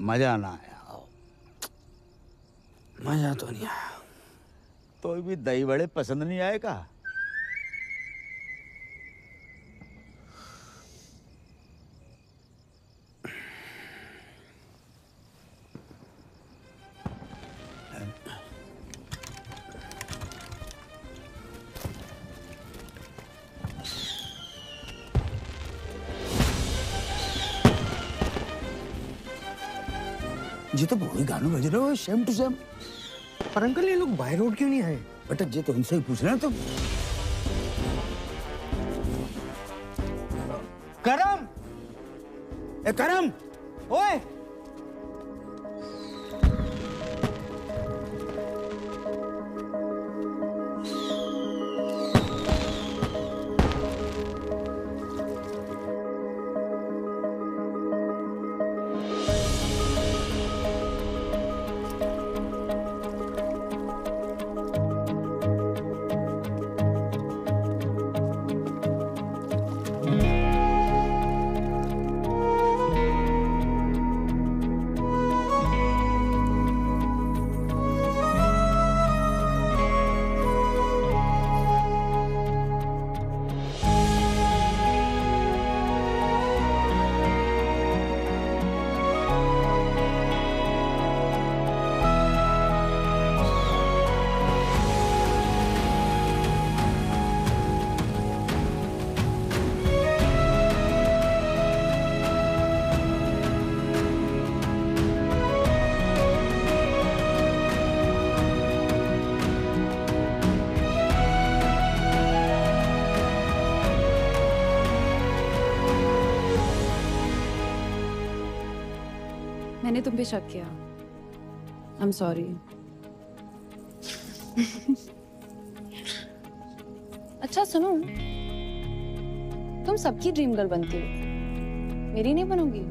मजा ना आया। मजा तो नहीं आया। तो भी दही बड़े पसंद नहीं आए का? जी तो वही गाना बज रहे हो, सेम टू सेम। पर अंकल, ये लोग बाय रोड क्यों नहीं आए? बेटा जी तो इनसे ही पूछ रहे हैं तुम। करम, ए करम, ओए मैंने तुम पे शक किया। I am sorry. अच्छा सुनो, तुम सबकी ड्रीम गर्ल बनती हो, मेरी नहीं बनोगी?